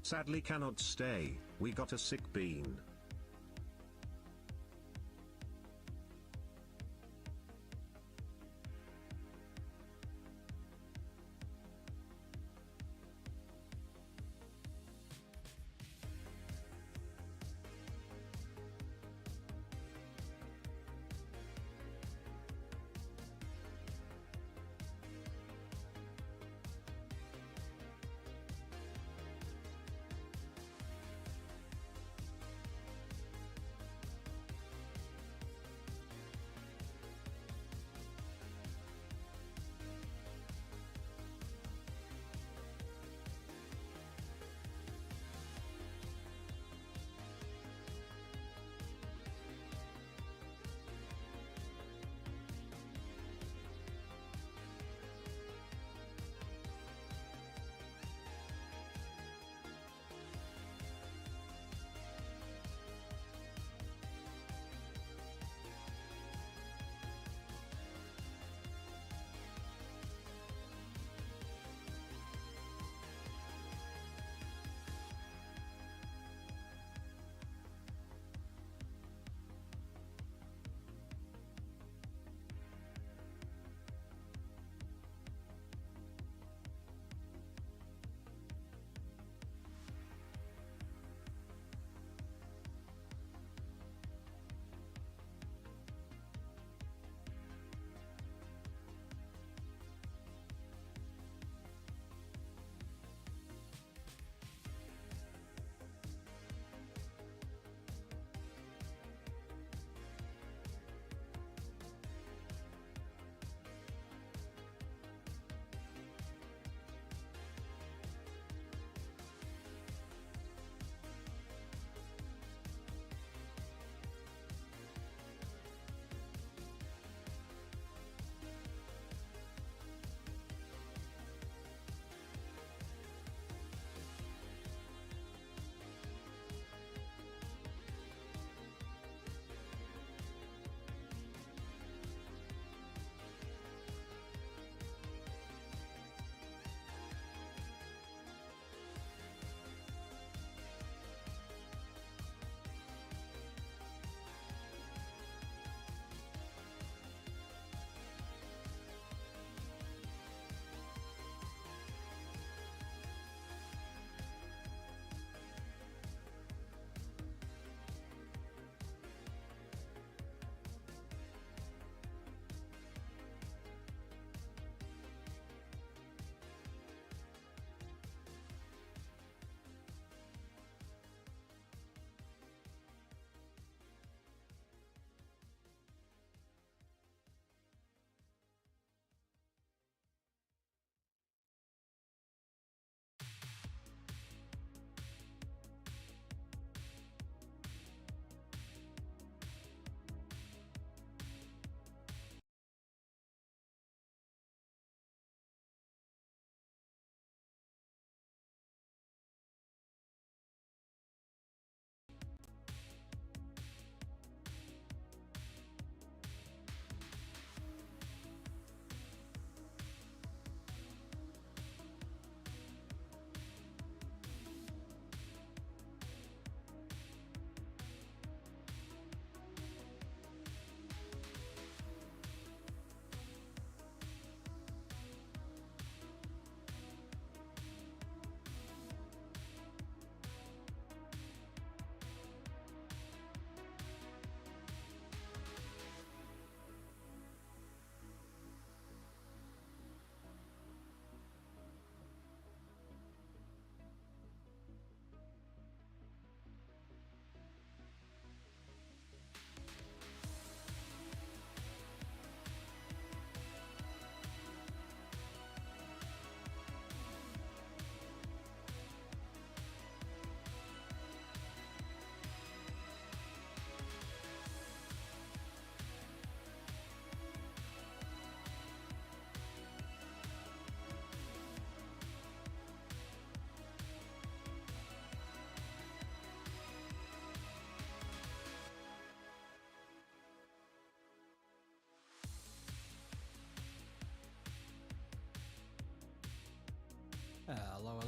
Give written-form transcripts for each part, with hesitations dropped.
Sadly cannot stay, we got a sick bean.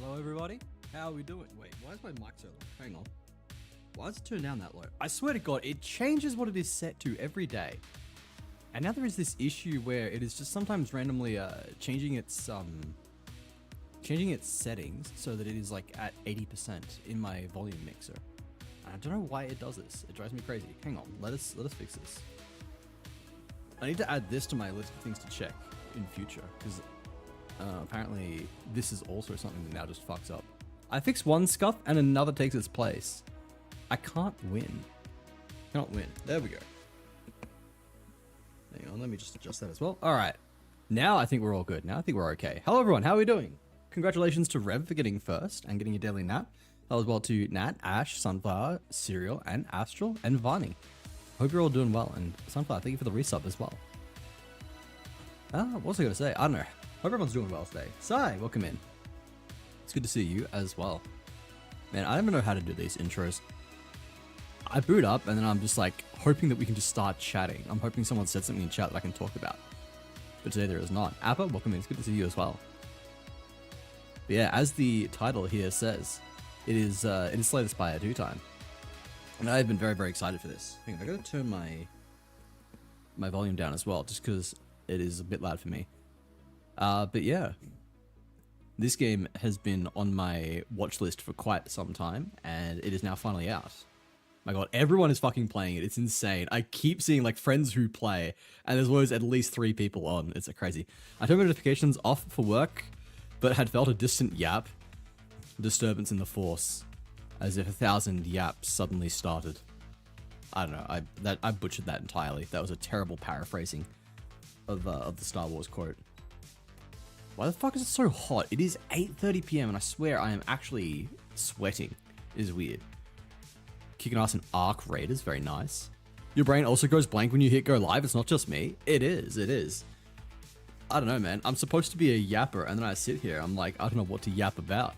Hello everybody. How are we doing? Wait, why is my mic so low? Hang on. Why is it turned down that low? I swear to God, it changes what it is set to every day. And now there is this issue where it is just sometimes randomly changing its settings so that it is like at 80% in my volume mixer. And I don't know why it does this. It drives me crazy. Hang on, let us fix this. I need to add this to my list of things to check in future because apparently this is also something that now just fucks up. I fix one scuff and another takes its place. I can't win. Cannot win. There we go. Hang on, let me just adjust that as well. All right. Now I think we're all good. Now I think we're okay. Hello everyone, how are we doing? Congratulations to Rev for getting first and getting a daily nap. Hello as well to Nat, Ash, Sunflower, Serial, and Astral, and Vani. Hope you're all doing well. And Sunflower, thank you for the resub as well. What was I going to say? I don't know. Hope everyone's doing well today. Sai, welcome in. It's good to see you as well. Man, I don't even know how to do these intros. I boot up and then I'm just like hoping that we can just start chatting. I'm hoping someone said something in chat that I can talk about. But today there is not. Appa, welcome in. It's good to see you as well. But yeah, as the title here says, it is Slay the Spire 2 time. And I've been very, very excited for this. I gotta turn my volume down as well, just because it is a bit loud for me. But yeah, this game has been on my watch list for quite some time, and it is now finally out. My God, everyone is fucking playing it. It's insane. I keep seeing like friends who play, and there's always at least 3 people on. It's crazy. I turned my notifications off for work, but had felt a distant yap, disturbance in the force, as if 1,000 yaps suddenly started. I don't know. I butchered that entirely. That was a terrible paraphrasing of the Star Wars quote. Why the fuck is it so hot? It is 8:30 PM and I swear I am actually sweating. It is weird. Kicking ass in Arc Raiders, very nice. Your brain also goes blank when you hit go live. It's not just me. It is. I don't know, man. I'm supposed to be a yapper and then I sit here. I'm like, I don't know what to yap about.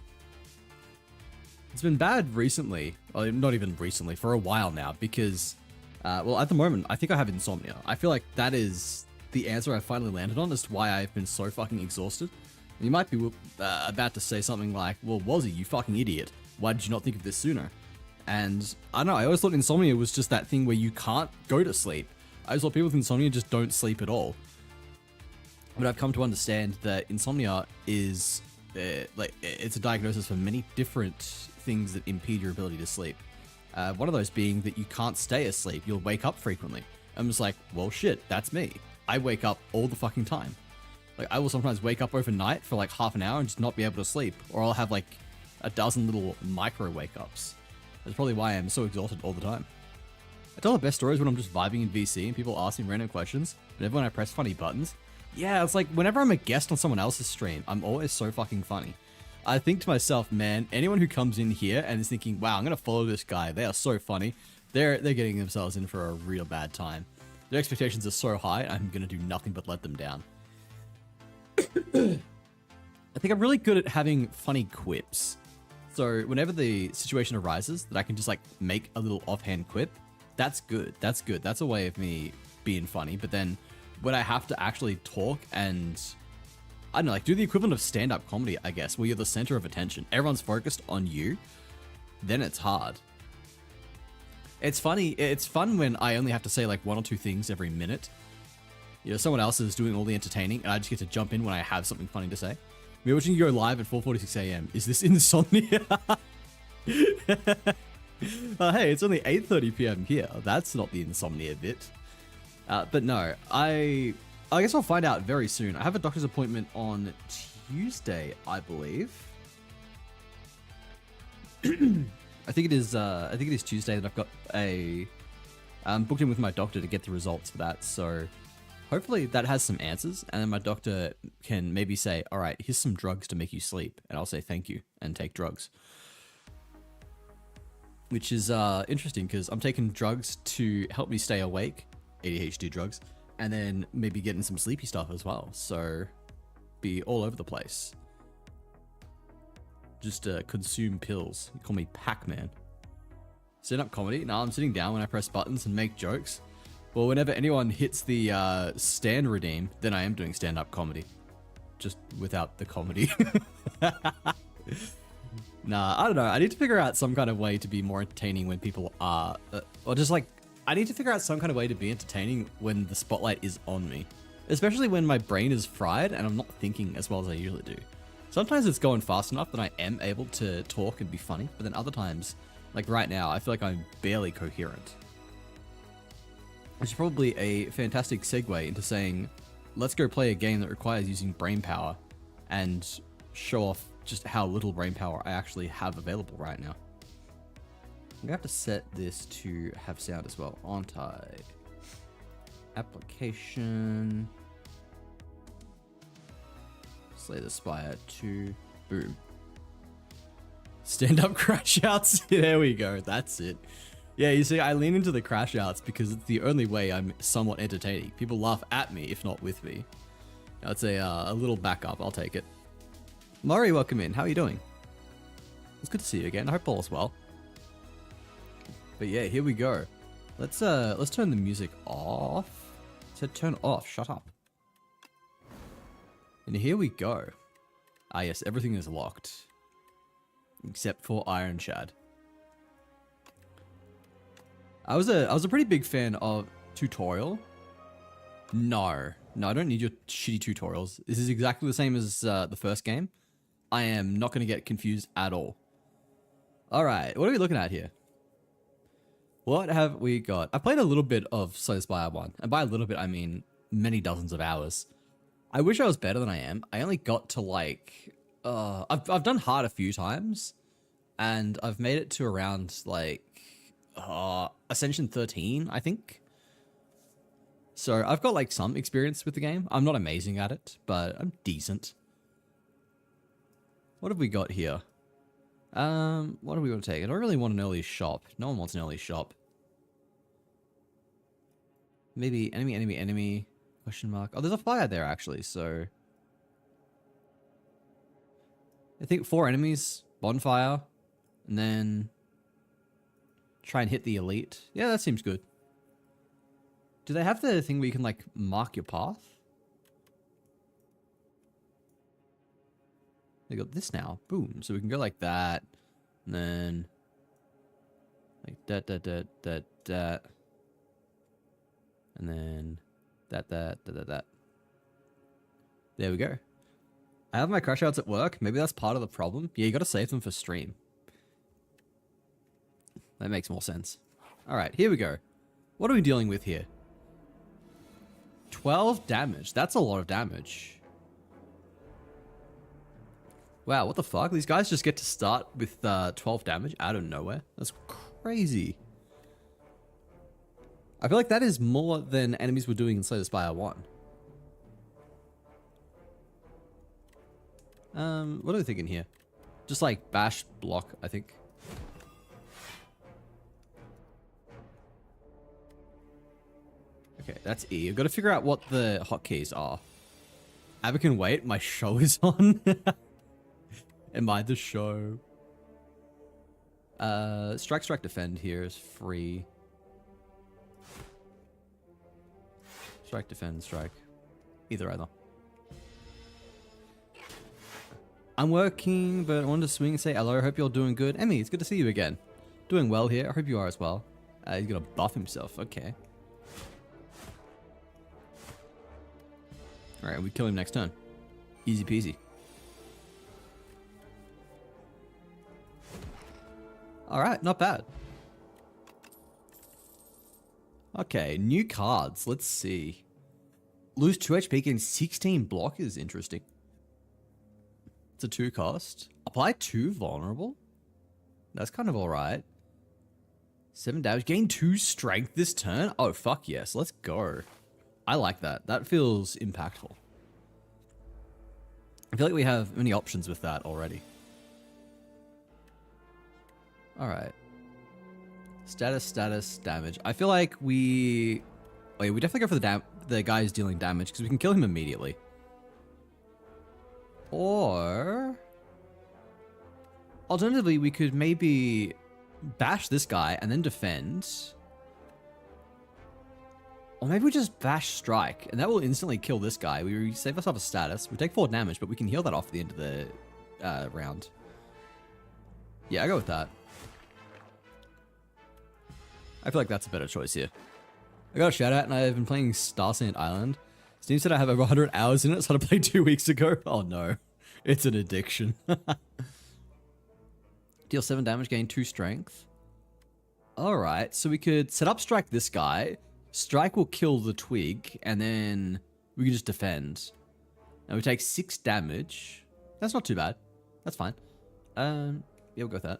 It's been bad recently. Well, not even recently, for a while now because, well, at the moment, I think I have insomnia. I feel like that is the answer I finally landed on as to why I've been so fucking exhausted. And you might be about to say something like, well, Wazzy, you fucking idiot. Why did you not think of this sooner? And I don't know, I always thought insomnia was just that thing where you can't go to sleep. I always thought people with insomnia just don't sleep at all. But I've come to understand that insomnia is, it's a diagnosis for many different things that impede your ability to sleep. One of those being that you can't stay asleep, you'll wake up frequently. I'm just like, well shit, that's me. I wake up all the fucking time. Like, I will sometimes wake up overnight for like half an hour and just not be able to sleep. Or I'll have like a dozen little micro wake-ups. That's probably why I'm so exhausted all the time. I tell the best stories when I'm just vibing in VC and people ask me random questions. Whenever when I press funny buttons. Yeah, it's like whenever I'm a guest on someone else's stream, I'm always so fucking funny. I think to myself, man, anyone who comes in here and is thinking, wow, I'm going to follow this guy. They are so funny. They're getting themselves in for a real bad time. Their expectations are so high, I'm going to do nothing but let them down. I think I'm really good at having funny quips. So whenever the situation arises that I can just like make a little offhand quip, that's good. That's good. That's a way of me being funny. But then when I have to actually talk and, I don't know, like do the equivalent of stand-up comedy, I guess, where you're the center of attention, everyone's focused on you, then it's hard. It's funny. It's fun when I only have to say like 1 or 2 things every minute. You know, someone else is doing all the entertaining and I just get to jump in when I have something funny to say. We're watching you go live at 4:46 AM. Is this insomnia? Hey, it's only 8:30 PM here. That's not the insomnia bit. But no, I guess I'll find out very soon. I have a doctor's appointment on Tuesday, I believe. I think it is Tuesday that I've got booked in with my doctor to get the results for that. So hopefully that has some answers, and then my doctor can maybe say, all right, here's some drugs to make you sleep. And I'll say thank you and take drugs. Which is interesting because I'm taking drugs to help me stay awake, ADHD drugs, and then maybe getting some sleepy stuff as well. So be all over the place. Just consume pills. You call me Pac-Man. Stand-up comedy? No, I'm sitting down when I press buttons and make jokes. Well, whenever anyone hits the stand redeem, then I am doing stand-up comedy. Just without the comedy. Nah, I don't know. I need to figure out some kind of way to be more entertaining when people are, or just like, I need to figure out some kind of way to be entertaining when the spotlight is on me. Especially when my brain is fried and I'm not thinking as well as I usually do. Sometimes it's going fast enough that I am able to talk and be funny, but then other times, like right now, I feel like I'm barely coherent. Which is probably a fantastic segue into saying, let's go play a game that requires using brain power and show off just how little brain power I actually have available right now. I'm gonna have to set this to have sound as well, aren't I? Application. Slay the Spire 2. Boom. Stand up crash outs. There we go. That's it. Yeah, you see, I lean into the crash outs because it's the only way I'm somewhat entertaining. People laugh at me, if not with me. That's a little backup. I'll take it. Murray, welcome in. How are you doing? It's good to see you again. I hope all is well. But yeah, here we go. Let's turn the music off. Said turn off. Shut up. And here we go. Ah yes, everything is locked. Except for Iron Shad. I was a pretty big fan of tutorial. No, I don't need your shitty tutorials. This is exactly the same as the first game. I am not going to get confused at all. All right, what are we looking at here? What have we got? I played a little bit of Slay the Spire 1, and by a little bit I mean many dozens of hours. I wish I was better than I am. I only got to like, I've done hard a few times, and I've made it to around like Ascension 13, I think. So I've got like some experience with the game. I'm not amazing at it, but I'm decent. What have we got here? What do we want to take? I don't really want an early shop. No one wants an early shop. Maybe enemy, question mark. Oh, there's a fire there actually, so. I think 4 enemies, bonfire, and then try and hit the elite. Yeah, that seems good. Do they have the thing where you can like mark your path? They got this now. Boom. So we can go like that. And then like that. And then that. There we go. I have my crash outs at work. Maybe that's part of the problem. Yeah, you got to save them for stream. That makes more sense. All right, here we go. What are we dealing with here? 12 damage. That's a lot of damage. Wow, what the fuck? These guys just get to start with 12 damage out of nowhere? That's crazy. I feel like that is more than enemies were doing in Slay the Spire 1. What are we thinking here? Just like bash block, I think. Okay, that's E. I've got to figure out what the hotkeys are. Abba can wait. My show is on. Am I the show? Strike, defend here is free. Strike, defend, strike. Either. I'm working, but I wanted to swing and say hello. I hope you're doing good. Emmy, it's good to see you again. Doing well here. I hope you are as well. He's gonna buff himself. Okay. Alright, we kill him next turn. Easy peasy. Alright, not bad. Okay, new cards. Let's see. Lose 2 HP, gain 16 block is interesting. It's a 2 cost. Apply 2 vulnerable? That's kind of alright. 7 damage. Gain 2 strength this turn? Oh, fuck yes. Let's go. I like that. That feels impactful. I feel like we have many options with that already. Alright. Status, damage. I feel like we... Oh yeah, we definitely go for the guy who's dealing damage, because we can kill him immediately. Or... Alternatively, we could maybe bash this guy and then defend. Or maybe we just bash strike, and that will instantly kill this guy. We save ourselves a status. We take 4 damage, but we can heal that off at the end of the round. Yeah, I go with that. I feel like that's a better choice here. I got a shout out and I've been playing Star Sand Island. Steam said I have over 100 hours in it, so I played 2 weeks ago. Oh no, it's an addiction. Deal 7 damage, gain 2 strength. Alright, so we could set up Strike this guy. Strike will kill the twig, and then we can just defend. And we take 6 damage. That's not too bad. That's fine. Yeah, we'll go with that.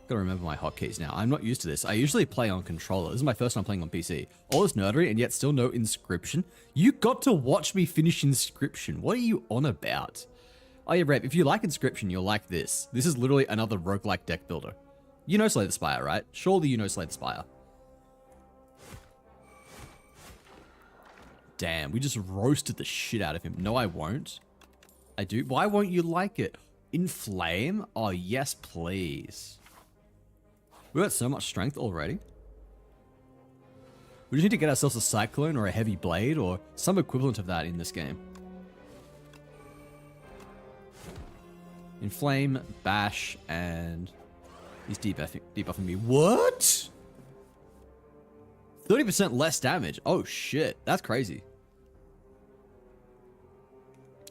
Gotta remember my hotkeys now. I'm not used to this. I usually play on controller. This is my first time playing on PC. All this nerdery and yet still no inscription. You got to watch me finish inscription. What are you on about? Oh yeah, Rep, if you like inscription, you'll like this. This is literally another roguelike deck builder. You know Slay the Spire, right? Surely you know Slay the Spire. Damn, we just roasted the shit out of him. No, I won't. I do. Why won't you like it? Inflame? Oh, yes, please. We got so much strength already. We just need to get ourselves a Cyclone or a Heavy Blade or some equivalent of that in this game. Inflame, Bash, and he's debuffing me. What? 30% less damage. Oh shit, that's crazy.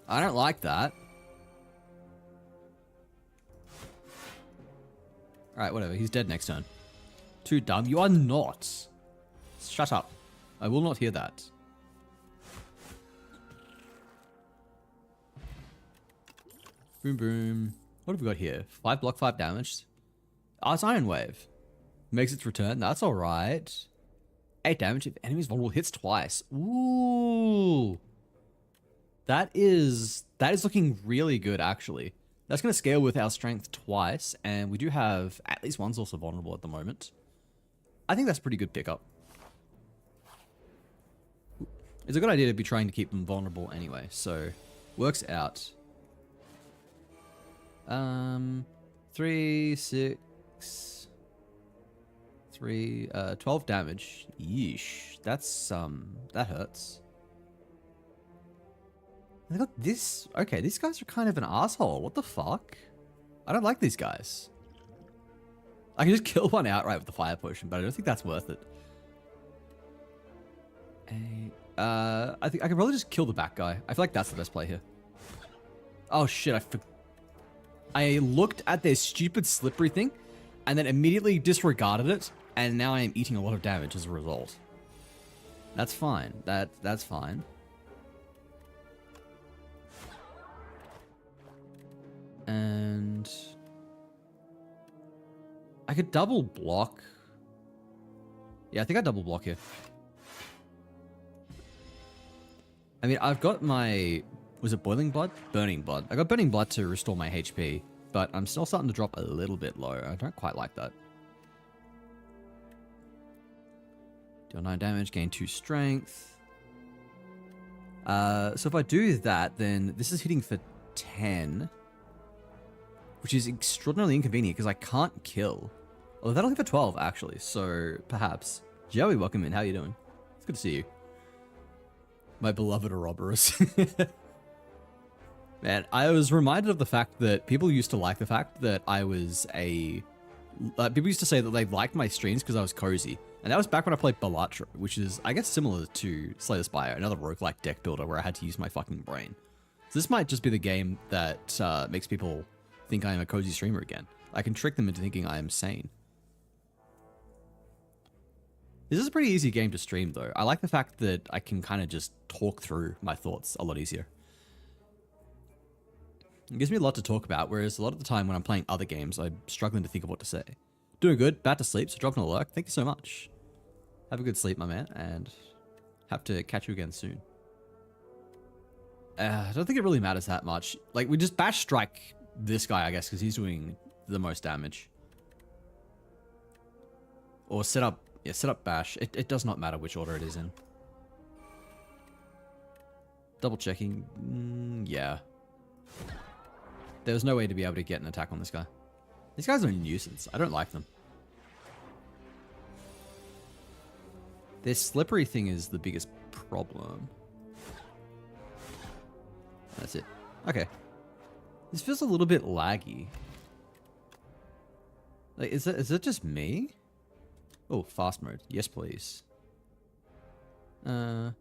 I don't like that. Alright, whatever. He's dead next turn. Too dumb. You are not. Shut up. I will not hear that. Boom, boom. What have we got here? 5 block, 5 damage. Oh, it's Iron Wave. Makes its return. That's alright. 8 damage if enemy's vulnerable hits twice. Ooh. That is looking really good, actually. That's going to scale with our strength twice, and we do have at least one source of vulnerable at the moment. I think that's a pretty good pickup. It's a good idea to be trying to keep them vulnerable anyway, so works out. 3, 6, 3, 12 damage. Yeesh. That's, that hurts. I got this. Okay, these guys are kind of an asshole. What the fuck? I don't like these guys. I can just kill one outright with the fire potion, but I don't think that's worth it. I think I can probably just kill the back guy. I feel like that's the best play here. Oh shit, I looked at their stupid slippery thing and then immediately disregarded it, and now I am eating a lot of damage as a result. That's fine. That's fine. And I could double block. Yeah, I think I double block here. I mean, I've got my... Was it Boiling Blood? Burning Blood. I got Burning Blood to restore my HP, but I'm still starting to drop a little bit low. I don't quite like that. Deal 9 damage, gain 2 strength. So if I do that, then this is hitting for 10. Which is extraordinarily inconvenient because I can't kill. Although that'll hit for 12, actually. So, perhaps. Joey, welcome in. How are you doing? It's good to see you. My beloved Ouroboros. Man, I was reminded of the fact that people used to like the fact that I was a... people used to say that they liked my streams because I was cozy. And that was back when I played Balatro, which is, I guess, similar to Slay the Spire, another roguelike deck builder where I had to use my fucking brain. So this might just be the game that makes people think I am a cozy streamer again. I can trick them into thinking I am sane. This is a pretty easy game to stream, though. I like the fact that I can kind of just talk through my thoughts a lot easier. It gives me a lot to talk about, whereas a lot of the time when I'm playing other games, I'm struggling to think of what to say. Doing good, about to sleep, so dropping a lurk. Thank you so much. Have a good sleep, my man, and have to catch you again soon. I don't think it really matters that much. Like, we just bash strike this guy, I guess, because he's doing the most damage. Or set up bash. It does not matter which order it is in. Double checking. Yeah. There's no way to be able to get an attack on this guy. These guys are a nuisance. I don't like them. Their slippery thing is the biggest problem. That's it. Okay. This feels a little bit laggy. Like, is it just me? Oh, fast mode. Yes, please. What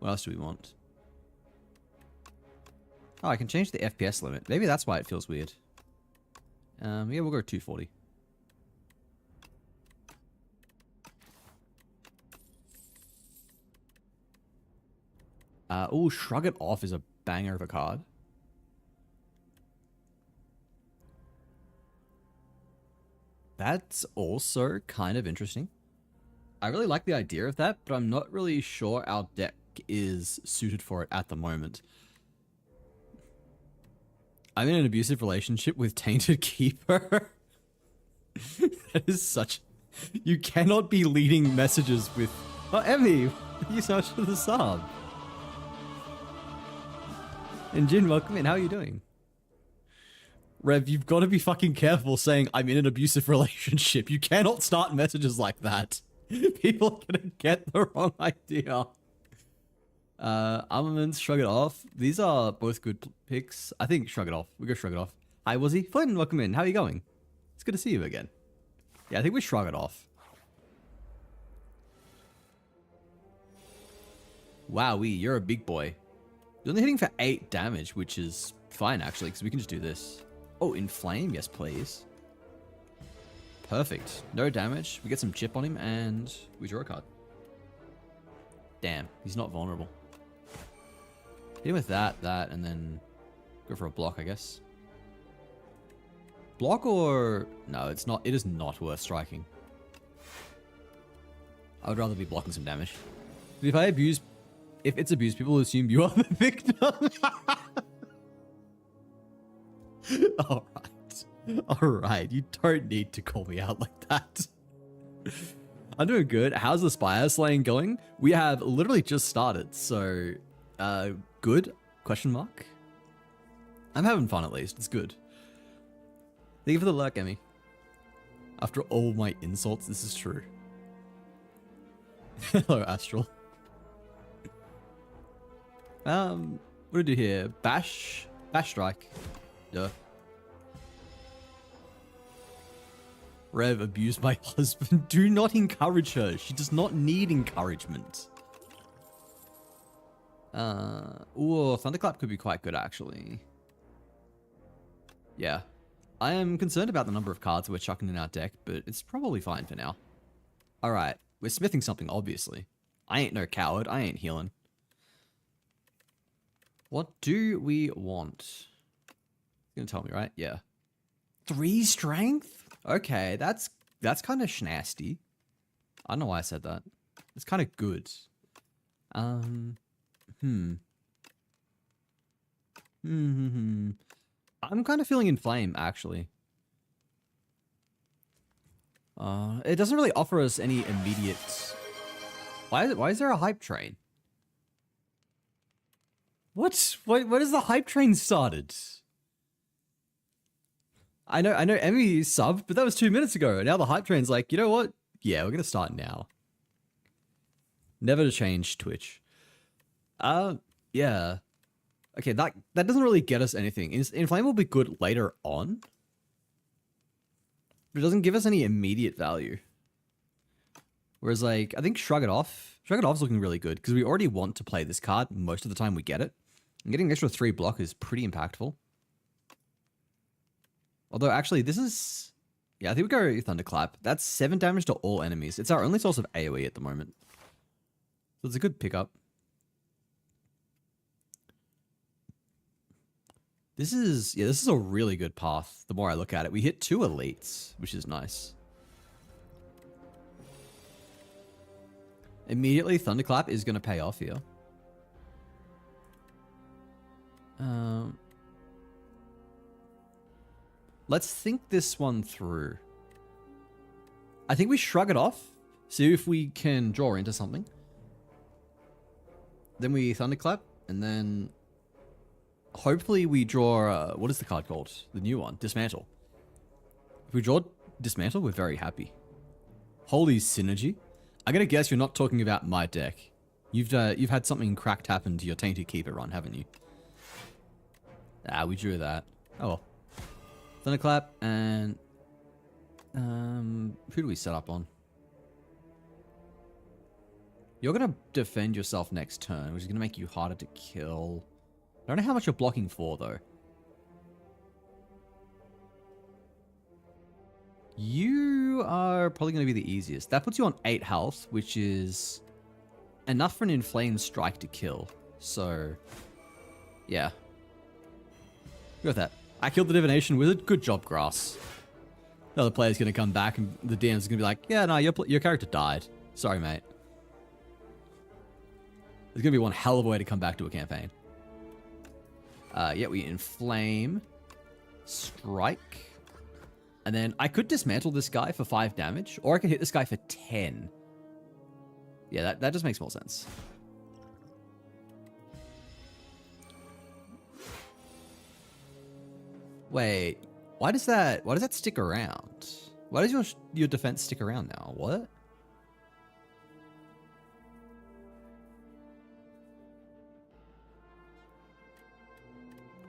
else do we want? Oh, I can change the FPS limit. Maybe that's why it feels weird. Yeah, we'll go 240. Oh, Shrug It Off is a banger of a card. That's also kind of interesting. I really like the idea of that, but I'm not really sure our deck is suited for it at the moment. I'm in an abusive relationship with Tainted Keeper. That is such... You cannot be leading messages with... Oh, Emmy, thank you so much for the sub. And Jin, welcome in. How are you doing? Rev, you've got to be fucking careful saying I'm in an abusive relationship. You cannot start messages like that. People are going to get the wrong idea. Armaments, Shrug It Off. These are both good picks. I think Shrug It Off. We go Shrug It Off. Hi, Wazzy. Flynn, welcome in. How are you going? It's good to see you again. Yeah, I think we Shrug It Off. Wowee, you're a big boy. You're only hitting for 8 damage, which is fine, actually, because we can just do this. Oh, Inflame? Yes, please. Perfect. No damage. We get some chip on him, and we draw a card. Damn, he's not vulnerable. Hit him with that, and then go for a block, I guess. Block or... No, it's not. It is not worth striking. I would rather be blocking some damage. But if I abuse... If it's abused, people will assume you are the victim. Alright, you don't need to call me out like that. I'm doing good. How's the Spire slaying going? We have literally just started, so good? Question mark. I'm having fun at least. It's good. Thank you for the lurk, Emmy. After all my insults, this is true. Hello, Astral. What do we do here? Bash strike. Duh. Rev abused my husband. Do not encourage her. She does not need encouragement. Ooh, Thunderclap could be quite good, actually. Yeah. I am concerned about the number of cards we're chucking in our deck, but it's probably fine for now. Alright, we're smithing something, obviously. I ain't no coward. I ain't healing. What do we want? You're gonna tell me, right? Yeah. 3 strength? Okay, that's kind of schnasty. I don't know why I said that. It's kind of good. I'm kind of feeling Inflame, actually. It doesn't really offer us any immediate... Why is there a hype train? What? What is the hype train started? I know Emmy subbed, but that was 2 minutes ago. And now the hype train's like, you know what? Yeah, we're gonna start now. Never to change Twitch. Yeah. Okay, that doesn't really get us anything. Inflame will be good later on. But it doesn't give us any immediate value. Whereas, like, I think Shrug It Off. Shrug It Off is looking really good because we already want to play this card most of the time we get it. And getting an extra 3 block is pretty impactful. Although, actually, this is... Yeah, I think we go Thunderclap. That's 7 damage to all enemies. It's our only source of AoE at the moment. So it's a good pickup. This is a really good path, the more I look at it. We hit 2 elites, which is nice. Immediately, Thunderclap is going to pay off here. Let's think this one through. I think we Shrug It Off, see if we can draw into something. Then we Thunderclap, and then hopefully we draw, what is the card called? The new one, Dismantle. If we draw Dismantle, we're very happy. Holy synergy. I'm gonna guess you're not talking about my deck. You've had something cracked happen to your Tainted Keeper run, haven't you? Ah, we drew that. Oh well. Thunderclap and who do we set up on? You're gonna defend yourself next turn, which is gonna make you harder to kill. I don't know how much you're blocking for though. You are probably gonna be the easiest. That puts you on 8 health, which is enough for an inflamed strike to kill. So, yeah. Go with that. I killed the divination wizard. Good job, grass. The other player's gonna come back and the DM's gonna be like, yeah, no, your character died. Sorry, mate. There's gonna be one hell of a way to come back to a campaign. Yeah, we inflame, strike, and then I could dismantle this guy for 5 damage, or I could hit this guy for 10. Yeah, that just makes more sense. Wait, why does that stick around? Why does your defense stick around now? What?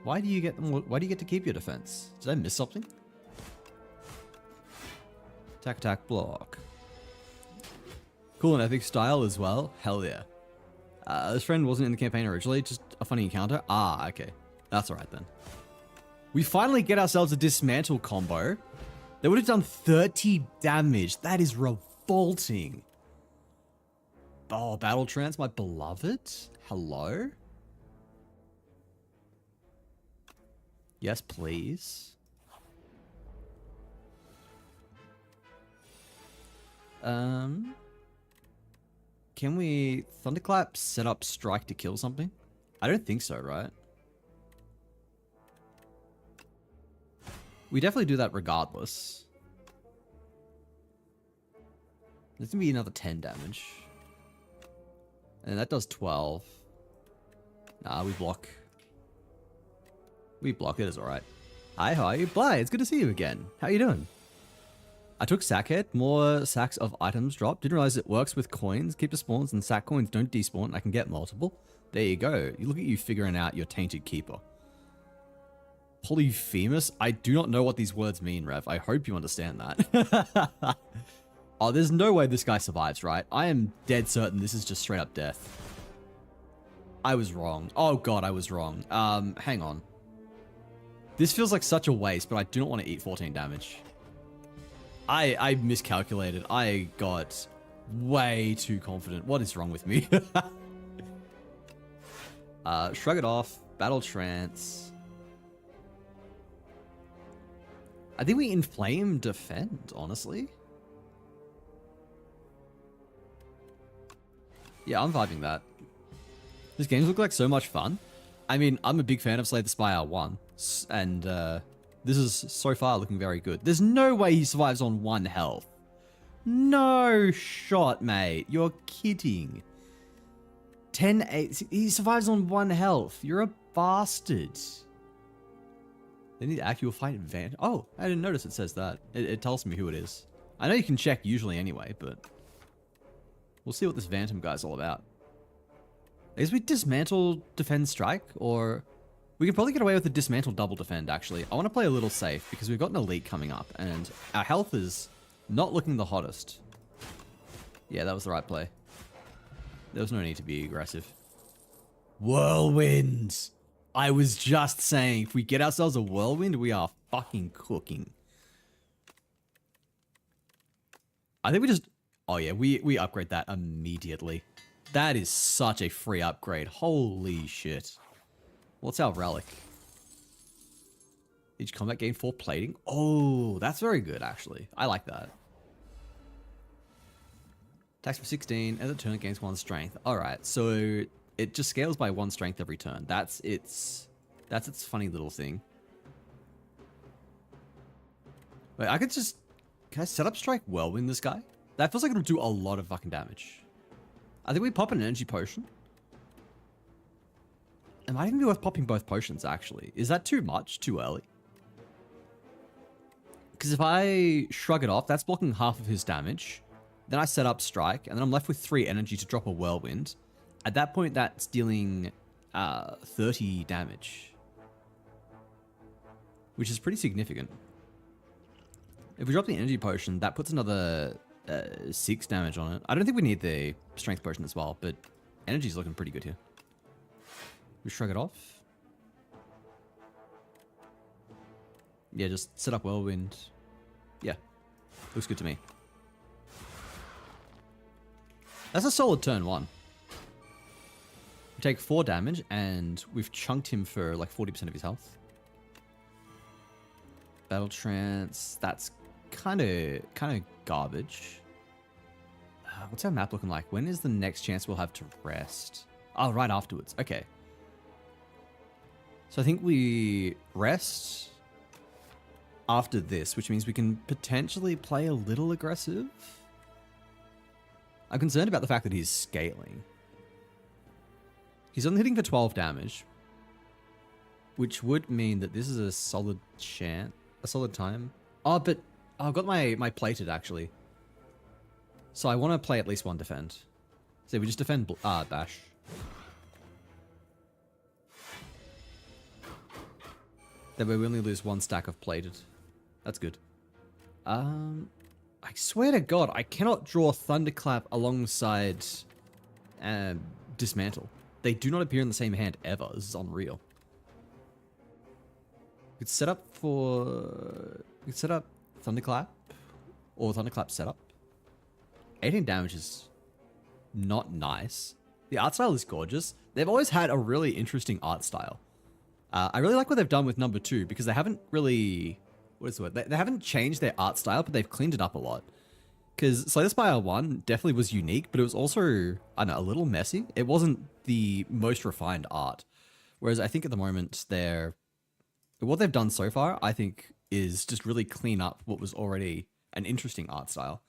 Why do you get to keep your defense? Did I miss something? Attack, attack, block. Cool and epic style as well. Hell yeah. This friend wasn't in the campaign originally, just a funny encounter. Ah, okay. That's alright then. We finally get ourselves a dismantle combo. They would have done 30 damage. That is revolting. Oh, Battle Trance, my beloved. Hello? Yes, please. Can we Thunderclap set up strike to kill something? I don't think so, right? We definitely do that regardless. There's gonna be another 10 damage. And that does 12. Nah, we block. We block it, it's alright. Hi, Bly, it's good to see you again. How you doing? I took Sackhead, more sacks of items dropped. Didn't realize it works with coins. Keep the spawns and sack coins don't despawn. I can get multiple. There you go. You look at you figuring out your tainted keeper. Polyphemus? I do not know what these words mean, Rev. I hope you understand that. Oh, there's no way this guy survives, right? I am dead certain this is just straight up death. I was wrong. Oh god, I was wrong. Hang on. This feels like such a waste, but I do not want to eat 14 damage. I miscalculated. I got way too confident. What is wrong with me? Shrug it off. Battle Trance. I think we inflame defend, honestly. Yeah, I'm vibing that. These games look like so much fun. I mean, I'm a big fan of Slay the Spire 1, and this is so far looking very good. There's no way he survives on 1 health. No shot, mate. You're kidding. 10-8. He survives on 1 health. You're a bastard. They need to actual fight advantage. Oh, I didn't notice it says that. It tells me who it is. I know you can check usually anyway, but we'll see what this Phantom guy's all about. I guess we dismantle defend strike, or we can probably get away with a dismantle double defend, actually. I want to play a little safe because we've got an elite coming up and our health is not looking the hottest. Yeah, that was the right play. There was no need to be aggressive. Whirlwind! I was just saying, if we get ourselves a whirlwind, we are fucking cooking. I think we just... Oh yeah, we upgrade that immediately. That is such a free upgrade. Holy shit. What's our relic? Each combat gain 4 plating. Oh, that's very good, actually. I like that. Attacks for 16, and the turn gains 1 strength. Alright, so it just scales by 1 strength every turn. That's its funny little thing. Wait, I could just... Can I set up strike whirlwind this guy? That feels like it'll do a lot of fucking damage. I think we pop an energy potion. It might even be worth popping both potions, actually. Is that too much? Too early? Because if I shrug it off, that's blocking half of his damage. Then I set up strike, and then I'm left with 3 energy to drop a whirlwind. At that point, that's dealing 30 damage. which is pretty significant. If we drop the energy potion, that puts another 6 damage on it. I don't think we need the strength potion as well, but energy's looking pretty good here. We shrug it off. Yeah, just set up whirlwind. Yeah, looks good to me. That's a solid turn 1. We take 4 damage, and we've chunked him for like 40% of his health. Battle trance. That's kind of garbage. What's our map looking like? When is the next chance we'll have to rest? Oh, right afterwards. Okay. So I think we rest after this, which means we can potentially play a little aggressive. I'm concerned about the fact that he's scaling. He's only hitting for 12 damage, which would mean that this is a solid chance, a solid time. Oh, but I've got my plated actually. So I want to play at least 1 defend. So we just defend bash. That way we only lose 1 stack of plated. That's good. I swear to God, I cannot draw Thunderclap alongside Dismantle. They do not appear in the same hand ever. This is unreal. We could set up Thunderclap or Thunderclap setup. 18 damage is not nice. The art style is gorgeous. They've always had a really interesting art style. I really like what they've done with number 2 because they haven't really... What is the word? They haven't changed their art style, but they've cleaned it up a lot. Because Slay the Spire 1 definitely was unique, but it was also, I don't know, a little messy. It wasn't the most refined art. Whereas I think at the moment, what they've done so far, I think, is just really clean up what was already an interesting art style.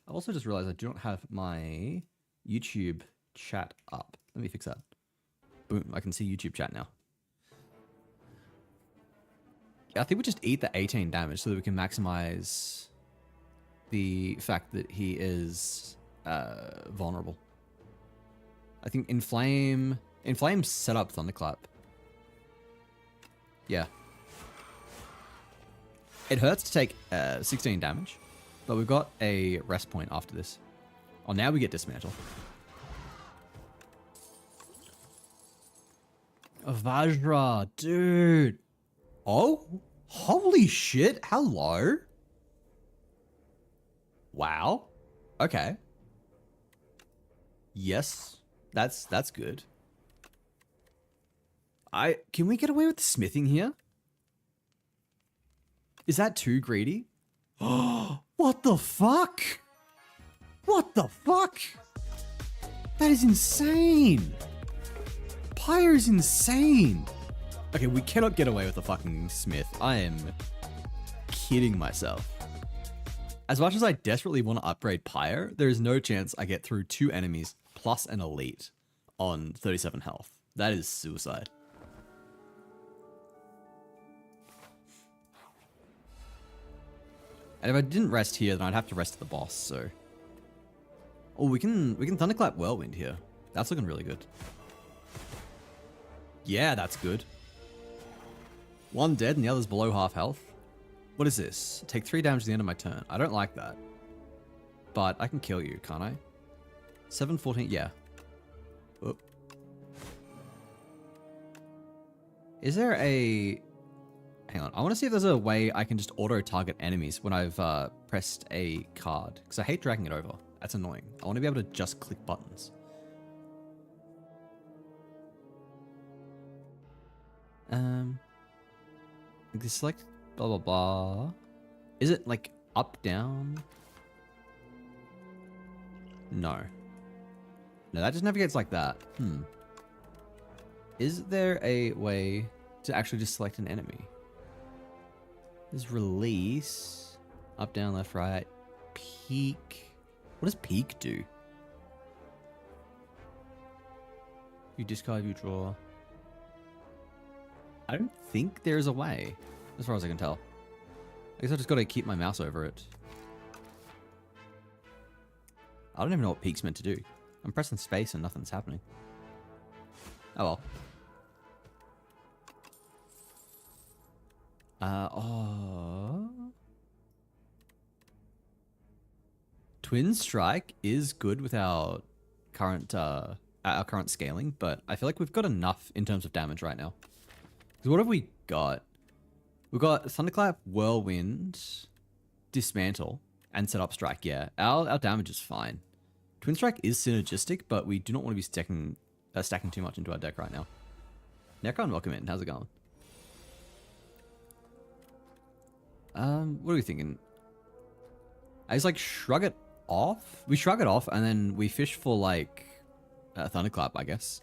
I also just realized I do not have my YouTube chat up. Let me fix that. Boom, I can see YouTube chat now. I think we just eat the 18 damage so that we can maximize the fact that he is vulnerable. I think Inflame set up Thunderclap. Yeah. It hurts to take 16 damage, but we've got a rest point after this. Oh, now we get Dismantle. Vajra, dude. Oh, holy shit. Hello. Wow. Okay. Yes, that's good. Can we get away with the smithing here? Is that too greedy? Oh, what the fuck? What the fuck? That is insane. Pyre is insane. Okay, we cannot get away with the fucking smith. I am kidding myself. As much as I desperately want to upgrade Pyre, there is no chance I get through 2 enemies plus an elite on 37 health. That is suicide. And if I didn't rest here, then I'd have to rest at the boss, so... Oh, we can Thunderclap Whirlwind here. That's looking really good. Yeah, that's good. 1 dead and the other's below half health. What is this? Take 3 damage at the end of my turn. I don't like that. But I can kill you, can't I? 7, 14, yeah. Oop. Is there a... Hang on, I want to see if there's a way I can just auto-target enemies when I've pressed a card. Because I hate dragging it over. That's annoying. I want to be able to just click buttons. Select blah blah blah. Is it like up down? No. No, that just navigates like that. Is there a way to actually just select an enemy? There's release. Up, down, left, right. Peek. What does peek do? You discard, you draw. I don't think there's a way, as far as I can tell. I guess I just got to keep my mouse over it. I don't even know what peek's meant to do. I'm pressing space and nothing's happening. Oh well. Oh. Twin Strike is good with our current scaling, but I feel like we've got enough in terms of damage right now. Because what have we got? We've got Thunderclap, Whirlwind, Dismantle, and Set Up Strike. Yeah, our damage is fine. Twin Strike is synergistic, but we do not want to be stacking too much into our deck right now. Necron, welcome in. How's it going? What are we thinking? I just like shrug it off. We shrug it off and then we fish for like Thunderclap, I guess.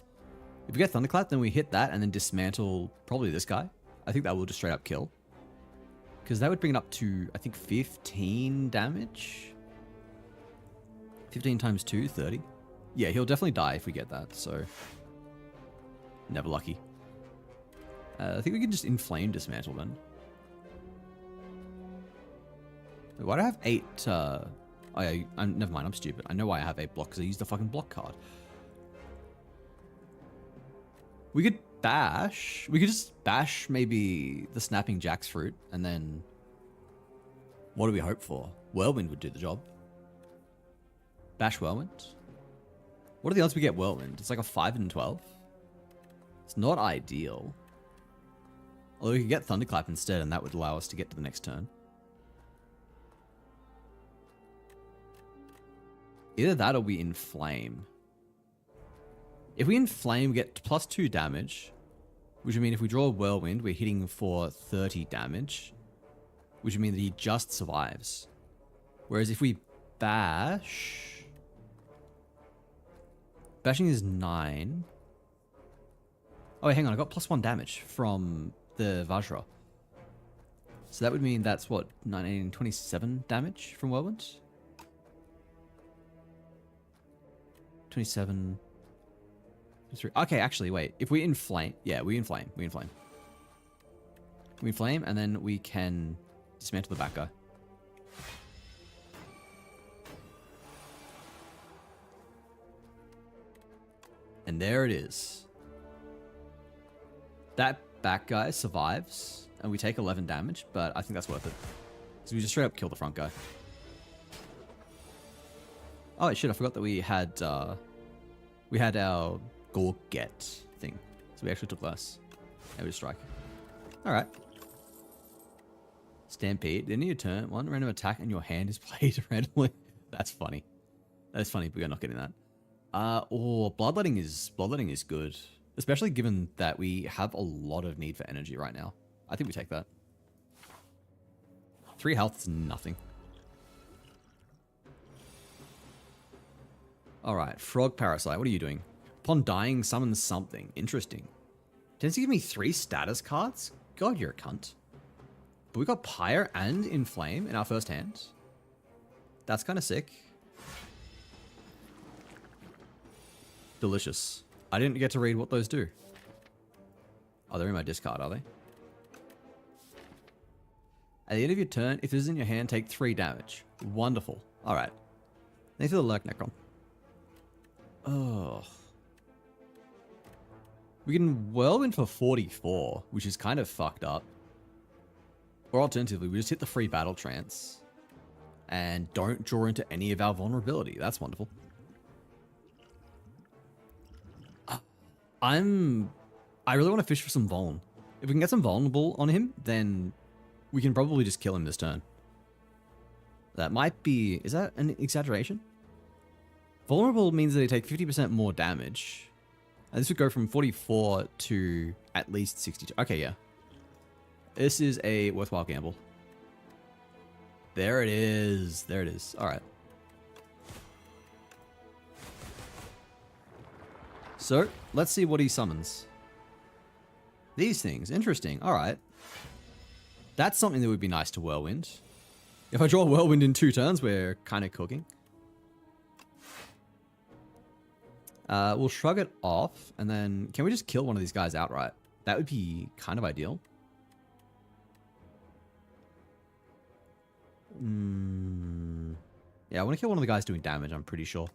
If we get Thunderclap, then we hit that and then dismantle probably this guy. I think that will just straight up kill. Because that would bring it up to, I think, 15 damage. 15 times 2, 30. Yeah, he'll definitely die if we get that, so... Never lucky. I think we can just inflame dismantle then. Why do I have 8? Never mind, I'm stupid. I know why I have 8 blocks, because I used the fucking block card. We could bash. We could just bash maybe the Snapping Jackfruit, and then... What do we hope for? Whirlwind would do the job. Bash Whirlwind? What are the odds we get Whirlwind? It's like a 5 in 12. It's not ideal. Although we could get Thunderclap instead, and that would allow us to get to the next turn. Either that or we inflame. If we inflame, we get +2 damage, which would mean if we draw a Whirlwind, we're hitting for 30 damage, which would mean that he just survives. Whereas if we bash... Bashing is 9. Oh, wait, hang on. I got +1 damage from the Vajra. So that would mean that's what, 19, 27 damage from Whirlwind? 27... Okay, actually, wait. If we inflame... Yeah, we inflame. We inflame. We inflame, and then we can dismantle the back guy. And there it is. That back guy survives, and we take 11 damage, but I think that's worth it. So we just straight up kill the front guy. Oh, shit, I forgot that we had our Gorget thing. So we actually took less. And we just strike. Alright. Stampede. Then you turn one random attack and your hand is played randomly. That's funny. That's funny, but we're not getting that. Bloodletting is good. Especially given that we have a lot of need for energy right now. I think we take that. 3 health is nothing. Alright, Frog Parasite, what are you doing? Upon dying, summon something. Interesting. Tends to give me 3 status cards? God, you're a cunt. But we got Pyre and Inflame in our first hand. That's kind of sick. Delicious. I didn't get to read what those do. Oh, they're in my discard, are they? At the end of your turn, if this is in your hand, take 3 damage. Wonderful. Alright. Thanks for the lurk, Necron. Oh. We can Whirlwind for 44, which is kind of fucked up. Or alternatively, we just hit the free battle trance and don't draw into any of our vulnerability. That's wonderful. I really want to fish for some vuln. If we can get some vulnerable on him, then we can probably just kill him this turn. That might be... Is that an exaggeration? Vulnerable means that they take 50% more damage. And this would go from 44 to at least 62. Okay, yeah. This is a worthwhile gamble. There it is. There it is. All right. So, let's see what he summons. These things. Interesting. All right. That's something that would be nice to Whirlwind. If I draw a Whirlwind in 2 turns, we're kind of cooking. We'll shrug it off, and then... Can we just kill one of these guys outright? That would be kind of ideal. Yeah, I want to kill one of the guys doing damage, I'm pretty sure.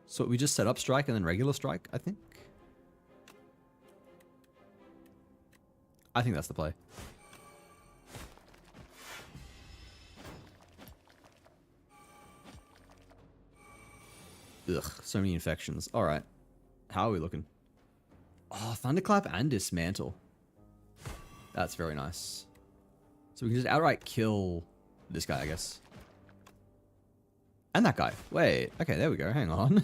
So we just set up strike and then regular strike, I think. I think that's the play. Ugh, so many infections. All right. How are we looking? Oh, Thunderclap and Dismantle. That's very nice. So we can just outright kill this guy, I guess. And that guy. Wait. Okay, there we go. Hang on.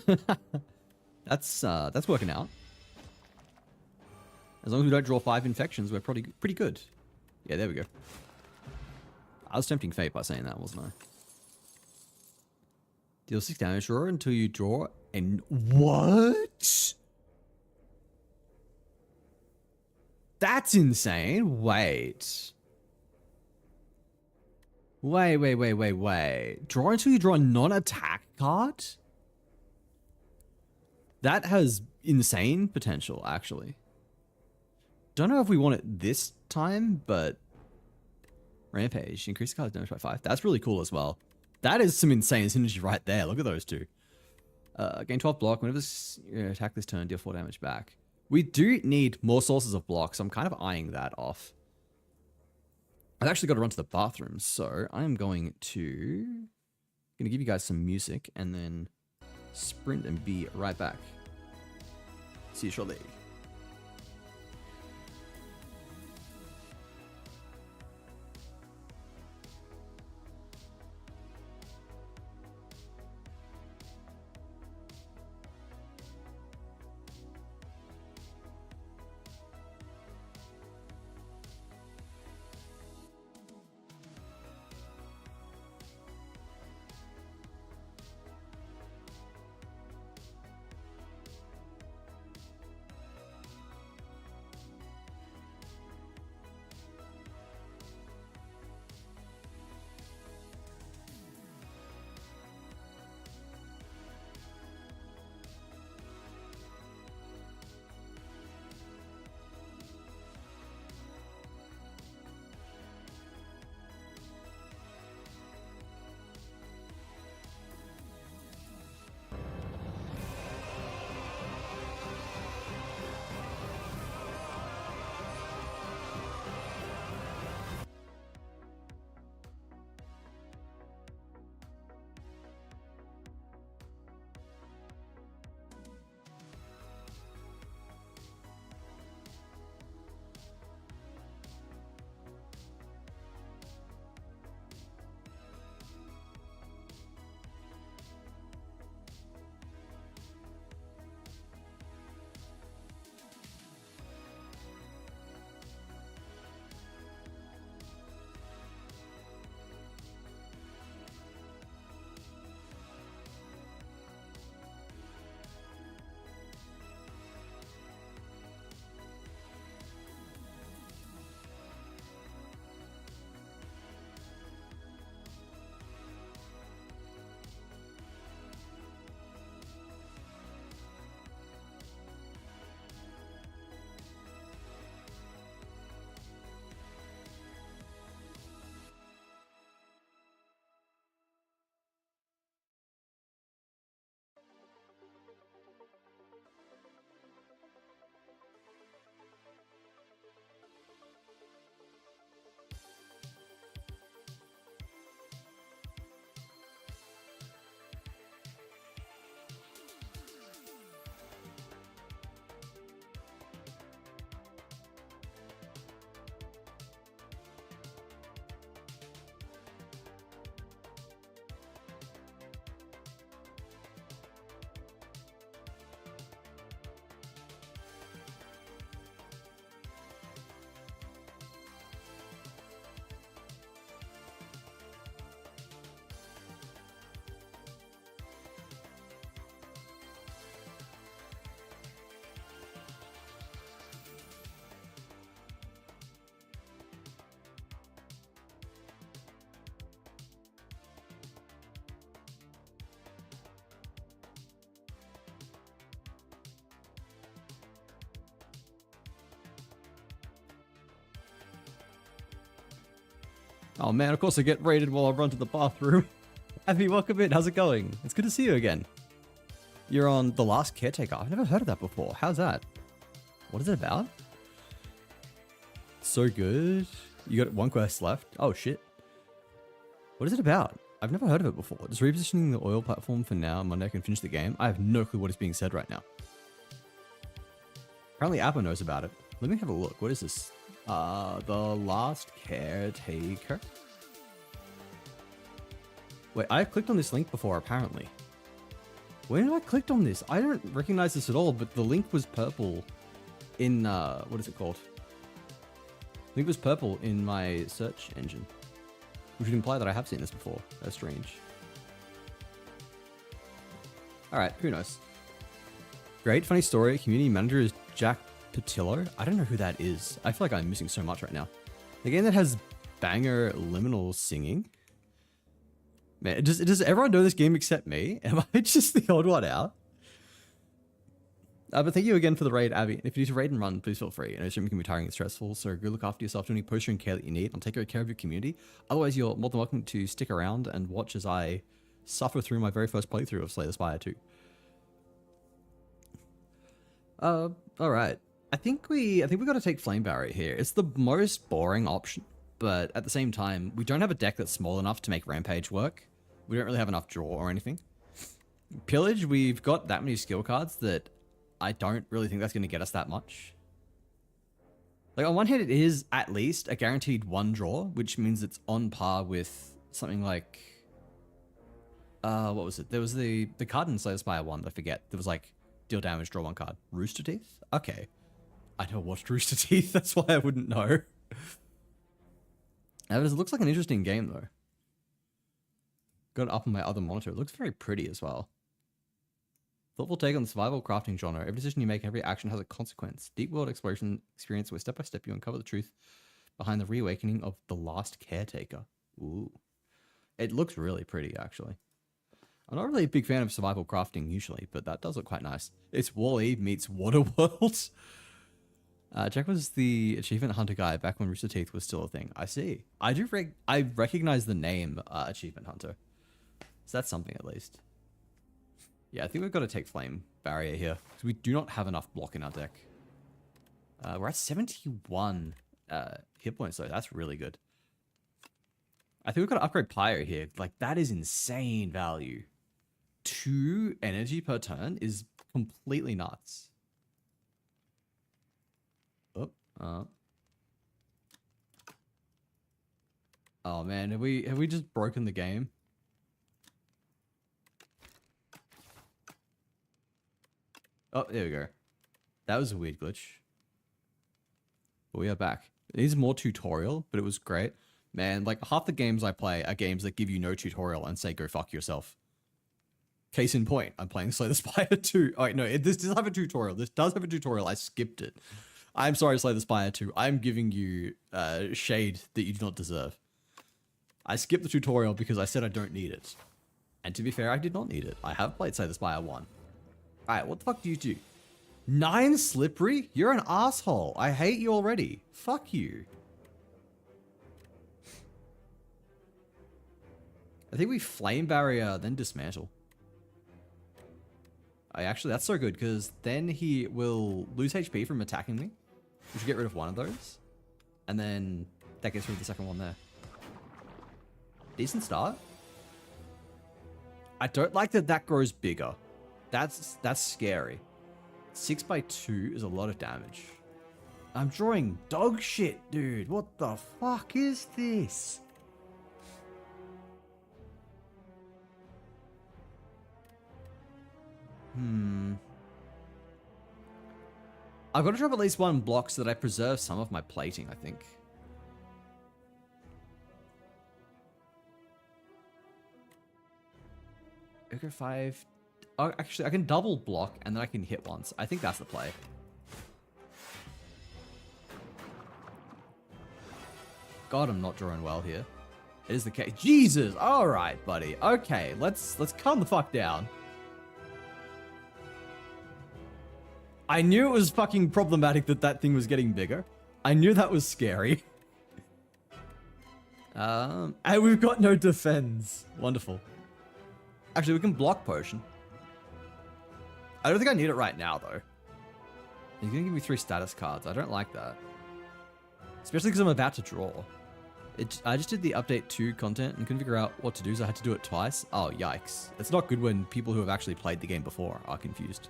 That's working out. As long as we don't draw 5 infections, we're probably pretty good. Yeah, there we go. I was tempting fate by saying that, wasn't I? Deal 6 damage, draw until you draw and what? That's insane. Wait. Wait. Draw until you draw a non-attack card? That has insane potential, actually. Don't know if we want it this time, but Rampage, increase the card's damage by 5. That's really cool as well. That is some insane synergy right there. Look at those two. Gain 12 block. Whenever you attack this turn, deal 4 damage back. We do need more sources of block, so I'm kind of eyeing that off. I've actually got to run to the bathroom, so I am going to give you guys some music and then sprint and be right back. See you shortly. Oh man, of course I get raided while I run to the bathroom. Abby, welcome in. How's it going? It's good to see you again. You're on The Last Caretaker. I've never heard of that before. How's that? What is it about? So good. You got one quest left. Oh shit. What is it about? I've never heard of it before. Just repositioning the oil platform for now. Monday I can finish the game. I have no clue what is being said right now. Apparently Apple knows about it. Let me have a look. What is this? The last caretaker. Wait, I clicked on this link before, apparently. When did I click on this? I don't recognize this at all, but the link was purple in, what is it called? The link was purple in my search engine, which would imply that I have seen this before. That's strange. Alright, who knows? Great, funny story. Community manager is Jack Patillo. I don't know who that is. I feel like I'm missing so much right now. The game that has banger liminal singing. Man, does everyone know this game except me? Am I just the odd one out? But thank you again for the raid, Abby. If you need to raid and run, please feel free. I know streaming can be tiring and stressful, so go look after yourself, do any posture and care that you need. I'll take good care of your community. Otherwise, you're more than welcome to stick around and watch as I suffer through my very first playthrough of Slay the Spire 2. Alright. I think we got to take Flame Barrier here. It's the most boring option, but at the same time, we don't have a deck that's small enough to make Rampage work. We don't really have enough draw or anything. Pillage, we've got that many skill cards that I don't really think that's going to get us that much. Like, on one hand, it is at least a guaranteed one draw, which means it's on par with something like... what was it? There was the card in Slay the Spire 1, I forget. There was like, deal damage, draw one card. Rooster Teeth? Okay. I never watched Rooster Teeth, that's why I wouldn't know. It looks like an interesting game, though. Got it up on my other monitor. It looks very pretty as well. Thoughtful take on the survival crafting genre. Every decision you make, every action has a consequence. Deep world exploration experience where step by step you uncover the truth behind the reawakening of the last caretaker. Ooh. It looks really pretty, actually. I'm not really a big fan of survival crafting usually, but that does look quite nice. It's Wall-E meets Waterworld. Jack was the Achievement Hunter guy back when Rooster Teeth was still a thing. I see. I recognize the name Achievement Hunter. So that's something at least. Yeah, I think we've got to take Flame Barrier here, because we do not have enough block in our deck. We're at 71 hit points, though. That's really good. I think we've got to upgrade Pyro here. Like, that is insane value. 2 energy per turn is completely nuts. Oh man, have we just broken the game? Oh, there we go. That was a weird glitch. But we are back. It is more tutorial, but it was great. Man, like half the games I play are games that give you no tutorial and say go fuck yourself. Case in point, I'm playing Slay the Spire 2. Oh wait, no, this does have a tutorial. This does have a tutorial. I skipped it. I'm sorry, Slay the Spire 2. I'm giving you shade that you do not deserve. I skipped the tutorial because I said I don't need it. And to be fair, I did not need it. I have played Slay the Spire 1. Alright, what the fuck do you do? 9 Slippery? You're an asshole. I hate you already. Fuck you. I think we Flame Barrier, then Dismantle. Actually, that's so good, because then he will lose HP from attacking me. We should get rid of one of those. And then that gets rid of the second one there. Decent start. I don't like that that grows bigger. That's scary. 6x2 is a lot of damage. I'm drawing dog shit, dude. What the fuck is this? I've got to drop at least one block so that I preserve some of my plating, I think. Ogre 5. Oh, actually, I can double block and then I can hit once. I think that's the play. God, I'm not drawing well here. It is the case. Jesus! Alright, buddy. Okay, let's calm the fuck down. I knew it was fucking problematic that that thing was getting bigger. I knew that was scary. And we've got no defense. Wonderful. Actually, we can block potion. I don't think I need it right now, though. He's gonna give me 3 status cards. I don't like that. Especially because I'm about to draw. I just did the update 2 content and couldn't figure out what to do, so I had to do it twice. Oh, yikes. It's not good when people who have actually played the game before are confused.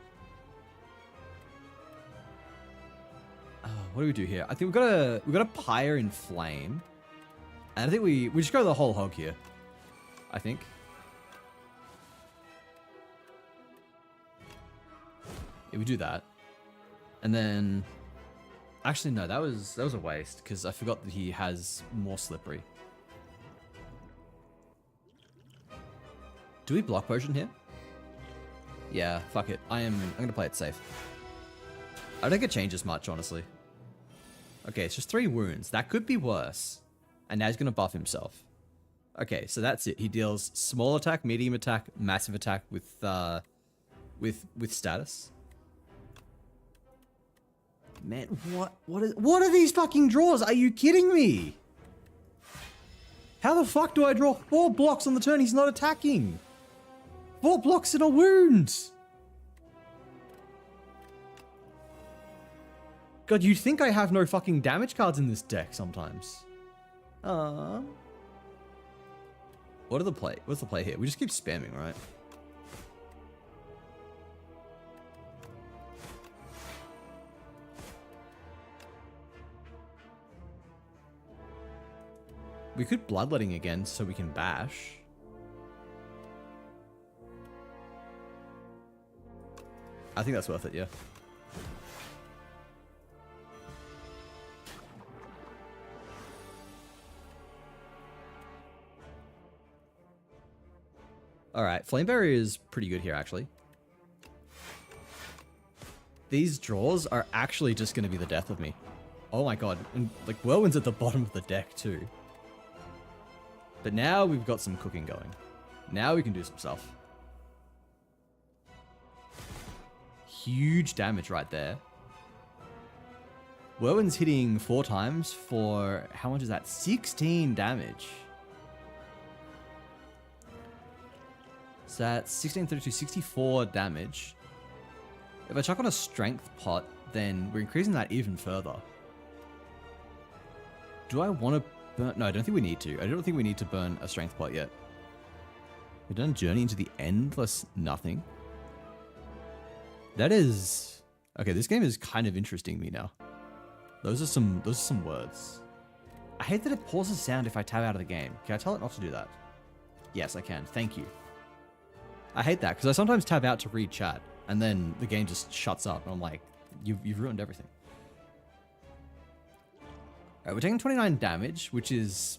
What do we do here? I think we've got a Pyre in Flame. And I think we just go the whole hog here. I think. Yeah, we do that. And then... Actually, no, that was a waste, because I forgot that he has more Slippery. Do we block potion here? Yeah, fuck it. I'm gonna play it safe. I don't think it changes much, honestly. Okay, it's just 3 wounds. That could be worse. And now he's gonna buff himself. Okay, so that's it. He deals small attack, medium attack, massive attack with status. Man, what are these fucking draws? Are you kidding me? How the fuck do I draw 4 blocks on the turn? He's not attacking. 4 blocks and a wound. God, you'd think I have no fucking damage cards in this deck sometimes. What's the play here? We just keep spamming, right? We could Bloodletting again so we can bash. I think that's worth it, yeah. Alright, Flame Barrier is pretty good here, actually. These draws are actually just going to be the death of me. Oh my god. And, like, Whirlwind's at the bottom of the deck, too. But now we've got some cooking going. Now we can do some stuff. Huge damage right there. Whirlwind's hitting 4 times for... How much is that? 16 damage. So that's 16, 32, 64 damage. If I chuck on a strength pot, then we're increasing that even further. Do I want to burn? No, I don't think we need to. I don't think we need to burn a strength pot yet. We've done Journey into the Endless Nothing. That is... Okay, this game is kind of interesting me now. Those are some words. I hate that it pauses sound if I tab out of the game. Can I tell it not to do that? Yes, I can. Thank you. I hate that, because I sometimes tab out to read chat, and then the game just shuts up, and I'm like, you've ruined everything. Alright, we're taking 29 damage, which is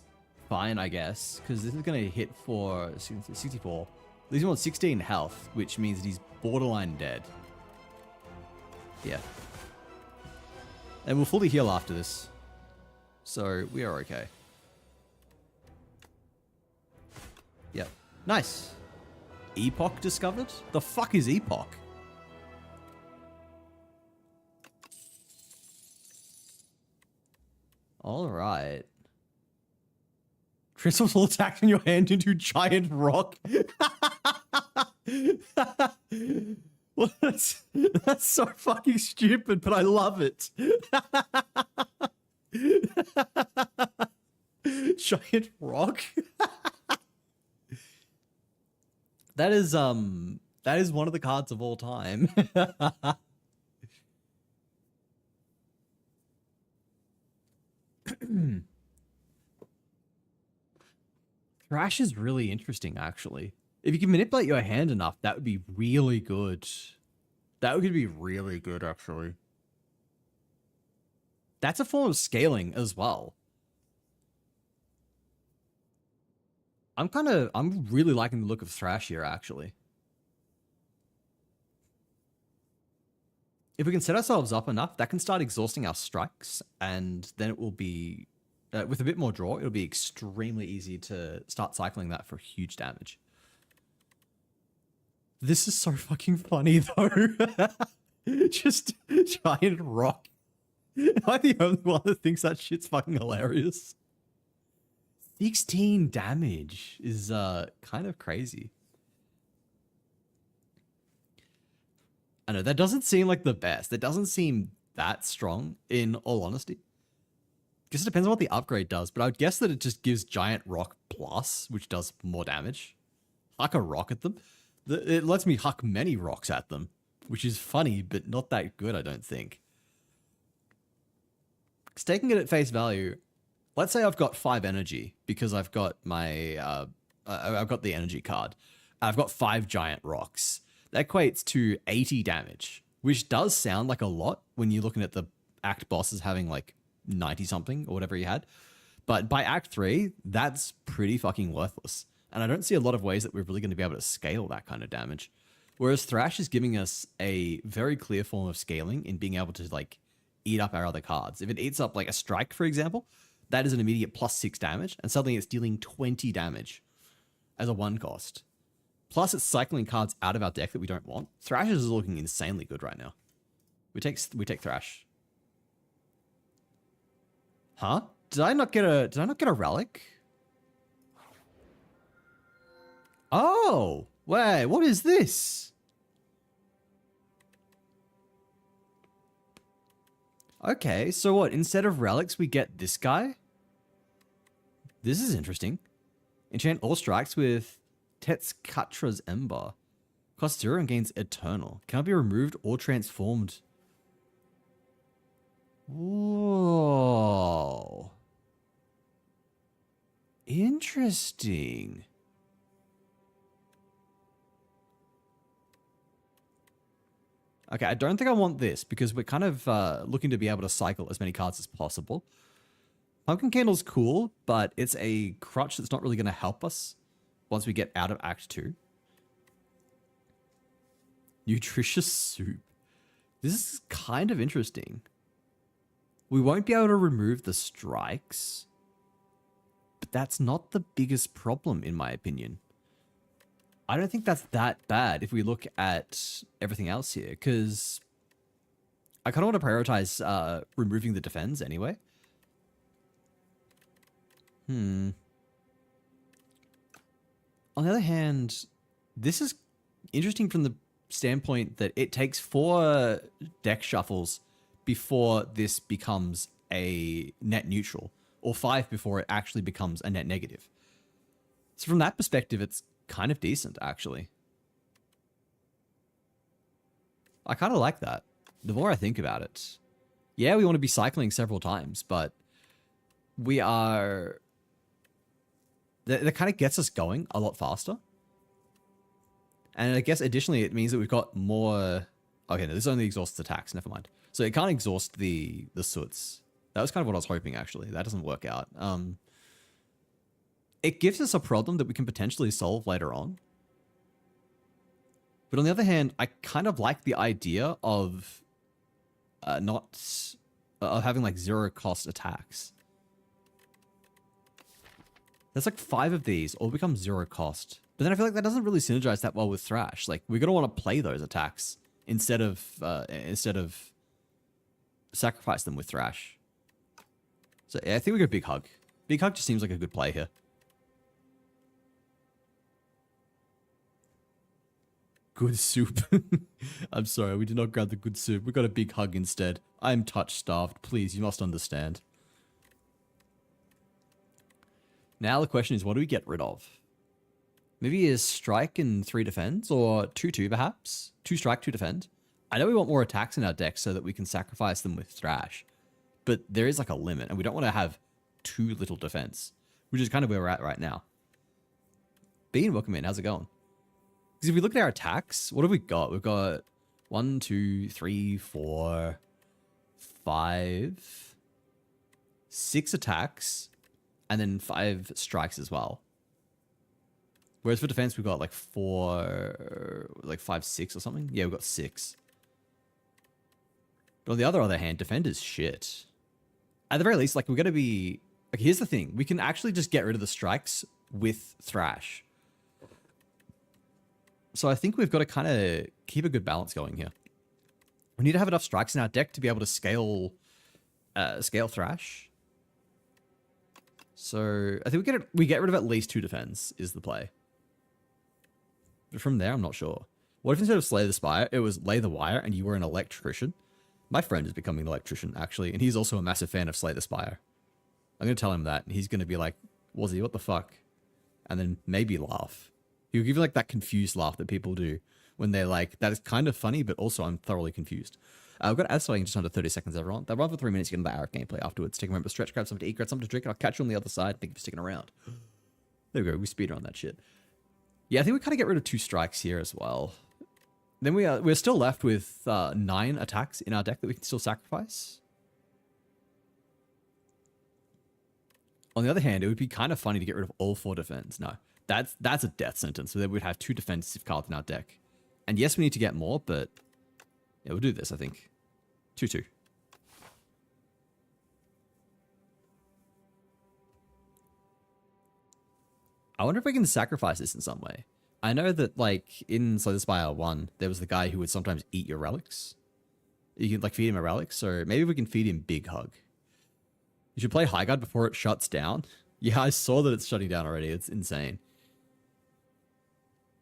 fine, I guess, because this is going to hit for 64. He's on 16 health, which means that he's borderline dead. Yeah. And we'll fully heal after this. So, we are okay. Yep. Nice. Epoch discovered? The fuck is Epoch? Alright. Crystals will attack from your hand into giant rock. Well, that's so fucking stupid, but I love it. Giant rock? That is one of the cards of all time. Thrash is really interesting, actually. If you can manipulate your hand enough, that would be really good. That would be really good, actually. That's a form of scaling as well. I'm really liking the look of Thrash here, actually. If we can set ourselves up enough, that can start exhausting our strikes, and then it will be, with a bit more draw, it'll be extremely easy to start cycling that for huge damage. This is so fucking funny, though. Just giant rock. Am I the only one that thinks that shit's fucking hilarious? 16 damage is kind of crazy. I know, that doesn't seem like the best. It doesn't seem that strong, in all honesty. Guess it depends on what the upgrade does, but I would guess that it just gives Giant Rock Plus, which does more damage. Huck a rock at them. It lets me huck many rocks at them, which is funny, but not that good, I don't think. Because taking it at face value, let's say I've got 5 energy because I've got my, I've got the energy card. I've got 5 giant rocks. That equates to 80 damage, which does sound like a lot when you're looking at the act bosses having like 90 something or whatever you had. But by act 3, that's pretty fucking worthless. And I don't see a lot of ways that we're really going to be able to scale that kind of damage. Whereas Thrash is giving us a very clear form of scaling in being able to like eat up our other cards. If it eats up like a strike, for example, that is an immediate +6 damage, and suddenly it's dealing 20 damage as a 1 cost. Plus it's cycling cards out of our deck that we don't want. Thrash is looking insanely good right now. We take Thrash. Huh? Did I not get a relic? Oh, wait, what is this? Okay, so what? Instead of relics, we get this guy? This is interesting. Enchant all strikes with Tetskatra's Ember. Cost 0 and gains Eternal. Cannot be removed or transformed. Whoa. Interesting. Okay, I don't think I want this because we're kind of looking to be able to cycle as many cards as possible. Pumpkin Candle's cool, but it's a crutch that's not really going to help us once we get out of Act 2. Nutritious Soup. This is kind of interesting. We won't be able to remove the strikes, but that's not the biggest problem in my opinion. I don't think that's that bad if we look at everything else here, because I kind of want to prioritize removing the defense anyway. On the other hand, this is interesting from the standpoint that it takes 4 deck shuffles before this becomes a net neutral, or 5 before it actually becomes a net negative. So from that perspective, it's kind of decent, actually. I kind of like that. The more I think about it. Yeah, we want to be cycling several times, but we are... That kind of gets us going a lot faster. And I guess additionally, it means that we've got more... Okay, no, this only exhausts attacks, never mind. So it can't exhaust the soots. That was kind of what I was hoping, actually. That doesn't work out. It gives us a problem that we can potentially solve later on. But on the other hand, I kind of like the idea of having like 0 cost attacks. There's like 5 of these, all become 0 cost. But then I feel like that doesn't really synergize that well with Thrash. Like we're gonna want to play those attacks instead of sacrifice them with Thrash. So yeah, I think we go Big Hug. Big Hug just seems like a good play here. Good soup. I'm sorry, we did not grab the good soup. We got a Big Hug instead. I'm touch-starved. Please, you must understand. Now the question is, what do we get rid of? Maybe a strike and 3 defend, or 2-2 perhaps? 2 strike, 2 defend. I know we want more attacks in our deck so that we can sacrifice them with Thrash, but there is like a limit, and we don't want to have too little defense, which is kind of where we're at right now. Bean, welcome in. How's it going? Because if we look at our attacks, what have we got? We've got 1, 2, 3, 4, 5, 6 attacks, and then 5 strikes as well. Whereas for defense, we've got like 5, 6 or something. Yeah, we've got 6. But on the other hand, defend is shit. At the very least, like we're going to be... Like, here's the thing. We can actually just get rid of the strikes with Thrash. So I think we've got to kind of keep a good balance going here. We need to have enough strikes in our deck to be able to scale Thrash. So I think we get rid of at least 2 defense is the play. But from there, I'm not sure. What if instead of Slay the Spire, it was Lay the Wire and you were an electrician? My friend is becoming an electrician, actually, and he's also a massive fan of Slay the Spire. I'm going to tell him that. And he's going to be like, Wazzy, what the fuck? And then maybe laugh. He'll give you like that confused laugh that people do when they're like, that is kind of funny, but also I'm thoroughly confused. I've got ad starting in just under 30 seconds, everyone. They'll run for 3 minutes, get into the hour of gameplay afterwards. Take a moment to stretch, grab something to eat, grab something to drink, and I'll catch you on the other side. Thank you for sticking around. There we go. We speedrun that shit. Yeah, I think we kind of get rid of 2 strikes here as well. Then we're still left with 9 attacks in our deck that we can still sacrifice. On the other hand, it would be kind of funny to get rid of all 4 defense. No, that's a death sentence. So then we'd have 2 defensive cards in our deck. And yes, we need to get more, but yeah, we'll do this, I think. 2-2. I wonder if we can sacrifice this in some way. I know that, like, in Slay the Spire 1, there was the guy who would sometimes eat your relics. You could, like, feed him a relic, so maybe we can feed him Big Hug. You should play High Guard before it shuts down. Yeah, I saw that it's shutting down already. It's insane.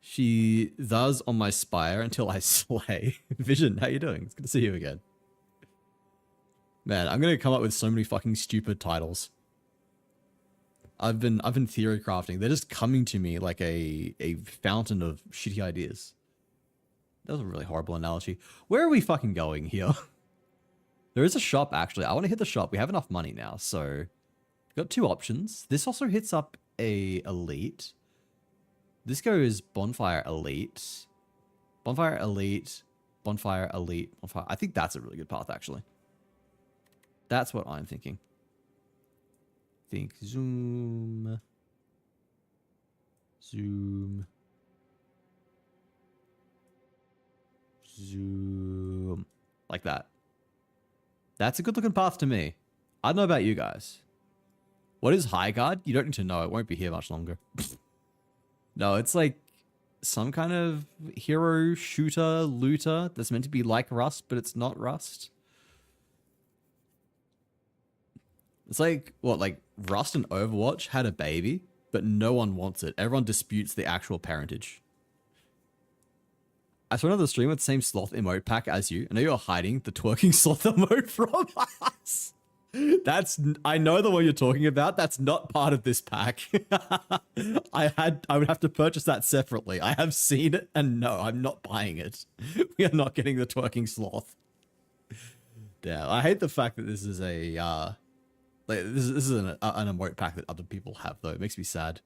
She does on my Spire until I slay. Vision, how you doing? It's good to see you again. Man, I'm going to come up with so many fucking stupid titles. I've been theory crafting. They're just coming to me like a fountain of shitty ideas. That was a really horrible analogy. Where are we fucking going here? There is a shop, actually. I want to hit the shop. We have enough money now, so we've got 2 options. This also hits up a elite. This goes Bonfire Elite. Bonfire Elite. Bonfire Elite. Bonfire. I think that's a really good path, actually. That's what I'm thinking. Think zoom. Zoom. Zoom. Like that. That's a good looking path to me. I don't know about you guys. What is High Guard? You don't need to know. It won't be here much longer. No, it's like some kind of hero shooter looter that's meant to be like Rust, but it's not Rust. It's like, what, like Rust and Overwatch had a baby, but no one wants it. Everyone disputes the actual parentage. I saw another stream with the same sloth emote pack as you. I know you're hiding the twerking sloth emote from us. That's, I know the one you're talking about. That's not part of this pack. I would have to purchase that separately. I have seen it and no, I'm not buying it. We are not getting the twerking sloth. Damn, I hate the fact that this is a, like, this is an emote pack that other people have though. It makes me sad.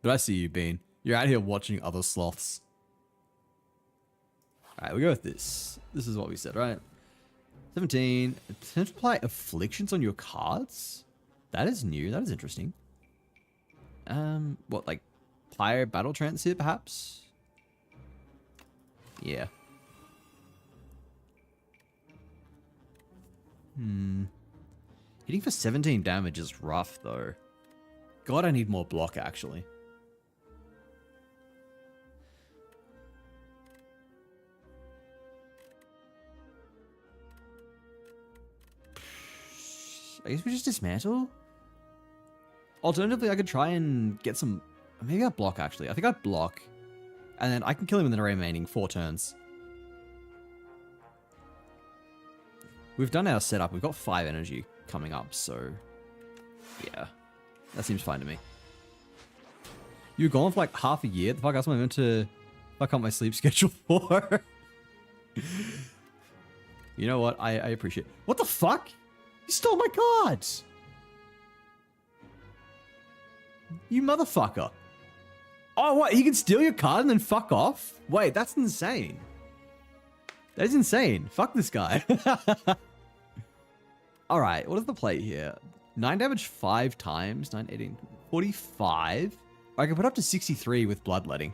But I see you, Bean. You're out here watching other sloths. Alright, we go with this. This is what we said, right? 17. Attempt to apply afflictions on your cards? That is new. That is interesting. What, like Pyre Battle Trance here, perhaps? Yeah. Hitting for 17 damage is rough, though. God, I need more block, actually. I guess we just dismantle? Alternatively, I could try and get some... Maybe I'd block, actually. I think I'd block. And then I can kill him in the remaining 4 turns. We've done our setup. We've got 5 energy coming up, so... Yeah. That seems fine to me. You were gone for like half a year? The fuck else am I meant to fuck up my sleep schedule for? You know what? I appreciate... What the fuck? You stole my cards! You motherfucker. Oh, what? He can steal your card and then fuck off? Wait, that's insane. That is insane. Fuck this guy. Alright, what is the play here? 9 damage 5 times. 9, 18, 45. I can put up to 63 with bloodletting.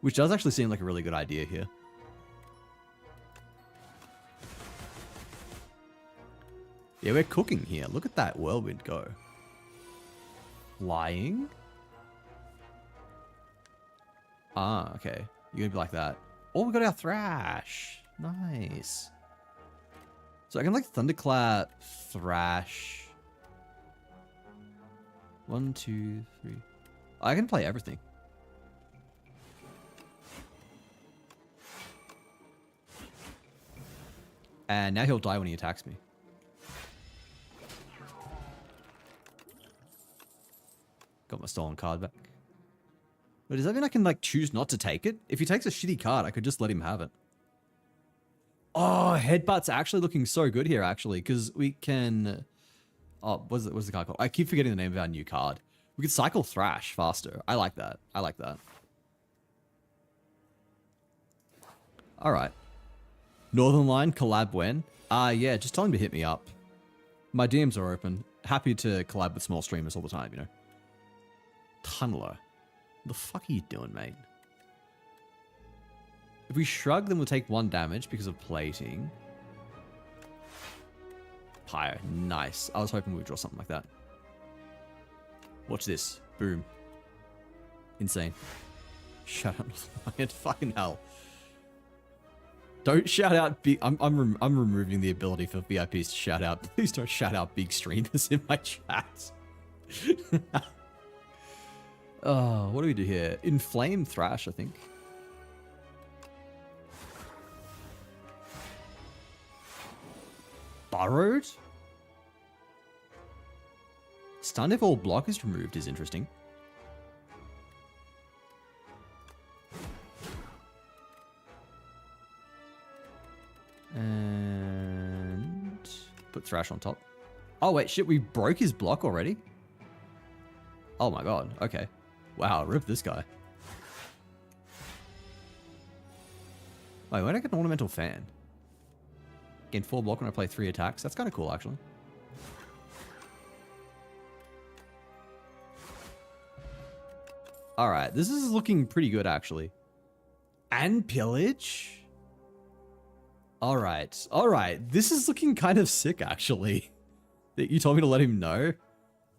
Which does actually seem like a really good idea here. Yeah, we're cooking here. Look at that whirlwind go. Flying? Ah, okay. You're gonna be like that. Oh, we got our Thrash. Nice. So I can like Thunderclap, Thrash. 1, 2, 3. I can play everything. And now he'll die when he attacks me. Got my stolen card back. But does that mean I can, like, choose not to take it? If he takes a shitty card, I could just let him have it. Oh, Headbutt's actually looking so good here, actually, because we can... Oh, what's the card called? I keep forgetting the name of our new card. We could cycle Thrash faster. I like that. I like that. All right. Northern Line, collab when? Yeah, just tell him to hit me up. My DMs are open. Happy to collab with small streamers all the time, you know. Tunneler. What the fuck are you doing, mate? If we shrug, then we'll take 1 damage because of plating. Pyre. Nice. I was hoping we'd draw something like that. Watch this. Boom. Insane. Shout out Lion. Fucking hell. Don't shout out big... I'm removing the ability for VIPs to shout out. Please don't shout out big streamers in my chat. Oh, what do we do here? Inflame Thrash, I think. Burrowed? Stun if all block is removed is interesting. And put Thrash on top. Oh wait, shit, we broke his block already? Oh my god, okay. Wow, rip this guy. Wait, why did I get an ornamental fan? Gain 4 block when I play 3 attacks. That's kind of cool, actually. Alright, this is looking pretty good, actually. And pillage? Alright, alright. This is looking kind of sick, actually. That you told me to let him know.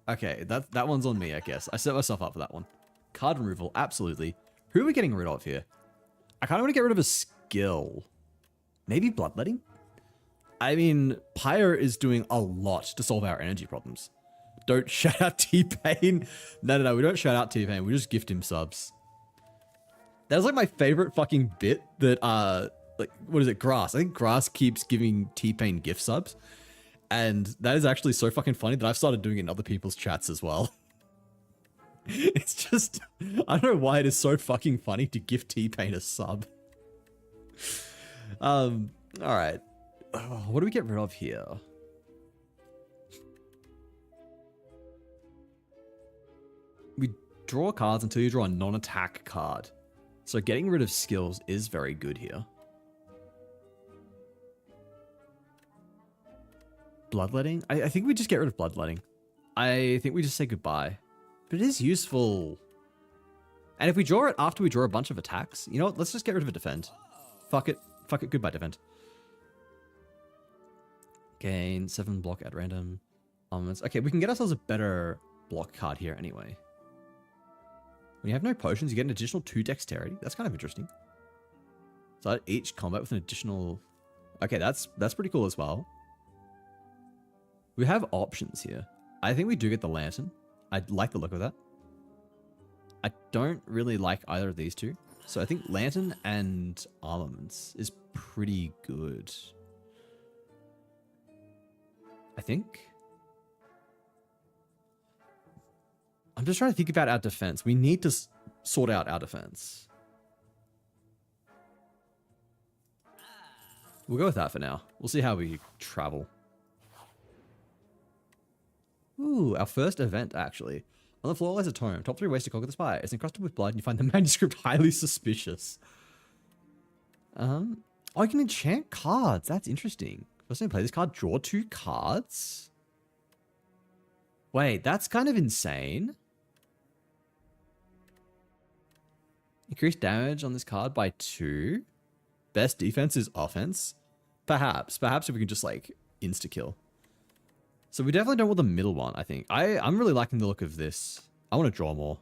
Okay, that one's on me, I guess. I set myself up for that one. Card removal, absolutely. Who are we getting rid of here? I kind of want to get rid of a skill. Maybe Bloodletting? I mean, Pyre is doing a lot to solve our energy problems. Don't shout out T-Pain. No, we don't shout out T-Pain. We just gift him subs. That's like my favorite fucking bit that, like, what is it? Grass. I think Grass keeps giving T-Pain gift subs. And that is actually so fucking funny that I've started doing it in other people's chats as well. It's just, I don't know why it is so fucking funny to gift T-Pain a sub. Alright. Oh, what do we get rid of here? We draw cards until you draw a non-attack card. So getting rid of skills is very good here. Bloodletting? I think we just get rid of Bloodletting. I think we just say goodbye. But it is useful. And if we draw it after we draw a bunch of attacks, you know what? Let's just get rid of a defend. Fuck it. Fuck it. Goodbye, defend. Gain 7 block at random. Okay, we can get ourselves a better block card here anyway. When you have no potions, you get an additional 2 dexterity. That's kind of interesting. So each combat with an additional... Okay, that's pretty cool as well. We have options here. I think we do get the Lantern. I like the look of that. I don't really like either of these two. So I think Lantern and Armaments is pretty good. I think. I'm just trying to think about our defense. We need to sort out our defense. We'll go with that for now. We'll see how we travel. Ooh, our first event, actually. On the floor lies a tome. Top 3 ways to conquer the Spire. It's encrusted with blood and you find the manuscript highly suspicious. Oh, you can enchant cards. That's interesting. First time you play this card, draw 2 cards? Wait, that's kind of insane. Increase damage on this card by 2. Best defense is offense. Perhaps if we can just like insta-kill. So we definitely don't want the middle one, I think. I'm really liking the look of this. I want to draw more.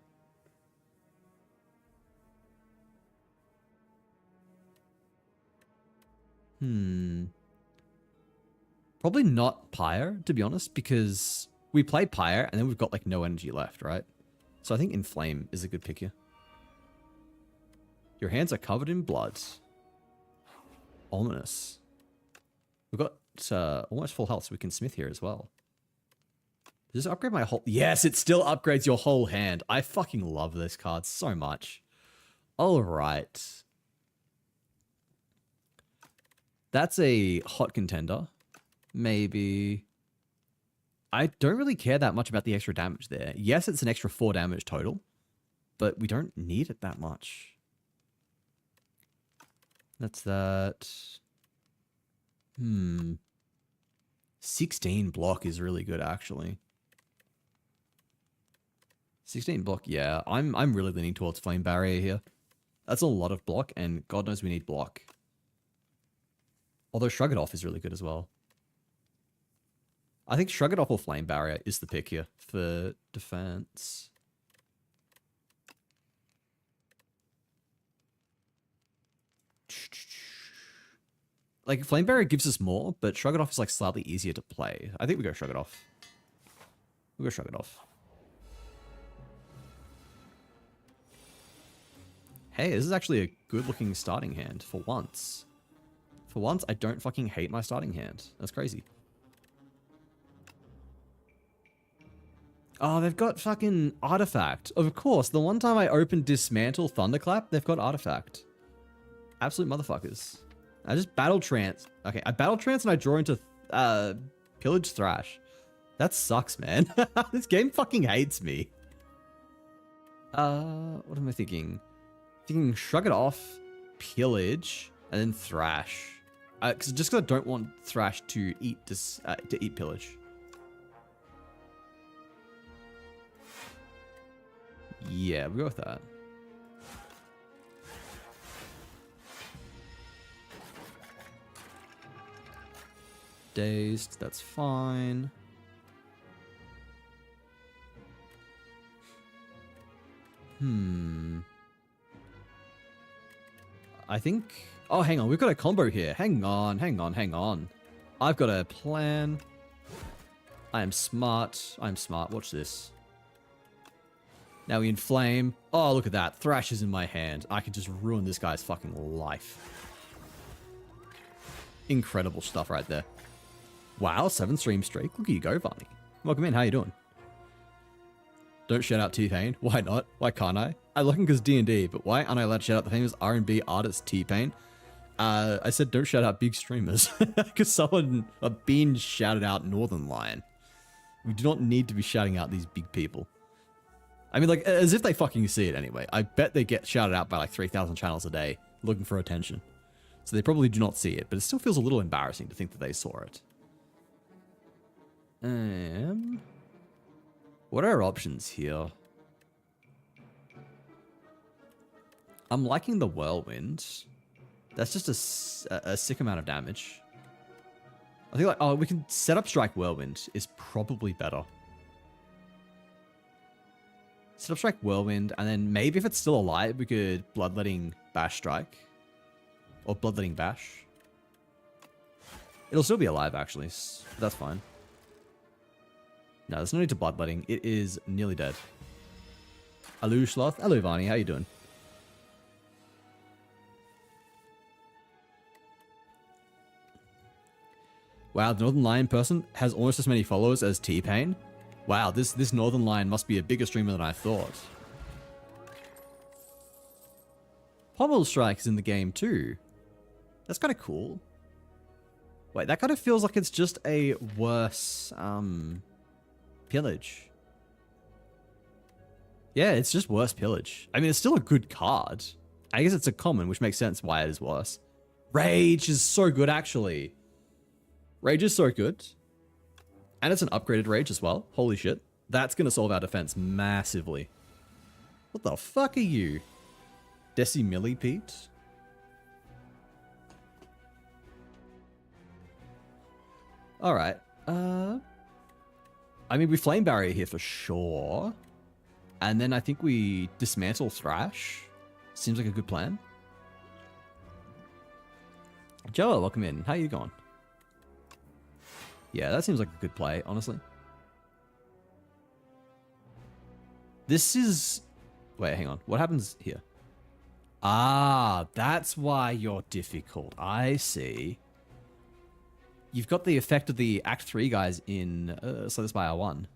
Probably not Pyre, to be honest, because we play Pyre and then we've got like no energy left, right? So I think Inflame is a good pick here. Your hands are covered in blood. Ominous. We've got almost full health, so we can smith here as well. Does this upgrade my whole... Yes, it still upgrades your whole hand. I fucking love this card so much. All right. That's a hot contender. Maybe... I don't really care that much about the extra damage there. Yes, it's an extra 4 damage total, but we don't need it that much. That's that. 16 block is really good, actually. 16 block, yeah. I'm really leaning towards Flame Barrier here. That's a lot of block, and God knows we need block. Although Shrug It Off is really good as well. I think Shrug It Off or Flame Barrier is the pick here for defense. Like, Flame Barrier gives us more, but Shrug It Off is like slightly easier to play. I think we go Shrug It Off. We go Shrug It Off. Hey, this is actually a good-looking starting hand for once. For once, I don't fucking hate my starting hand. That's crazy. Oh, they've got fucking Artifact. Of course, the one time I opened Dismantle Thunderclap, they've got Artifact. Absolute motherfuckers. I just Battle Trance. Okay, I Battle Trance and I draw into Pillage Thrash. That sucks, man. This game fucking hates me. What am I thinking? Thinking Shrug It Off, Pillage, and then Thrash. Just because I don't want Thrash to eat this, to eat Pillage. Yeah, we'll go with that. Dazed, that's fine. I think... Oh, hang on. We've got a combo here. Hang on, hang on, hang on. I've got a plan. I am smart. I'm smart. Watch this. Now we inflame. Oh, look at that. Thrash is in my hand. I could just ruin this guy's fucking life. Incredible stuff right there. Wow, 7 stream streak. Look at you go, Varney. Welcome in. How you doing? Don't shout out T-Pain. Why not? Why can't I? I like him because D&D, but why aren't I allowed to shout out the famous R&B artist T-Pain? I said don't shout out big streamers because someone been shouted out Northern Lion. We do not need to be shouting out these big people. I mean, like, as if they fucking see it anyway. I bet they get shouted out by like 3,000 channels a day looking for attention. So they probably do not see it, but it still feels a little embarrassing to think that they saw it. What are our options here? I'm liking the Whirlwind. That's just a sick amount of damage. I think like, oh, we can set up Strike Whirlwind is probably better. Set up Strike Whirlwind, and then maybe if it's still alive, we could Bloodletting Bash Strike. Or Bloodletting Bash. It'll still be alive, actually. But that's fine. No, there's no need to Bloodletting. It is nearly dead. Hello, Sloth. Hello, Varney. How you doing? Wow, the Northern Lion person has almost as many followers as T-Pain. Wow, this Northern Lion must be a bigger streamer than I thought. Pommel Strike is in the game too. That's kind of cool. Wait, that kind of feels like it's just a worse Pillage. Yeah, it's just worse Pillage. I mean, it's still a good card. I guess it's a common, which makes sense why it is worse. Rage is so good, actually. Rage is so good. And it's an upgraded Rage as well. Holy shit. That's going to solve our defense massively. What the fuck are you? Decimillipede? Alright. I mean, we Flame Barrier here for sure. And then I think we Dismantle Thrash. Seems like a good plan. Joe, welcome in. How you going? Yeah, that seems like a good play, honestly. This is... Wait, hang on. What happens here? Ah, that's why you're difficult. I see. You've got the effect of the Act 3 guys in Slay the Spire 1.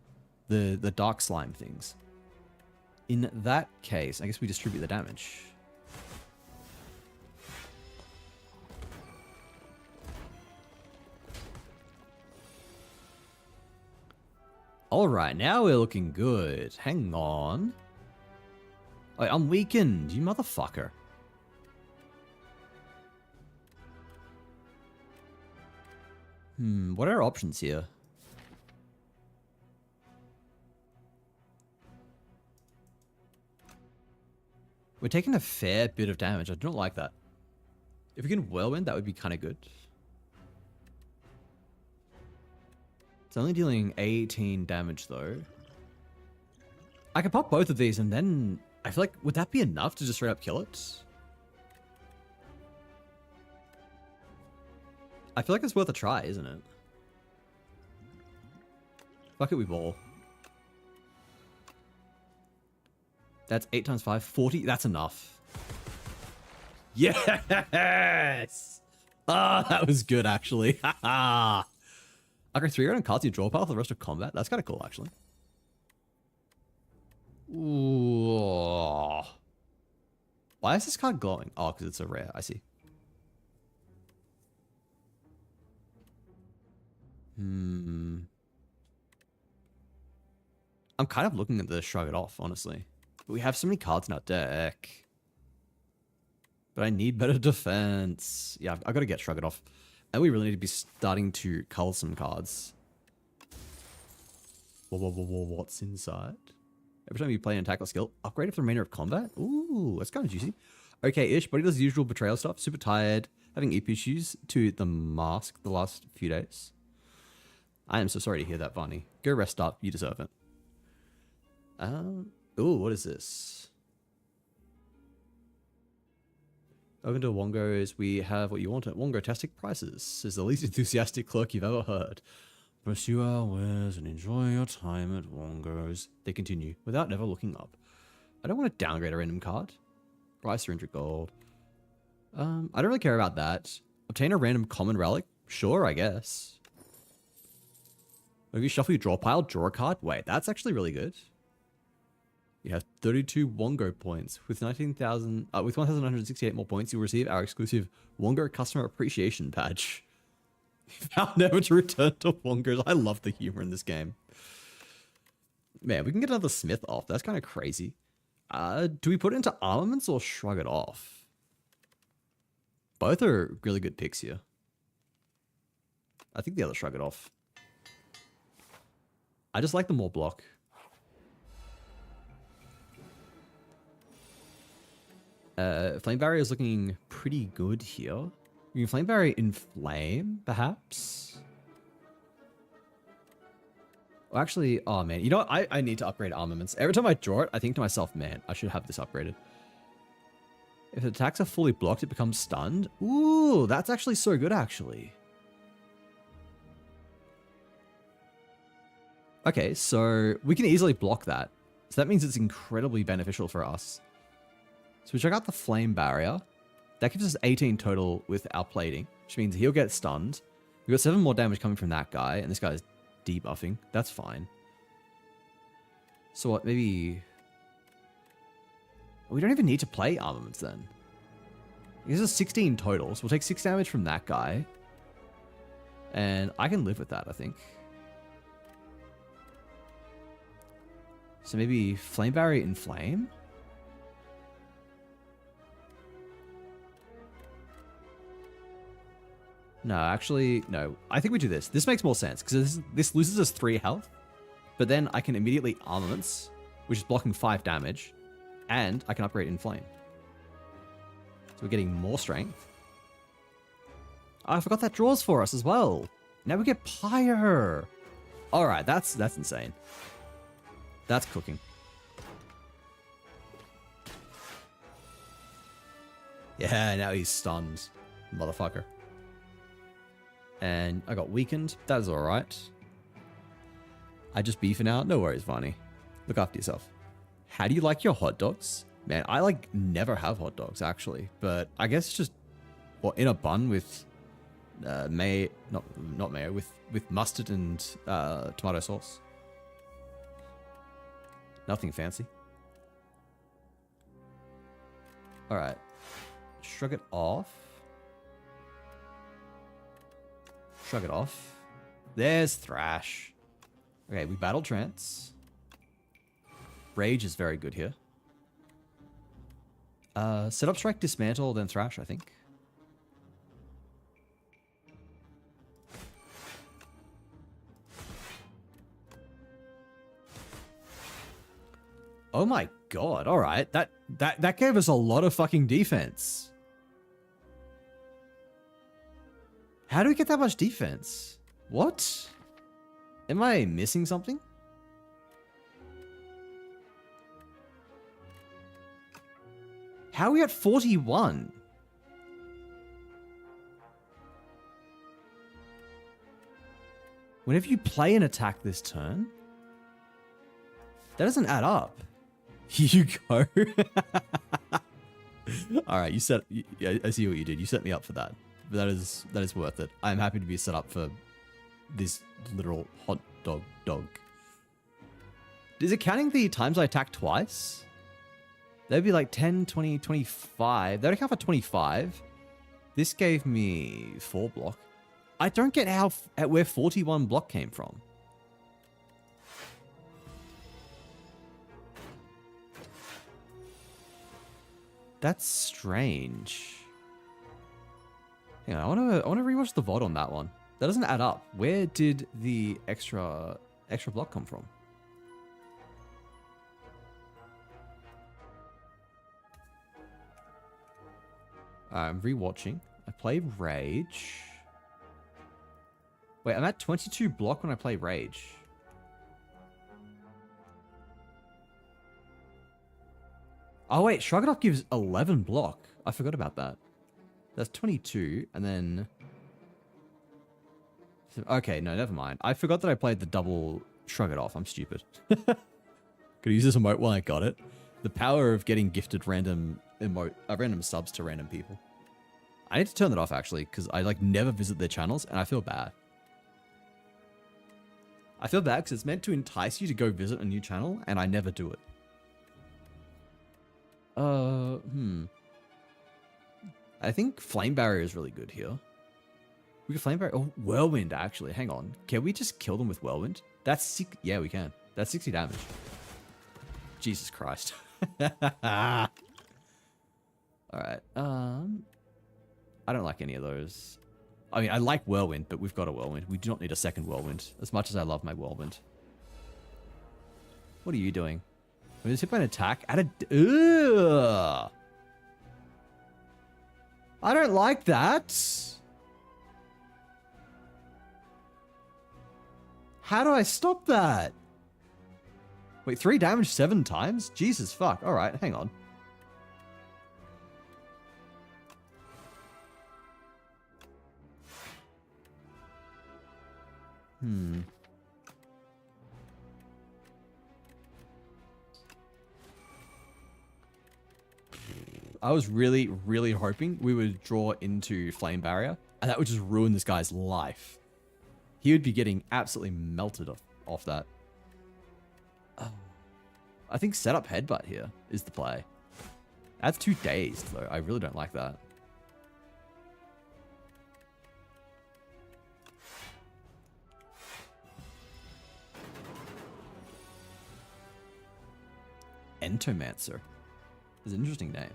the dark slime things. In that case, I guess we distribute the damage. Alright, now we're looking good. Hang on. Wait, I'm weakened, you motherfucker. What are our options here? We're taking a fair bit of damage. I don't like that. If we can whirlwind, that would be kind of good. It's only dealing 18 damage though. I could pop both of these and then I feel like, would that be enough to just straight up kill it? I feel like it's worth a try, isn't it? Fuck it, we ball. That's 8 times 5, 40. That's enough. Yes! Ah, that was good, actually. Haha. Okay, 3 on cards you draw pile for the rest of combat. That's kind of cool, actually. Ooh. Why is this card glowing? Oh, because it's a rare. I see. I'm kind of looking at the shrug it off, honestly. But we have so many cards in our deck. But I need better defense. Yeah, I've got to get shrug it off. And we really need to be starting to cull some cards. What's inside? Every time you play an attack or skill, upgrade it for the remainder of combat? Ooh, that's kind of juicy. Okay-ish, but he does the usual betrayal stuff. Super tired, having EP issues to the mask the last few days. I am so sorry to hear that, Varney. Go rest up, you deserve it. Ooh, what is this? Open to Wongo's, we have what you want at Wongo-tastic prices. Is the least enthusiastic clerk you've ever heard. Pursue our wares and enjoy your time at Wongo's. They continue, without never looking up. I don't want to downgrade a random card. Price 300 gold. I don't really care about that. Obtain a random common relic? Sure, I guess. Maybe shuffle your draw pile, draw a card? Wait, that's actually really good. You have 32 Wongo points. With 1,968 more points, you'll receive our exclusive Wongo Customer Appreciation Badge. Vow never to return to Wongos. I love the humor in this game. Man, we can get another Smith off. That's kind of crazy. Do we put it into armaments or shrug it off? Both are really good picks here. I think the other shrug it off. I just like the more block. Flame Barrier is looking pretty good here. You can Flame Barrier in Flame, perhaps? Well, actually, oh man. You know what? I need to upgrade armaments. Every time I draw it, I think to myself, man, I should have this upgraded. If the attacks are fully blocked, it becomes stunned. Ooh, that's actually so good, actually. Okay, so we can easily block that. So that means it's incredibly beneficial for us. So we check out the Flame Barrier. That gives us 18 total with our plating, which means he'll get stunned. We've got 7 more damage coming from that guy, and this guy's debuffing. That's fine. So what, maybe... We don't even need to play armaments then. This is 16 total, so we'll take 6 damage from that guy. And I can live with that, I think. So maybe Flame Barrier in Flame? No, actually, no. I think we do this. This makes more sense, because this loses us 3 health, but then I can immediately armaments, which is blocking 5 damage, and I can upgrade in Flame. So we're getting more strength. Oh, I forgot that draws for us as well. Now we get Pyre. Alright, that's insane. That's cooking. Yeah, now he's stunned. Motherfucker. And I got weakened. That is alright. I just beefing out. No worries, Varney. Look after yourself. How do you like your hot dogs? Man, I like never have hot dogs actually, but I guess just in a bun with mayo, not mayo, with mustard and tomato sauce. Nothing fancy. Alright. Shrug it off. Shrug it off. There's Thrash. Okay, we battle Trance. Rage is very good here. Set up Strike, Dismantle, then Thrash, I think. Oh my god, alright. That gave us a lot of fucking defense. How do we get that much defense? What? Am I missing something? How are we at 41? Whenever you play an attack this turn, that doesn't add up. You go. All right, you set. I see what you did. You set me up for that. But that is worth it. I'm happy to be set up for this literal hot dog. Is it counting the times I attack twice? That'd be like 10, 20, 25. That would account for 25. This gave me 4 block. I don't get where 41 block came from. That's strange. Hang on, I want to rewatch the VOD on that one. That doesn't add up. Where did the extra block come from? I'm rewatching. I play Rage. Wait, I'm at 22 block when I play Rage. Oh wait, Shrug It Off gives 11 block. I forgot about that. That's 22, and then... Okay, no, never mind. I forgot that I played the double Shrug It Off. I'm stupid. Could use this emote while I got it. The power of getting gifted random subs to random people. I need to turn that off, actually, because I, like, never visit their channels, and I feel bad. I feel bad because it's meant to entice you to go visit a new channel, and I never do it. I think Flame Barrier is really good here. We can Flame Barrier. Oh, Whirlwind, actually. Hang on. Can we just kill them with Whirlwind? That's 6. Yeah, we can. That's 60 damage. Jesus Christ. Alright. I don't like any of those. I mean, I like Whirlwind, but we've got a Whirlwind. We do not need a second Whirlwind, as much as I love my Whirlwind. What are you doing? When it's hit by an attack, add a... Ugh. I don't like that. How do I stop that? Wait, 3 damage 7 times? Jesus fuck. Alright, hang on. I was really, really hoping we would draw into Flame Barrier, and that would just ruin this guy's life. He would be getting absolutely melted off that. Oh. I think set up Headbutt here is the play. That's 2 dazed, though. I really don't like that. Entomancer is an interesting name.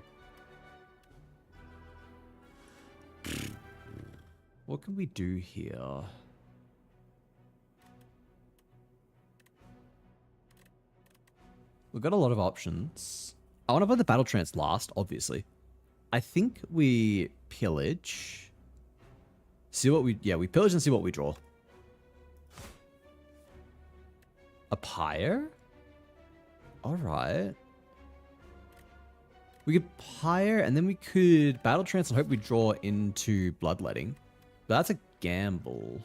What can we do here? We've got a lot of options. I want to play the Battle Trance last, obviously. I think we pillage. See what we... Yeah, we pillage and see what we draw. A Pyre? Alright. We could Pyre, and then we could Battle Trance and hope we draw into Bloodletting. But that's a gamble.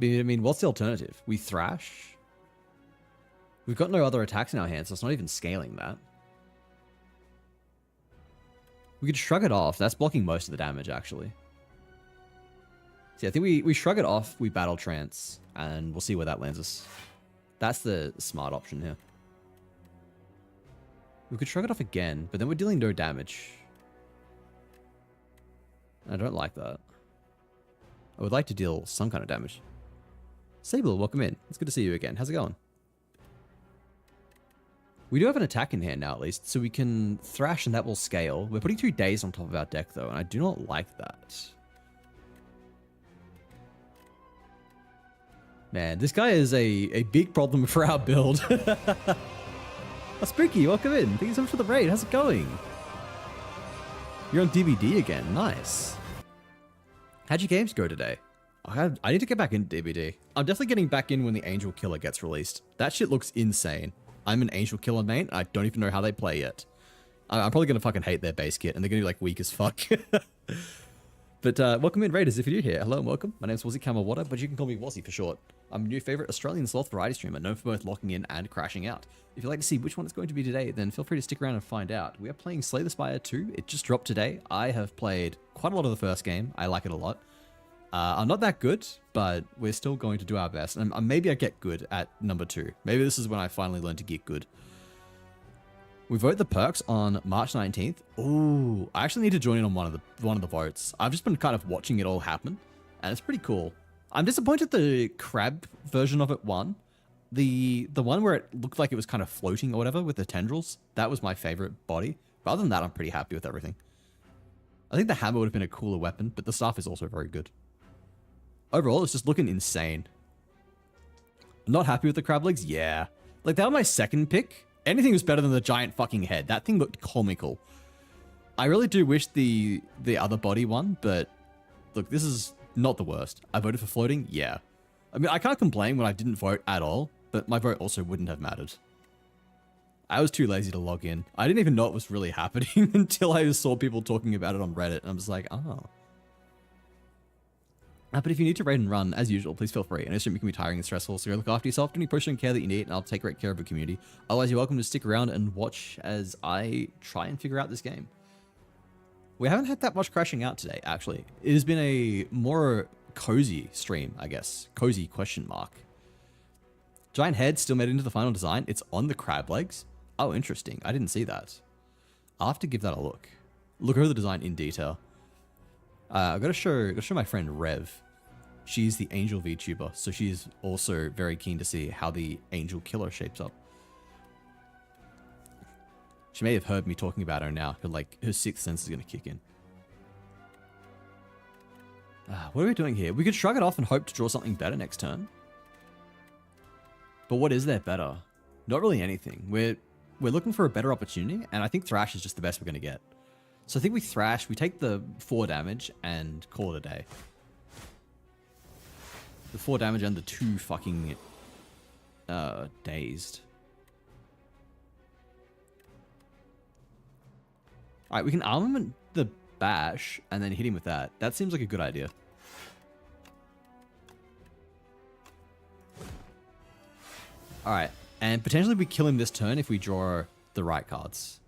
I mean, what's the alternative? We Thrash? We've got no other attacks in our hands, so it's not even scaling that. We could Shrug It Off. That's blocking most of the damage, actually. So yeah, I think we shrug it off, we battle trance, and we'll see where that lands us. That's the smart option here. We could shrug it off again, but then we're dealing no damage. I don't like that. I would like to deal some kind of damage. Sable, welcome in. It's good to see you again. How's it going? We do have an attack in hand now, at least, so we can thrash and that will scale. We're putting 2 days on top of our deck, though, and I do not like that. Man, this guy is a big problem for our build. Oh, Spooky, welcome in. Thank you so much for the raid. How's it going? You're on DVD again. Nice. How'd your games go today? I need to get back into DVD. I'm definitely getting back in when the Angel Killer gets released. That shit looks insane. I'm an Angel Killer main. I don't even know how they play yet. I'm probably going to fucking hate their base kit, and they're going to be like weak as fuck. But welcome in, Raiders, if you're new here. Hello and welcome. My name's Wazzy Kamawater, but you can call me Wazzy for short. I'm your new favorite Australian sloth variety streamer, known for both locking in and crashing out. If you'd like to see which one it's going to be today, then feel free to stick around and find out. We are playing Slay the Spire 2. It just dropped today. I have played quite a lot of the first game. I like it a lot. I'm not that good, but we're still going to do our best. And maybe I get good at number 2. Maybe this is when I finally learn to get good. We vote the perks on March 19th. Ooh, I actually need to join in on one of the votes. I've just been kind of watching it all happen, and it's pretty cool. I'm disappointed the crab version of it won. The one where it looked like it was kind of floating or whatever with the tendrils, that was my favorite body. But other than that, I'm pretty happy with everything. I think the hammer would have been a cooler weapon, but the staff is also very good. Overall, it's just looking insane. Not happy with the crab legs? Yeah. Like, that was my second pick. Anything was better than the giant fucking head. That thing looked comical. I really do wish the other body won, but look, this is not the worst. I voted for floating? Yeah. I mean, I can't complain when I didn't vote at all, but my vote also wouldn't have mattered. I was too lazy to log in. I didn't even know it was really happening until I saw people talking about it on Reddit, and I was like, oh. But if you need to raid and run, as usual, please feel free. And I assume it can be tiring and stressful, so look after yourself, do any push and care that you need, and I'll take great care of your community. Otherwise, you're welcome to stick around and watch as I try and figure out this game. We haven't had that much crashing out today, actually. It has been a more cozy stream, I guess. Cozy question mark. Giant head still made it into the final design. It's on the crab legs. Oh, interesting. I didn't see that. I'll have to give that a look. Look over the design in detail. I've got to show my friend Rev. She's the Angel VTuber, so she's also very keen to see how the Angel Killer shapes up. She may have heard me talking about her now. Her sixth sense is going to kick in. What are we doing here? We could shrug it off and hope to draw something better next turn. But what is there better? Not really anything. We're looking for a better opportunity, and I think Thrash is just the best we're going to get. So I think we Thrash, we take the 4 damage, and call it a day. The 4 damage and the 2 fucking dazed. Alright, we can arm him the bash and then hit him with that. That seems like a good idea. Alright, and potentially we kill him this turn if we draw the right cards.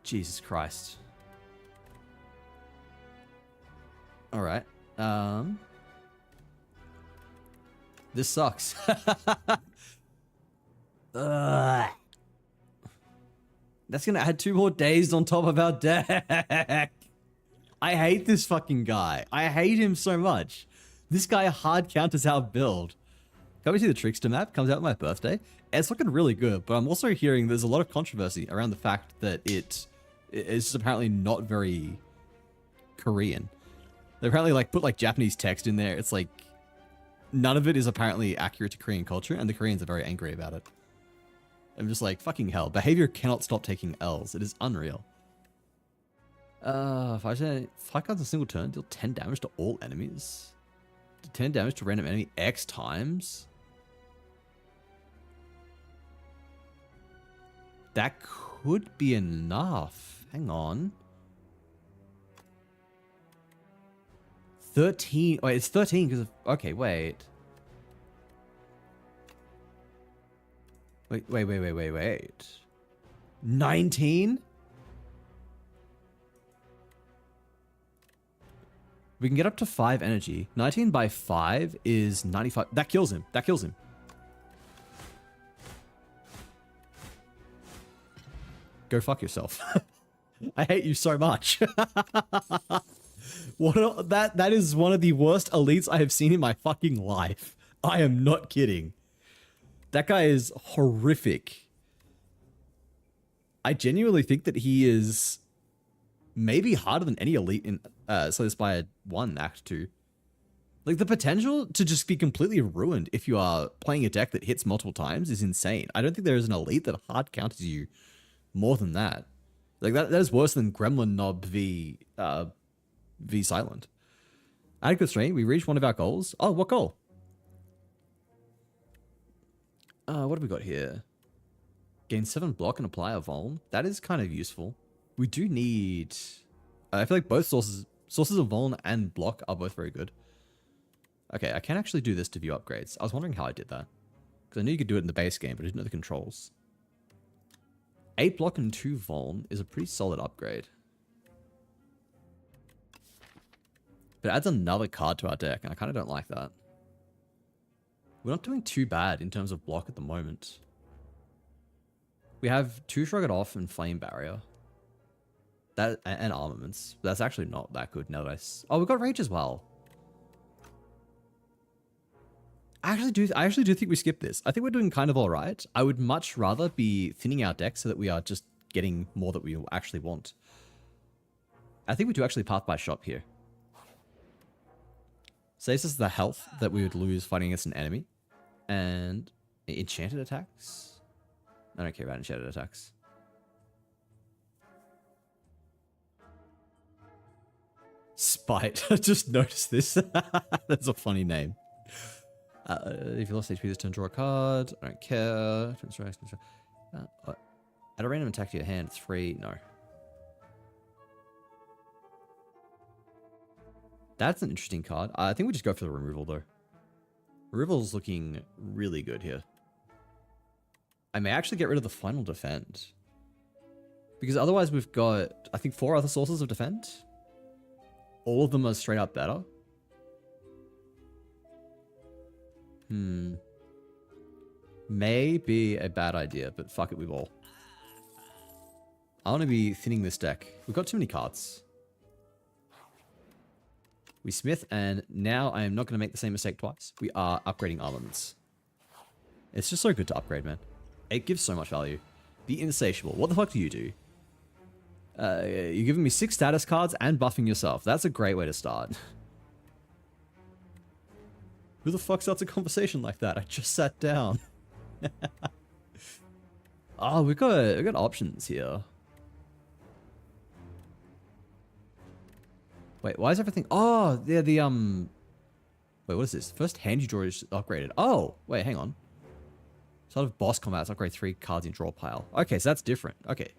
Jesus Christ. Alright. This sucks. That's gonna add 2 more days on top of our deck. I hate this fucking guy. I hate him so much. This guy hard counters our build. Can we see the Trickster map? Comes out on my birthday. It's looking really good, but I'm also hearing there's a lot of controversy around the fact that it is just apparently not very Korean. They apparently put Japanese text in there. It's like none of it is apparently accurate to Korean culture, and the Koreans are very angry about it. I'm just like, fucking hell. Behavior cannot stop taking L's. It is unreal. 5 cards in a single turn, deal 10 damage to all enemies. Do 10 damage to random enemy X times. That could be enough. Hang on. 13. Wait, it's 13 because of... Okay, wait. Wait. 19? We can get up to 5 energy. 19 by 5 is 95. That kills him. That kills him. Go fuck yourself. I hate you so much. That is one of the worst elites I have seen in my fucking life. I am not kidding. That guy is horrific. I genuinely think that he is maybe harder than any elite in Spire 1 Act 2. Like, the potential to just be completely ruined if you are playing a deck that hits multiple times is insane. I don't think there is an elite that hard counters you more than that. Like, that is worse than Gremlin Knob v Silent. Adequate stream, we reached one of our goals. Oh, what goal? What have we got here? Gain 7 block and apply a Vuln. That is kind of useful. We do need... I feel like both sources of Vuln and block are both very good. Okay, I can actually do this to view upgrades. I was wondering how I did that. Because I knew you could do it in the base game, but I didn't know the controls. 8 block and 2 Vuln is a pretty solid upgrade. But it adds another card to our deck, and I kind of don't like that. We're not doing too bad in terms of block at the moment. We have 2 Shrug It Off and Flame Barrier. That and Armaments. But that's actually not that good now that oh, we've got Rage as well. I actually do think we skipped this. I think we're doing kind of alright. I would much rather be thinning our deck so that we are just getting more that we actually want. I think we do actually path by shop here. So this is the health that we would lose fighting against an enemy. And enchanted attacks? I don't care about enchanted attacks. Spite. I just noticed this. That's a funny name. If you lost HP this turn, draw a card. I don't care. Add a random attack to your hand. It's free. No. That's an interesting card. I think we just go for the removal, though. Removal's looking really good here. I may actually get rid of the final defend. Because otherwise we've got, I think, 4 other sources of defend. All of them are straight up better. May be a bad idea, but fuck it, we will. I want to be thinning this deck. We've got too many cards. We smith, and now I am not going to make the same mistake twice. We are upgrading armaments. It's just so good to upgrade, man. It gives so much value. Be insatiable. What the fuck do you do? You're giving me 6 status cards and buffing yourself. That's a great way to start. Who the fuck starts a conversation like that? I just sat down. Oh, we got options here. Wait, why is everything... Oh, yeah, the, Wait, what is this? First hand you draw is upgraded. Oh, wait, hang on. Sort of boss combats upgrade 3 cards in draw pile. Okay, so that's different. Okay.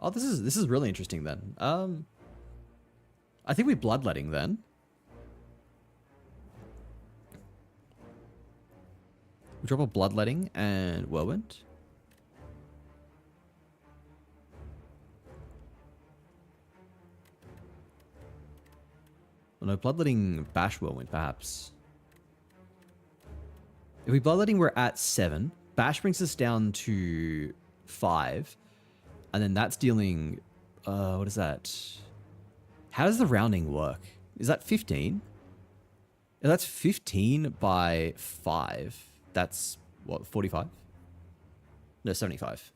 Oh, this is really interesting then. I think we bloodletting then. We drop a bloodletting and whirlwind. Well, no, bloodletting bash whirlwind, perhaps. If we bloodletting, we're at 7. Bash brings us down to 5. And then that's dealing... what is that? How does the rounding work? Is that 15? Yeah, that's 15 by 5. That's, what, 45? No, 75.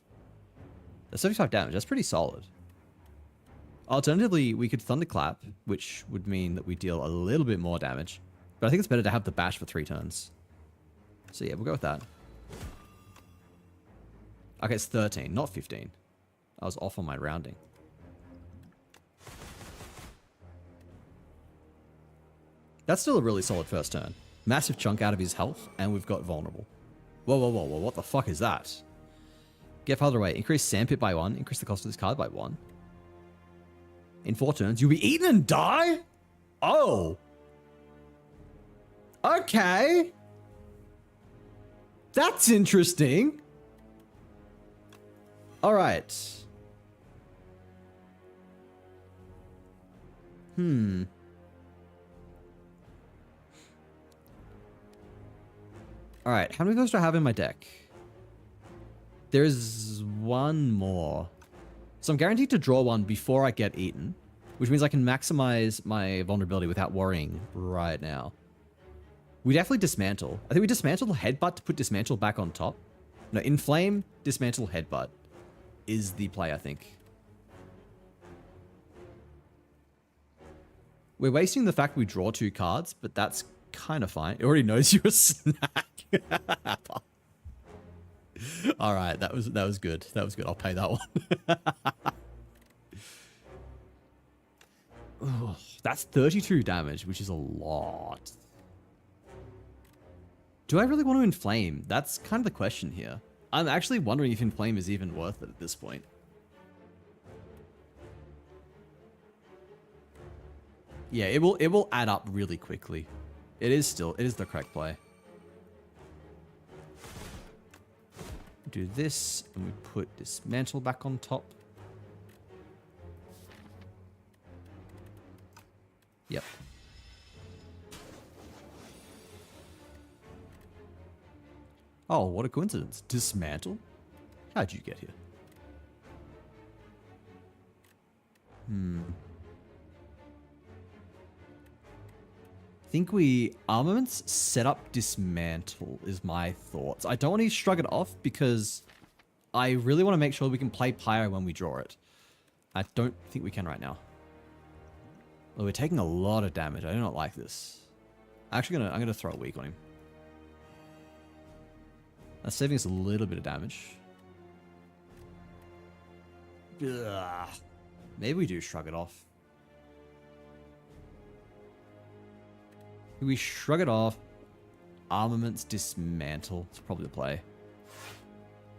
That's 75 damage. That's pretty solid. Alternatively, we could Thunderclap, which would mean that we deal a little bit more damage. But I think it's better to have the bash for 3 turns. So yeah, we'll go with that. Okay, it's 13, not 15. I was off on my rounding. That's still a really solid first turn. Massive chunk out of his health, and we've got vulnerable. Whoa, whoa, whoa, whoa, what the fuck is that? Get farther away. Increase sandpit by 1. Increase the cost of this card by 1. In 4 turns, you'll be eaten and die? Oh. Okay. That's interesting. All right. All right, how many of those do I have in my deck? There's one more. So I'm guaranteed to draw one before I get eaten, which means I can maximize my vulnerability without worrying right now. We definitely dismantle. I think we dismantle headbutt to put dismantle back on top. No, inflame, dismantle, headbutt is the play, I think. We're wasting the fact we draw 2 cards, but that's kind of fine. It already knows you're a snack. All right, that was good. That was good. I'll pay that one. Ugh, that's 32 damage, which is a lot. Do I really want to inflame? That's kind of the question here. I'm actually wondering if inflame is even worth it at this point. Yeah, it will add up really quickly. It is the correct play. Do this, and we put dismantle back on top. Yep. Oh, what a coincidence. Dismantle? How'd you get here? Think we armaments set up dismantle is my thoughts. I don't want to shrug it off because I really want to make sure we can play Pyro when we draw it. I don't think we can right now. Well, we're taking a lot of damage. I do not like this. I'm gonna throw a weak on him. That's saving us a little bit of damage. Ugh. Maybe we do shrug it off. We shrug it off. Armaments dismantle. It's probably the play.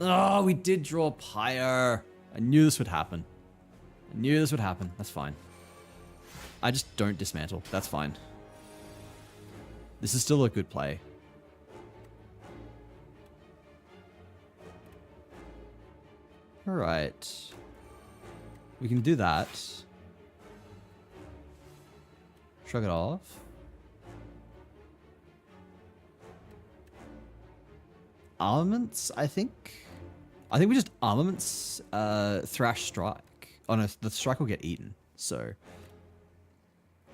Oh, we did draw Pyre. I knew this would happen. I knew this would happen. That's fine. I just don't dismantle. That's fine. This is still a good play. Alright. We can do that. Shrug it off. Armaments, I think. I think we just armaments thrash strike. Oh no, the strike will get eaten. So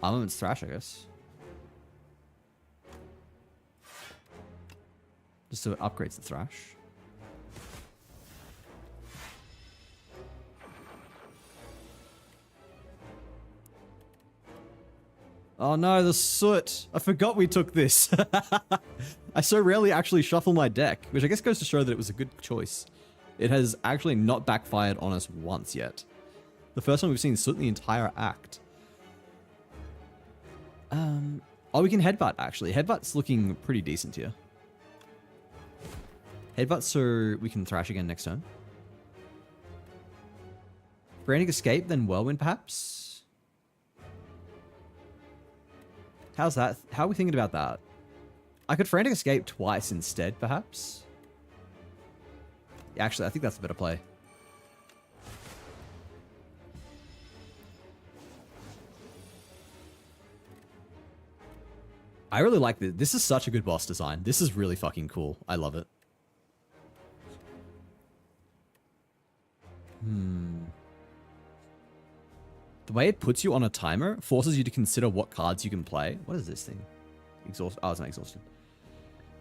armaments thrash, I guess. Just so it upgrades the thrash. Oh no, the soot. I forgot we took this. I so rarely actually shuffle my deck, which I guess goes to show that it was a good choice. It has actually not backfired on us once yet. The first time we've seen soot in the entire act. Oh, we can headbutt actually. Headbutt's looking pretty decent here. Headbutt so we can thrash again next turn. Frantic escape, then whirlwind perhaps? How's that? How are we thinking about that? I could frantic escape twice instead, perhaps. Actually, I think that's a better play. I really like this. This is such a good boss design. This is really fucking cool. I love it. The way it puts you on a timer forces you to consider what cards you can play. What is this thing? Exhaust. Oh, it's not exhaustion.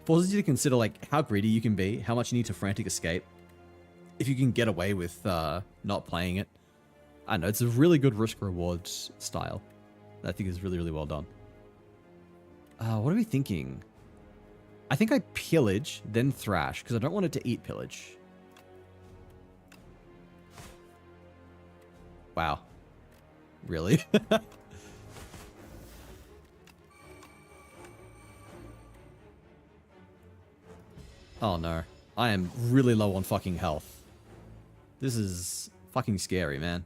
Forces you to consider like how greedy you can be, how much you need to frantic escape, if you can get away with not playing it. I don't know. It's a really good risk-reward style. That I think is really, really well done. What are we thinking? I think I pillage, then thrash, because I don't want it to eat pillage. Wow. Really? Oh no. I am really low on fucking health. This is fucking scary, man.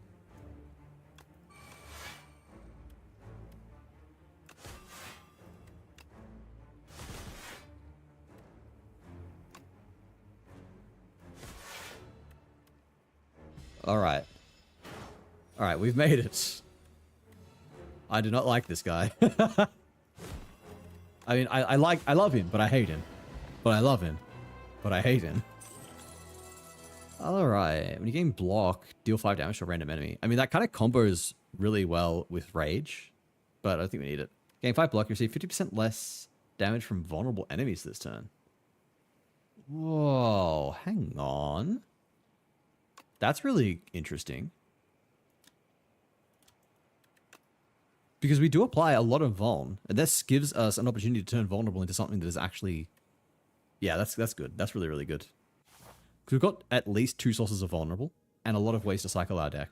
Alright. Alright, we've made it. I do not like this guy. I mean, I love him, but I hate him. But I love him. But I hate him. Alright, when you gain block, deal 5 damage to a random enemy. I mean, that kind of combos really well with Rage, but I don't think we need it. Gain 5 block, you receive 50% less damage from vulnerable enemies this turn. Whoa, hang on. That's really interesting. Because we do apply a lot of vuln, and this gives us an opportunity to turn vulnerable into something that is actually... Yeah, that's good. That's really, really good. Because we've got at least 2 sources of vulnerable, and a lot of ways to cycle our deck.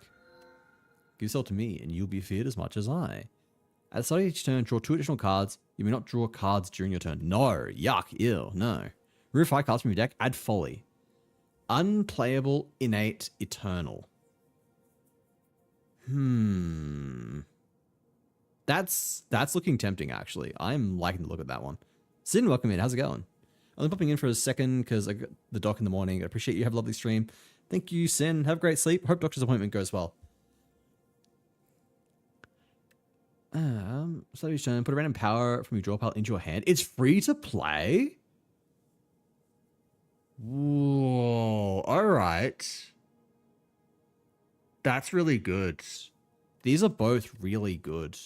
Give yourself to me, and you'll be feared as much as I. At the start of each turn, draw 2 additional cards. You may not draw cards during your turn. No, yuck, ew, no. Remove 5 cards from your deck, add Folly. Unplayable, innate, eternal. That's looking tempting, actually. I'm liking the look at that one. Sin, welcome in. How's it going? I'm popping in for a second because I got the doc in the morning. I appreciate you. Have a lovely stream. Thank you, Sin. Have a great sleep. Hope doctor's appointment goes well. So each turn, put a random power from your draw pile into your hand. It's free to play? Whoa. Alright. That's really good. These are both really good.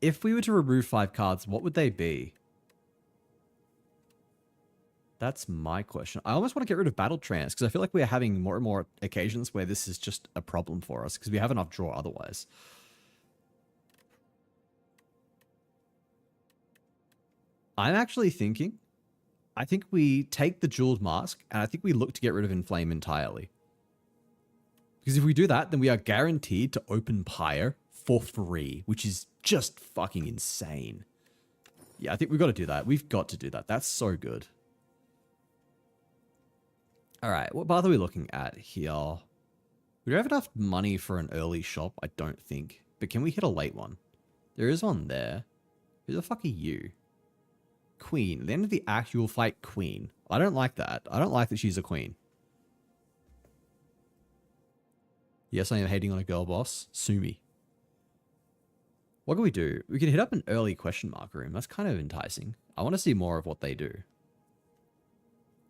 If we were to remove 5 cards, what would they be? That's my question. I almost want to get rid of Battle Trance because I feel like we're having more and more occasions where this is just a problem for us because we have enough draw otherwise. I'm actually thinking, I think we take the Jeweled Mask and I think we look to get rid of Inflame entirely. Because if we do that, then we are guaranteed to open Pyre for free, which is just fucking insane. Yeah, I think we've got to do that. We've got to do that. That's so good. All right, what path are we looking at here? We don't have enough money for an early shop, I don't think. But can we hit a late one? There is one there. Who the fuck are you? Queen. At the end of the act, you will fight Queen. I don't like that. I don't like that she's a queen. Yes, I am hating on a girl boss. Sue me. What can we do? We can hit up an early question mark room. That's kind of enticing. I want to see more of what they do.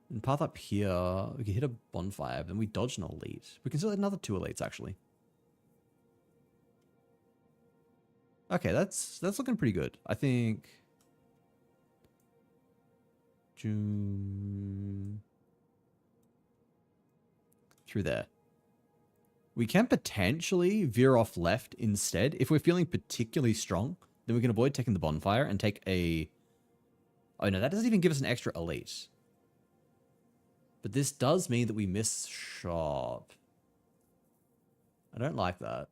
And path up here, we can hit a bonfire, then we dodge an elite. We can still hit another 2 elites, actually. Okay, that's looking pretty good. I think... June... Through there. We can potentially veer off left instead. If we're feeling particularly strong, then we can avoid taking the bonfire and take a... Oh no, that doesn't even give us an extra elite. But this does mean that we miss shop. I don't like that.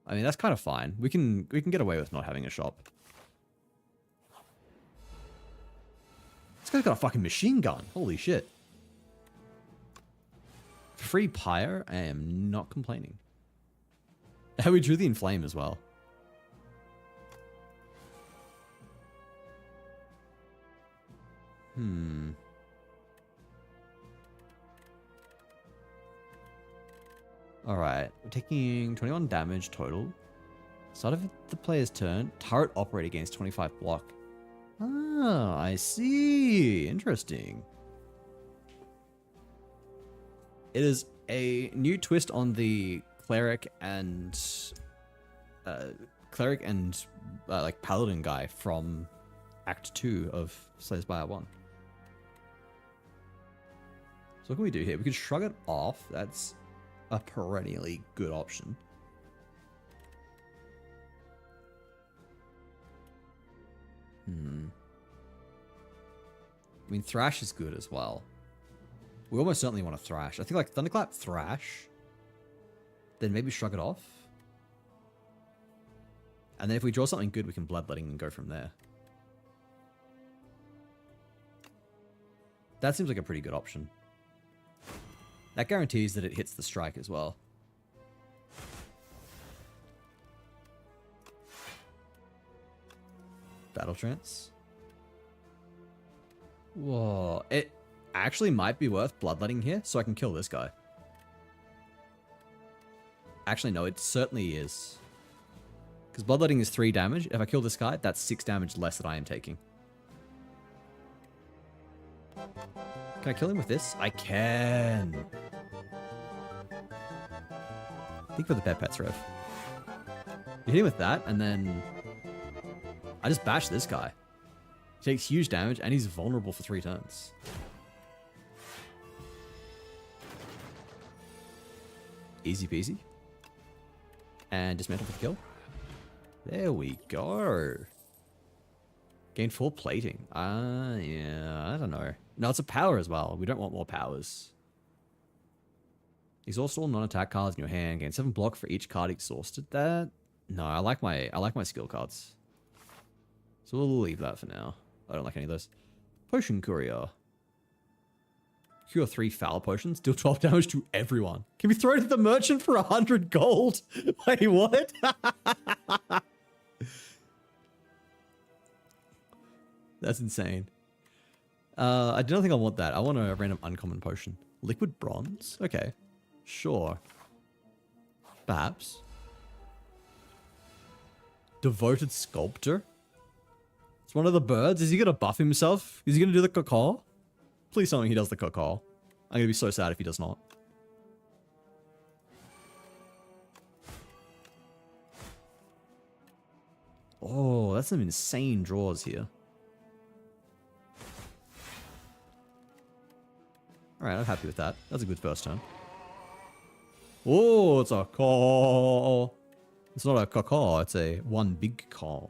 I mean, that's kind of fine. We can get away with not having a shop. This guy's got a fucking machine gun. Holy shit. Free Pyre, I am not complaining. How we drew the Inflame as well. Alright, we're taking 21 damage total. Start of the player's turn. Turret operate against 25 block. Ah, I see. Interesting. It is a new twist on the cleric and like paladin guy from Act 2 of Spire 1. So what can we do here? We could shrug it off. That's a perennially good option. I mean, Thrash is good as well. We almost certainly want to Thrash. I think like Thunderclap, Thrash. Then maybe shrug it off. And then if we draw something good, we can Bloodletting and go from there. That seems like a pretty good option. That guarantees that it hits the strike as well. Battle Trance. Whoa. actually might be worth bloodletting here so I can kill this guy. Actually, no, it certainly is. Because bloodletting is 3 damage. If I kill this guy, that's 6 damage less that I am taking. Can I kill him with this? I can. Think for the pets, Rev. You hit him with that, and then I just bash this guy. He takes huge damage, and he's vulnerable for 3 turns. Easy peasy. And dismantle for the kill. There we go. Gain 4 plating. Yeah, I don't know. No, it's a power as well. We don't want more powers. Exhaust all non-attack cards in your hand. Gain 7 block for each card exhausted. That no, I like my skill cards. So we'll leave that for now. I don't like any of those. Potion Courier. Cure 3 foul potions. Deal 12 damage to everyone. Can we throw it at the merchant for 100 gold? Wait, what? That's insane. I don't think I want that. I want a random uncommon potion. Liquid bronze? Okay. Sure. Perhaps. Devoted sculptor? It's one of the birds. Is he going to buff himself? Is he going to do the cacaw? Please tell me he does the cacaw. I'm going to be so sad if he does not. Oh, that's some insane draws here. Alright, I'm happy with that. That's a good first turn. Oh, it's a caw. It's not a caw, it's a one big caw.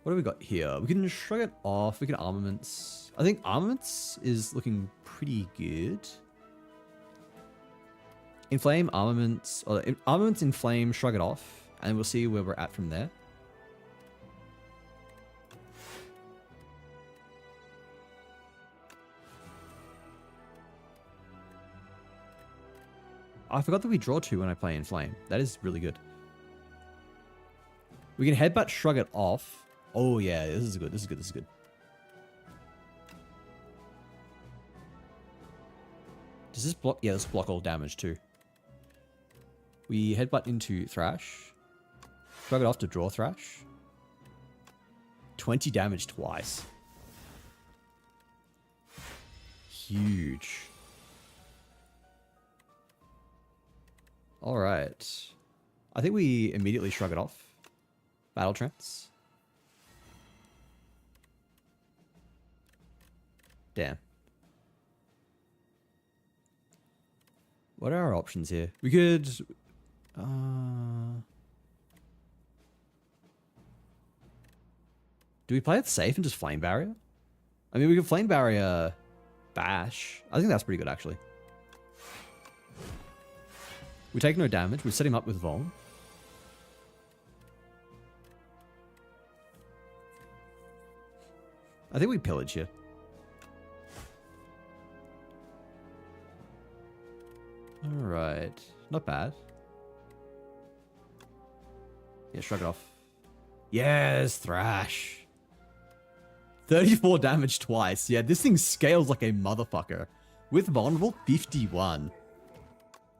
What do we got here? We can shrug it off. We can armaments. I think armaments is looking pretty good. Inflame, armaments. Or armaments, inflame, shrug it off. And we'll see where we're at from there. I forgot that we draw 2 when I play Inflame. That is really good. We can headbutt, shrug it off. Oh yeah, this is good. This is good. This is good. Does this block? Yeah, this block all damage too. We headbutt into Thrash. Shrug it off to draw Thrash. 20 damage twice. Huge. Alright. I think we immediately shrug it off. Battle Trance. Damn. What are our options here? We could... do we play it safe and just Flame Barrier? I mean, we can Flame Barrier Bash. I think that's pretty good, actually. We take no damage. We set him up with Vuln. I think we pillage here. Alright. Not bad. Yeah, shrug it off. Yes, Thrash. 34 damage twice. Yeah, this thing scales like a motherfucker. With vulnerable, 51.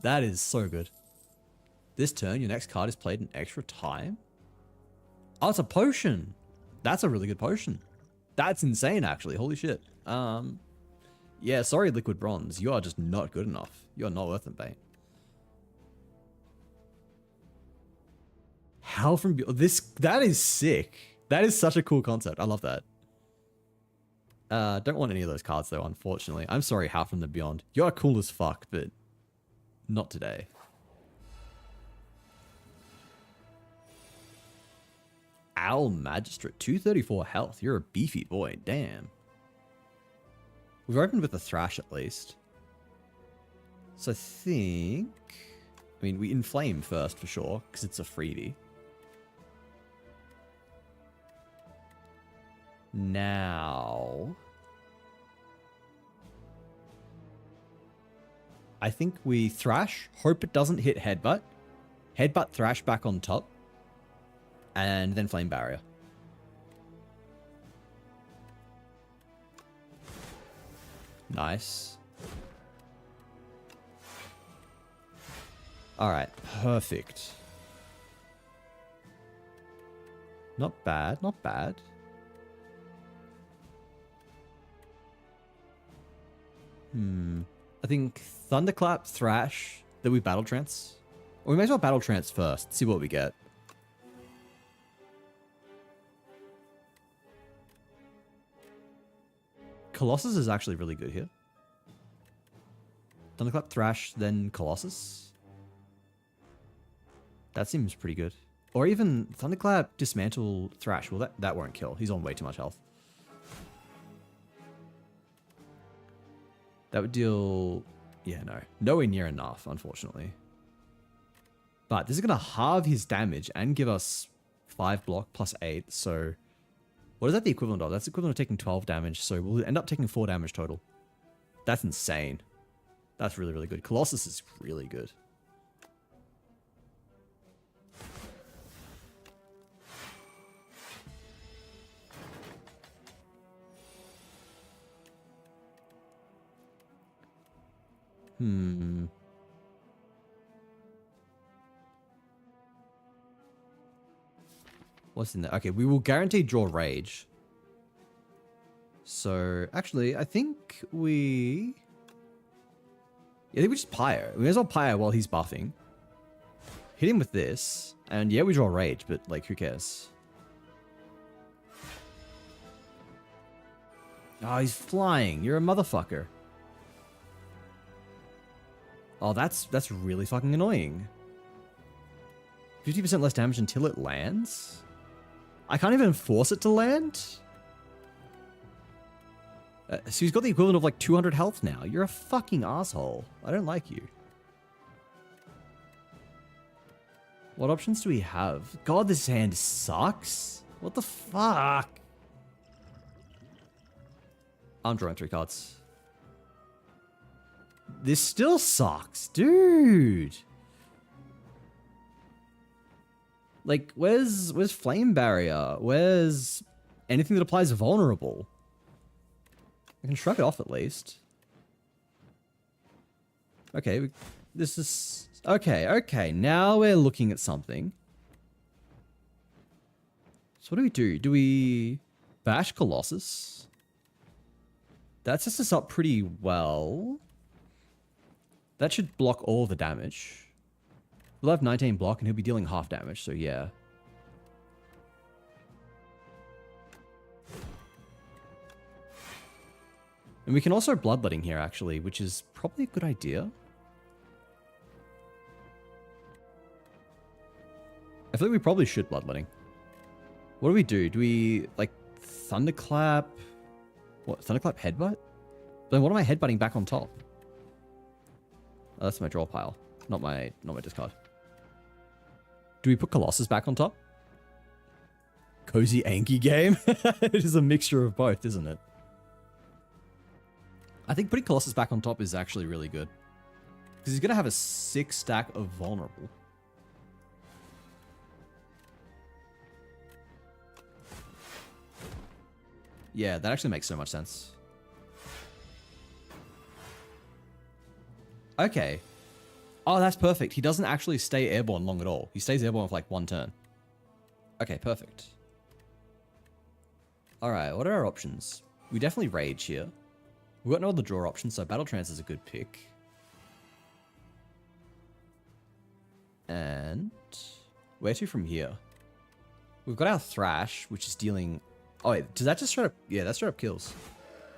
That is so good. This turn, your next card is played an extra time? Oh, it's a potion. That's a really good potion. That's insane, actually. Holy shit. Yeah, sorry, Liquid Bronze. You are just not good enough. You're not worth it, mate. Howl from Beyond. That is sick. That is such a cool concept. I love that. Don't want any of those cards, though, unfortunately. I'm sorry, Howl from the Beyond. You're cool as fuck, but not today. Owl Magistrate, 234 health. You're a beefy boy. Damn. We've opened with a Thrash at least. So I think... I mean, we Inflame first for sure, because it's a freebie. Now... I think we Thrash, hope it doesn't hit Headbutt. Headbutt Thrash back on top. And then Flame Barrier. Nice. Alright, perfect. Not bad, not bad. I think Thunderclap, Thrash, then we Battle Trance. Or we may as well Battle Trance first, see what we get. Colossus is actually really good here. Thunderclap, Thrash, then Colossus. That seems pretty good. Or even Thunderclap, Dismantle, Thrash. Well, that won't kill. He's on way too much health. That would deal... Yeah, no. Nowhere near enough, unfortunately. But this is going to halve his damage and give us 5 block plus 8. So what is that the equivalent of? That's the equivalent of taking 12 damage. So we'll end up taking 4 damage total. That's insane. That's really, really good. Colossus is really good. What's in there? Okay, we will guarantee draw Rage. So, actually, I think we... Yeah, I think we just Pyre. We may as well Pyre while he's buffing. Hit him with this. And yeah, we draw Rage, but, like, who cares? Oh, he's flying. You're a motherfucker. Oh, that's really fucking annoying. 50% less damage until it lands? I can't even force it to land? So he's got the equivalent of like 200 health now. You're a fucking asshole. I don't like you. What options do we have? God, this hand sucks. What the fuck? I'm drawing 3 cards. This still sucks, dude. Like, where's Flame Barrier? Where's anything that applies vulnerable? I can shrug it off at least. Okay, this is... Okay, now we're looking at something. So what do? Do we bash Colossus? That sets us up pretty well. That should block all the damage. We'll have 19 block and he'll be dealing half damage, so yeah. And we can also Bloodletting here, actually, which is probably a good idea. I feel like we probably should Bloodletting. What do? Do we, like, Thunderclap? What, Thunderclap Headbutt? Then what am I headbutting back on top? Oh, that's my draw pile, not my discard. Do we put Colossus back on top? Cozy Anki game? It is a mixture of both, isn't it? I think putting Colossus back on top is actually really good. Because he's going to have a 6 stack of vulnerable. Yeah, that actually makes so much sense. Okay. Oh, that's perfect. He doesn't actually stay airborne long at all. He stays airborne for like 1 turn. Okay, perfect. Alright, what are our options? We definitely Rage here. We've got no other draw options, so Battle Trance is a good pick. And... where to from here? We've got our Thrash, which is dealing... Oh wait, does that just straight up... Yeah, that straight up kills.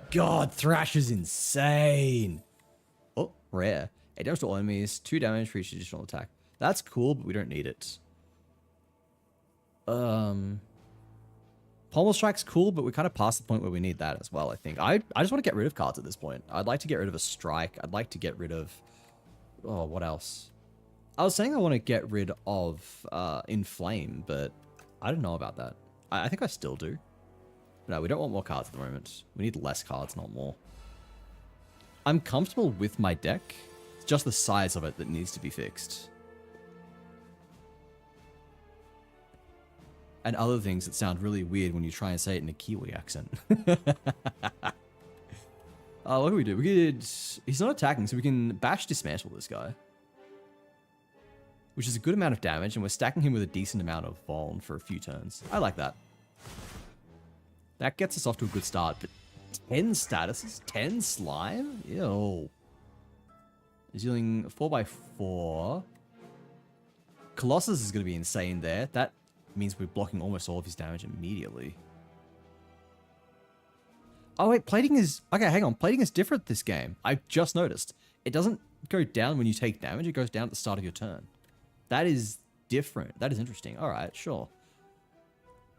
God, Thrash is insane! Oh, rare. 8 damage to all enemies, 2 damage for each additional attack. That's cool, but we don't need it. Pommel Strike's cool, but we kind of past the point where we need that as well, I think. I just want to get rid of cards at this point. I'd like to get rid of a Strike. I'd like to get rid of... Oh, what else? I was saying I want to get rid of Inflame, but I don't know about that. I think I still do. No, we don't want more cards at the moment. We need less cards, not more. I'm comfortable with my deck. It's just the size of it that needs to be fixed. And other things that sound really weird when you try and say it in a Kiwi accent. What can we do? We could... He's not attacking, so we can bash dismantle this guy. Which is a good amount of damage, and we're stacking him with a decent amount of vuln for a few turns. I like that. That gets us off to a good start, but 10 statuses? 10 slime? Ew. He's dealing 4x4. Colossus is going to be insane there. That means we're blocking almost all of his damage immediately. Oh wait, plating is... Okay, hang on. Plating is different this game. I just noticed. It doesn't go down when you take damage. It goes down at the start of your turn. That is different. That is interesting. Alright, sure.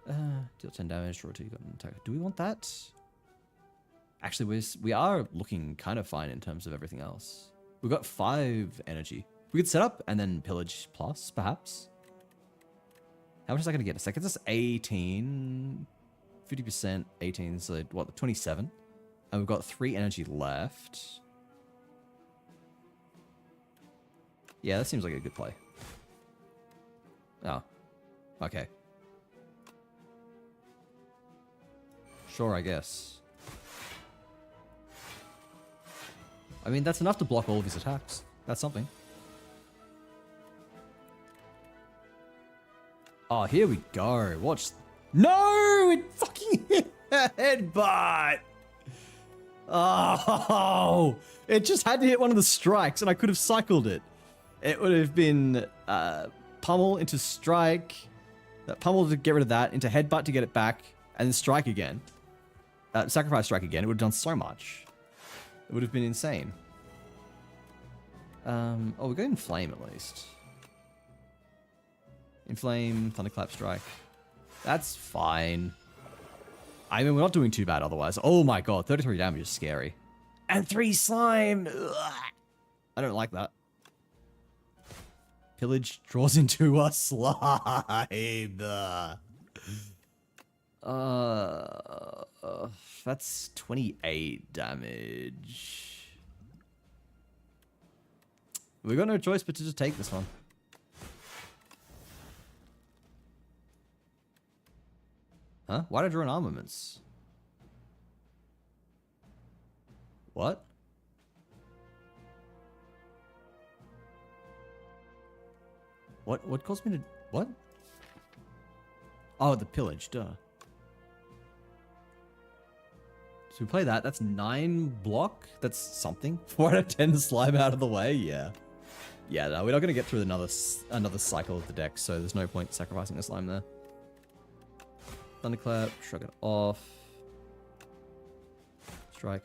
Deal 10 damage, draw 2, got an attack. Do we want that? Actually, we are looking kind of fine in terms of everything else. We've got 5 energy. We could set up and then pillage plus, perhaps. How much is that going to get us? That gets us 18... 50%, 18, so what, 27? And we've got 3 energy left. Yeah, that seems like a good play. Oh. Okay. Sure, I guess. I mean, that's enough to block all of his attacks. That's something. Oh, here we go. Watch. No! It fucking hit a headbutt! Oh! It just had to hit one of the strikes, and I could have cycled it. It would have been pummel into strike, pummel to get rid of that, into headbutt to get it back, and then strike again. Sacrifice strike again. It would have done so much. It would have been insane. Oh, we're going Inflame at least. Inflame, Thunderclap strike. That's fine. I mean, we're not doing too bad otherwise. Oh my god, 33 damage is scary. And 3 slime! Ugh. I don't like that. Pillage draws into a slime. That's 28 damage. We got no choice but to just take this one. Huh? Why did I draw an armaments? What? What caused me to... What? Oh, the pillage, duh. So we play that. That's 9 block. That's something. 4 out of 10 slime out of the way. Yeah. Yeah, no, we're not going to get through another cycle of the deck, so there's no point sacrificing the slime there. Thunderclap, shrug it off. Strike.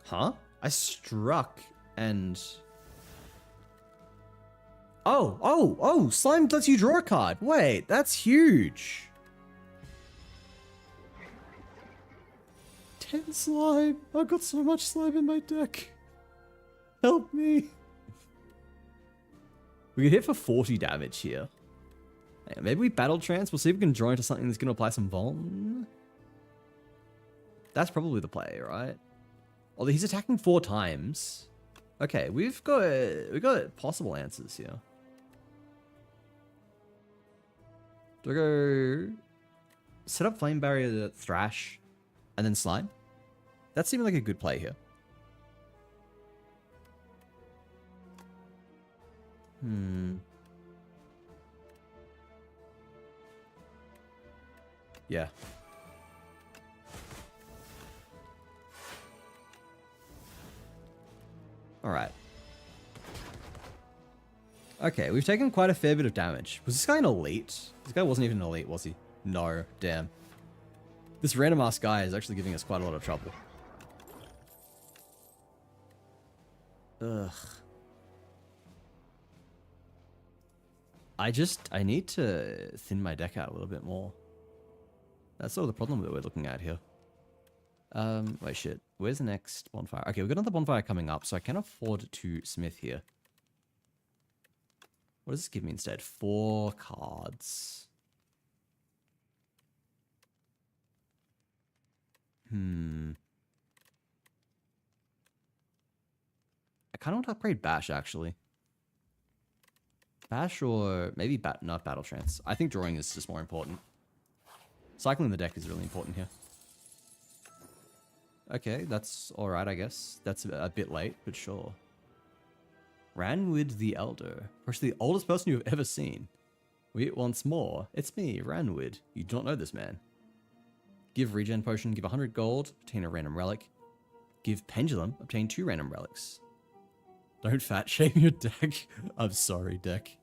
Huh? I struck and... Oh! Slime lets you draw a card. Wait, that's huge. 10 slime. I've got so much slime in my deck. Help me. We could hit for 40 damage here. Maybe we battle trance. We'll see if we can draw into something that's going to apply some vuln. That's probably the play, right? Although he's attacking 4 times. Okay, we've got possible answers here. Do I go set up flame barrier to thrash and then slime? That seemed like a good play here. Yeah. Alright. Okay, we've taken quite a fair bit of damage. Was this guy an elite? This guy wasn't even an elite, was he? No, damn. This random ass guy is actually giving us quite a lot of trouble. Ugh. I need to thin my deck out a little bit more. That's sort of the problem that we're looking at here. Wait, shit. Where's the next bonfire? Okay, we've got another bonfire coming up, so I can afford to smith here. What does this give me instead? 4 cards. I kind of want to upgrade Bash, actually. Bash or maybe not Battle Trance. I think drawing is just more important. Cycling the deck is really important here. Okay, that's alright, I guess. That's a bit late, but sure. Ranwood the Elder. Actually, the oldest person you've ever seen. Wait once more. It's me, Ranwood. You do not know this man. Give regen potion, give 100 gold, obtain a random relic. Give pendulum, obtain 2 random relics. Don't fat shame your deck. I'm sorry, deck.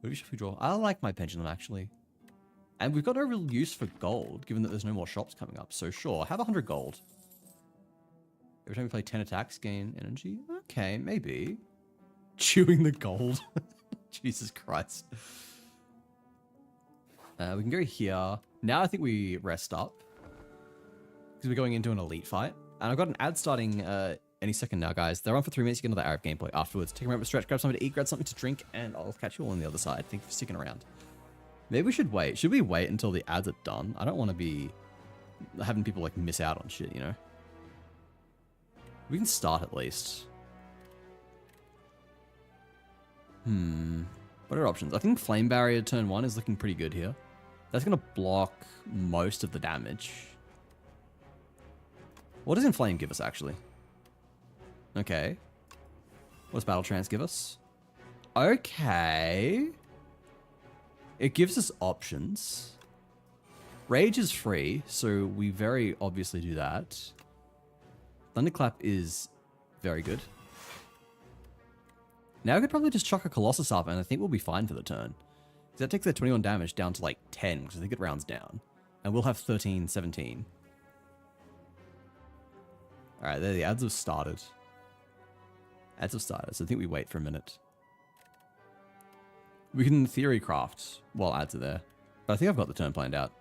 Maybe should we draw? I like my pendulum, actually. And we've got no real use for gold, given that there's no more shops coming up. So sure, have 100 gold. Every time we play 10 attacks, gain energy? Okay, maybe. Chewing the gold. Jesus Christ. We can go here. Now I think we rest up. Because we're going into an elite fight. And I've got an ad starting any second now, guys. They're on for 3 minutes. You get another Arab gameplay afterwards. Take a moment to stretch, grab something to eat, grab something to drink, and I'll catch you all on the other side. Thank you for sticking around. Maybe we should wait. Should we wait until the ads are done? I don't want to be having people like miss out on shit, you know? We can start at least. What are options? I think Flame Barrier turn 1 is looking pretty good here. That's going to block most of the damage. What does Inflame give us, actually? Okay. What does Battle Trance give us? Okay. It gives us options. Rage is free, so we very obviously do that. Thunderclap is very good. Now I could probably just chuck a Colossus up and I think we'll be fine for the turn. Because that takes their 21 damage down to like 10, because I think it rounds down. And we'll have 13, 17. Alright, there the ads have started. Ads have started, so I think we wait for a minute. We can in theory craft while ads are there. But I think I've got the turn planned out.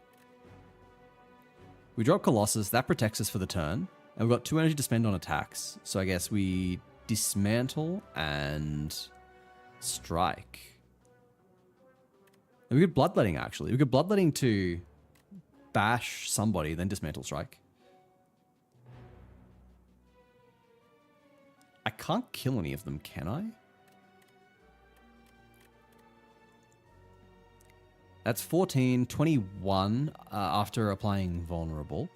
We drop Colossus, that protects us for the turn. And we've got 2 energy to spend on attacks. So I guess we dismantle and strike. And we could bloodletting actually. We could bloodletting to bash somebody, then dismantle strike. I can't kill any of them, can I? That's 14, 21 after applying vulnerable.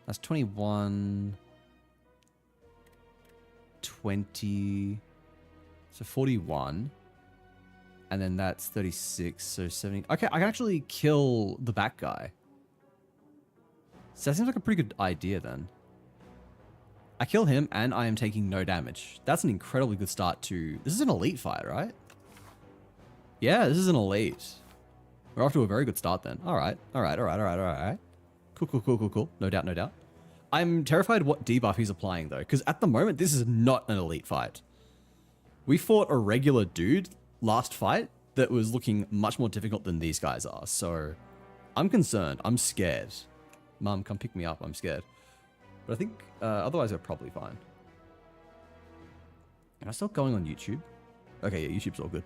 That's 21, 20, so 41. And then that's 36, so 70. Okay, I can actually kill the back guy. So that seems like a pretty good idea then. I kill him and I am taking no damage. That's an incredibly good start to... This is an elite fight, right? Yeah, this is an elite. We're off to a very good start then. Alright, alright, alright, alright, alright. Cool, cool, cool, cool, cool. No doubt, no doubt. I'm terrified what debuff he's applying though, because at the moment this is not an elite fight. We fought a regular dude last fight that was looking much more difficult than these guys are, so I'm concerned. I'm scared. Mum, come pick me up. I'm scared. But I think otherwise we're probably fine. Am I still going on YouTube? Okay, yeah, YouTube's all good.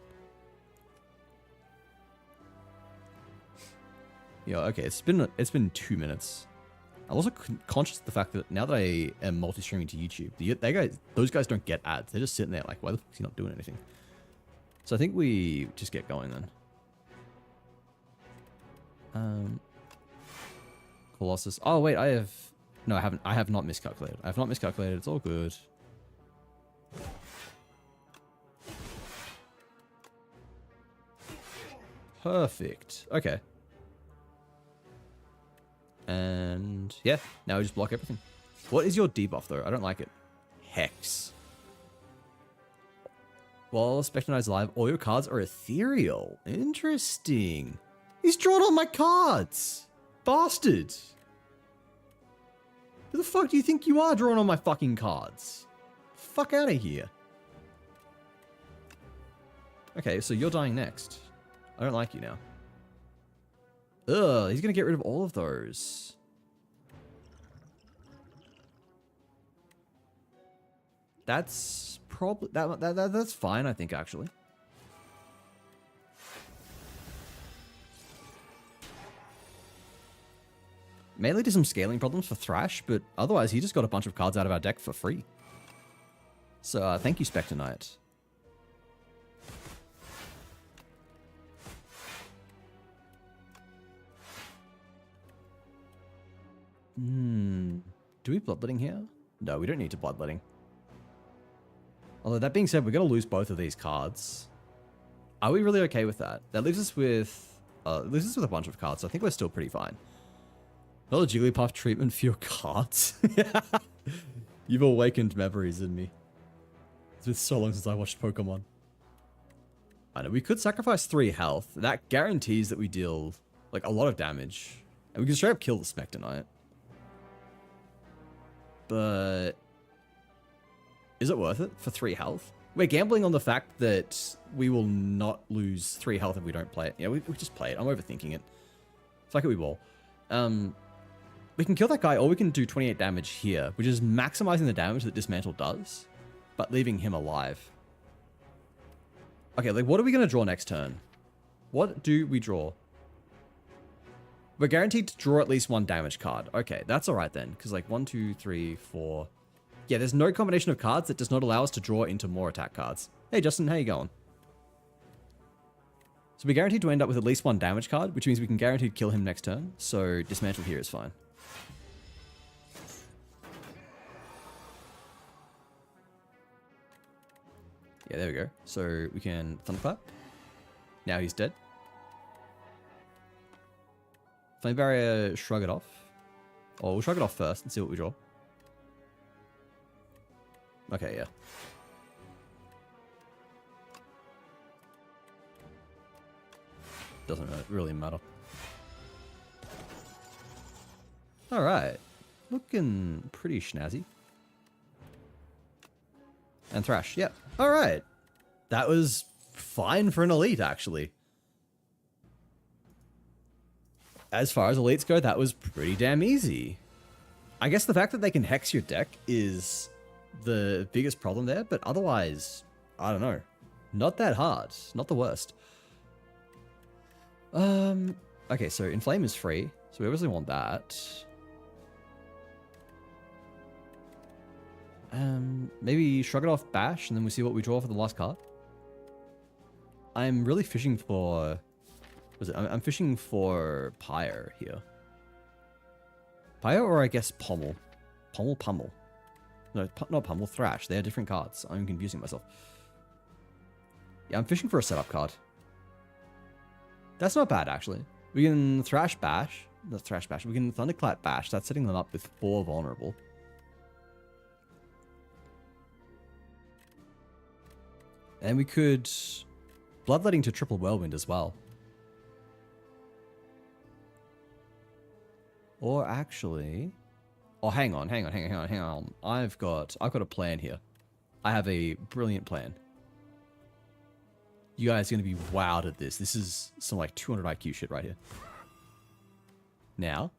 Yeah, okay, it's been 2 minutes. I'm also conscious of the fact that now that I am multi-streaming to YouTube, those guys don't get ads. They're just sitting there like, why the fuck is he not doing anything? So I think we just get going then. Colossus. Oh wait, I haven't. I have not miscalculated. I have not miscalculated. It's all good. Perfect. Okay. And yeah, now we just block everything. What is your debuff though? I don't like it. Hex. While Spectre Knight's alive, all your cards are ethereal. Interesting. He's drawn all my cards. Bastard. Who the fuck do you think you are drawing all my fucking cards? Fuck out of here. Okay, so you're dying next. I don't like you now. Ugh, he's gonna get rid of all of those. That's probably that's fine, I think, actually. May lead to some scaling problems for Thrash, but otherwise he just got a bunch of cards out of our deck for free. So thank you, Spectre Knight. Do Do we bloodletting here? No, we don't need to bloodletting. Although that being said, we're going to lose both of these cards. Are we really okay with that? That leaves us with a bunch of cards, so I think we're still pretty fine. Another Jigglypuff treatment for your cards. You've awakened memories in me. It's been so long since I watched Pokemon. I know, we could sacrifice 3 health. That guarantees that we deal, like, a lot of damage. And we can straight up kill the Spectre Knight. But is it worth it for 3 health? We're gambling on the fact that we will not lose 3 health if we don't play it. Yeah, we just play it. I'm overthinking it. Fuck it, we will. We can kill that guy, or we can do 28 damage here, which is maximizing the damage that Dismantle does, but leaving him alive. Okay, like, what are we going to draw next turn? What do we draw? We're guaranteed to draw at least 1 damage card. Okay, that's alright then, because like 1, 2, 3, 4... Yeah, there's no combination of cards that does not allow us to draw into more attack cards. Hey Justin, how you going? So we're guaranteed to end up with at least 1 damage card, which means we can guaranteed kill him next turn, so Dismantle here is fine. Yeah, there we go. So we can Thunderclap. Now he's dead. Flame Barrier, shrug it off. Oh, we'll shrug it off first and see what we draw. Okay, yeah. Doesn't really matter. Alright. Looking pretty snazzy. And Thrash, yep. Alright. That was fine for an elite, actually. As far as elites go, that was pretty damn easy. I guess the fact that they can hex your deck is the biggest problem there, but otherwise, I don't know. Not that hard. Not the worst. Okay, so Inflame is free, so we obviously want that. Maybe Shrug it off Bash, and then we see what we draw for the last card. I'm really fishing for... I'm fishing for Pyre here. Pyre, or I guess Pommel. Pummel. No, not Pummel, Thrash. They are different cards. I'm confusing myself. Yeah, I'm fishing for a setup card. That's not bad, actually. We can Thrash Bash. Not Thrash Bash. We can Thunderclap Bash. That's setting them up with 4 vulnerable. And we could Bloodletting to triple Whirlwind as well. Or actually... Oh, hang on. I've got a plan here. I have a brilliant plan. You guys are going to be wowed at this. This is some like 200 IQ shit right here. Now.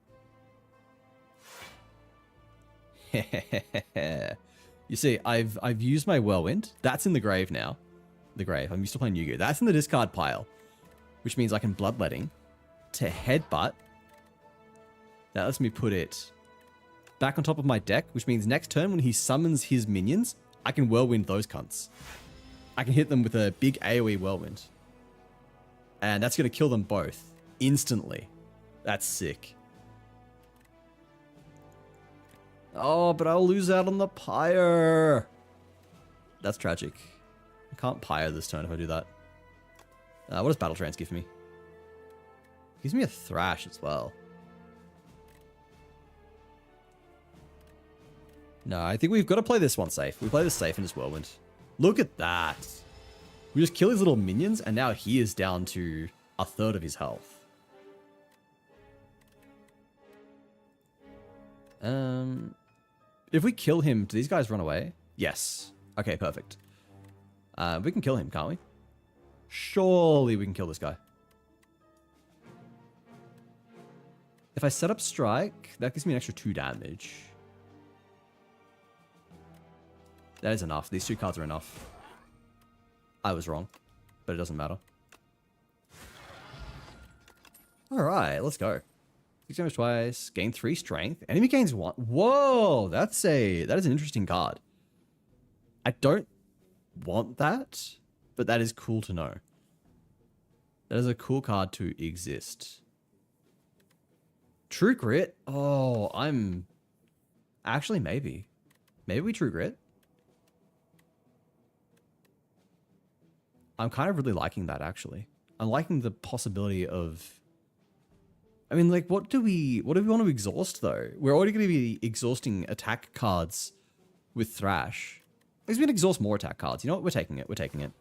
You see, I've used my Whirlwind. That's in the grave now. The grave. I'm used to playing Yu-Gi-Oh! That's in the discard pile. Which means I can Bloodletting to Headbutt. That lets me put it back on top of my deck, which means next turn when he summons his minions, I can Whirlwind those cunts. I can hit them with a big AoE Whirlwind. And that's going to kill them both instantly. That's sick. Oh, but I'll lose out on the Pyre. That's tragic. I can't Pyre this turn if I do that. What does Battle Trance give me? It gives me a Thrash as well. No, I think we've got to play this one safe. We play this safe and just Whirlwind. Look at that. We just kill his little minions, and now he is down to 1/3 of his health. If we kill him, do these guys run away? Yes. Okay, perfect. We can kill him, can't we? Surely we can kill this guy. If I set up Strike, that gives me an extra 2 damage. That is enough. These 2 cards are enough. I was wrong, but it doesn't matter. Alright, let's go. 6 damage twice, gain 3 strength. Enemy gains 1. Whoa, that is an interesting card. I don't want that, but that is cool to know. That is a cool card to exist. True Grit. Oh, I'm Actually, maybe. Maybe we True Grit. I'm kind of really liking that, actually. I'm liking the possibility of... I mean, like, what do we want to exhaust, though? We're already going to be exhausting attack cards with Thrash. Because we can exhaust more attack cards. You know what? We're taking it. We're taking it.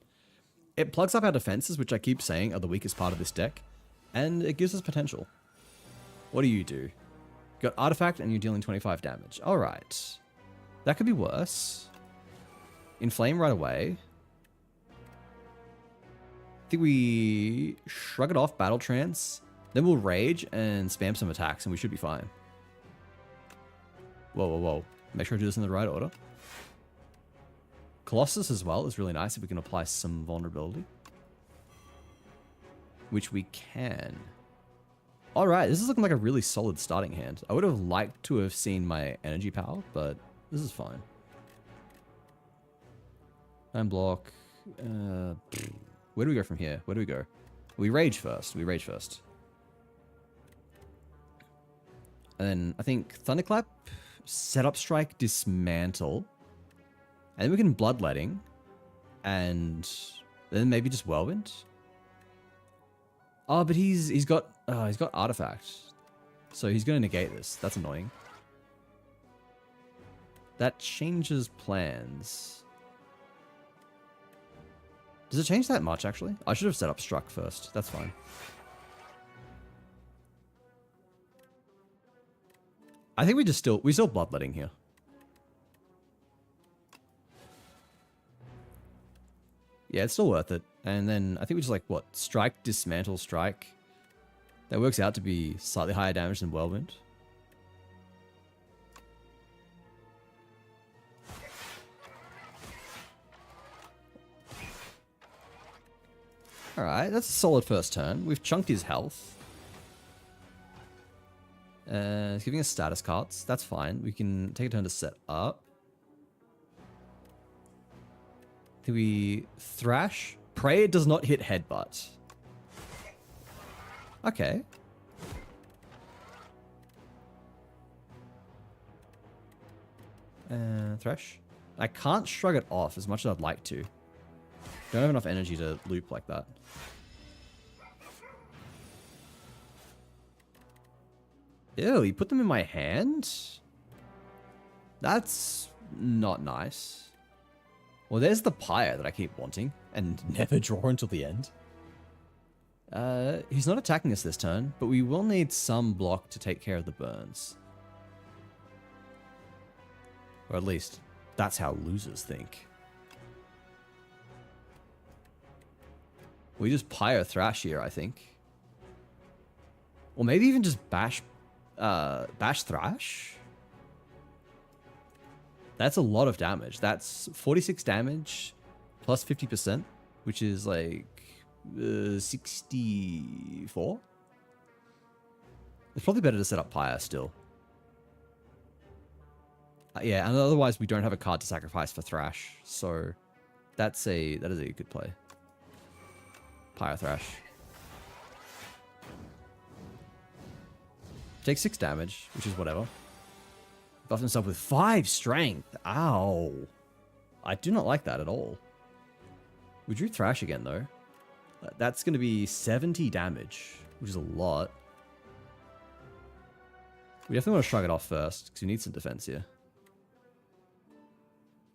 It plugs up our defenses, which I keep saying are the weakest part of this deck. And it gives us potential. What do? You got Artifact and you're dealing 25 damage. Alright. That could be worse. Inflame right away. I think we shrug it off, Battle Trance. Then we'll Rage and spam some attacks and we should be fine. Whoa, whoa, whoa. Make sure I do this in the right order. Colossus as well is really nice if we can apply some vulnerability. Which we can. Alright, this is looking like a really solid starting hand. I would have liked to have seen my energy power, but this is fine. 9 block. Where do we go from here? Where do we go? We Rage first. We Rage first. And then I think Thunderclap, Setup Strike, Dismantle. And then we can Bloodletting. And then maybe just Whirlwind. Oh, but he's got Artifact. So he's going to negate this. That's annoying. That changes plans. Does it change that much, actually? I should have set up Struck first. That's fine. I think we still Bloodletting here. Yeah, it's still worth it. And then I think we just like, what? Strike, Dismantle, Strike. That works out to be slightly higher damage than Whirlwind. Alright, that's a solid first turn. We've chunked his health. It's giving us status cards. That's fine. We can take a turn to set up. Do we Thrash? Pray it does not hit Headbutt. Okay. Thrash? I can't shrug it off as much as I'd like to. Don't have enough energy to loop like that. Ew, you put them in my hand? That's not nice. Well, there's the Pyre that I keep wanting and never draw until the end. He's not attacking us this turn, but we will need some block to take care of the burns. Or at least, that's how losers think. We just Pyre Thrash here, I think. Or maybe even just Bash Thrash? That's a lot of damage. That's 46 damage plus 50%, which is like 64? It's probably better to set up Pyre still. Yeah, and otherwise we don't have a card to sacrifice for Thrash, so that is a good play. Pyre Thrash. Takes 6 damage, which is whatever. Buffed himself with 5 strength. Ow. I do not like that at all. We drew Thrash again, though. That's going to be 70 damage, which is a lot. We definitely want to shrug it off first, because we need some defense here.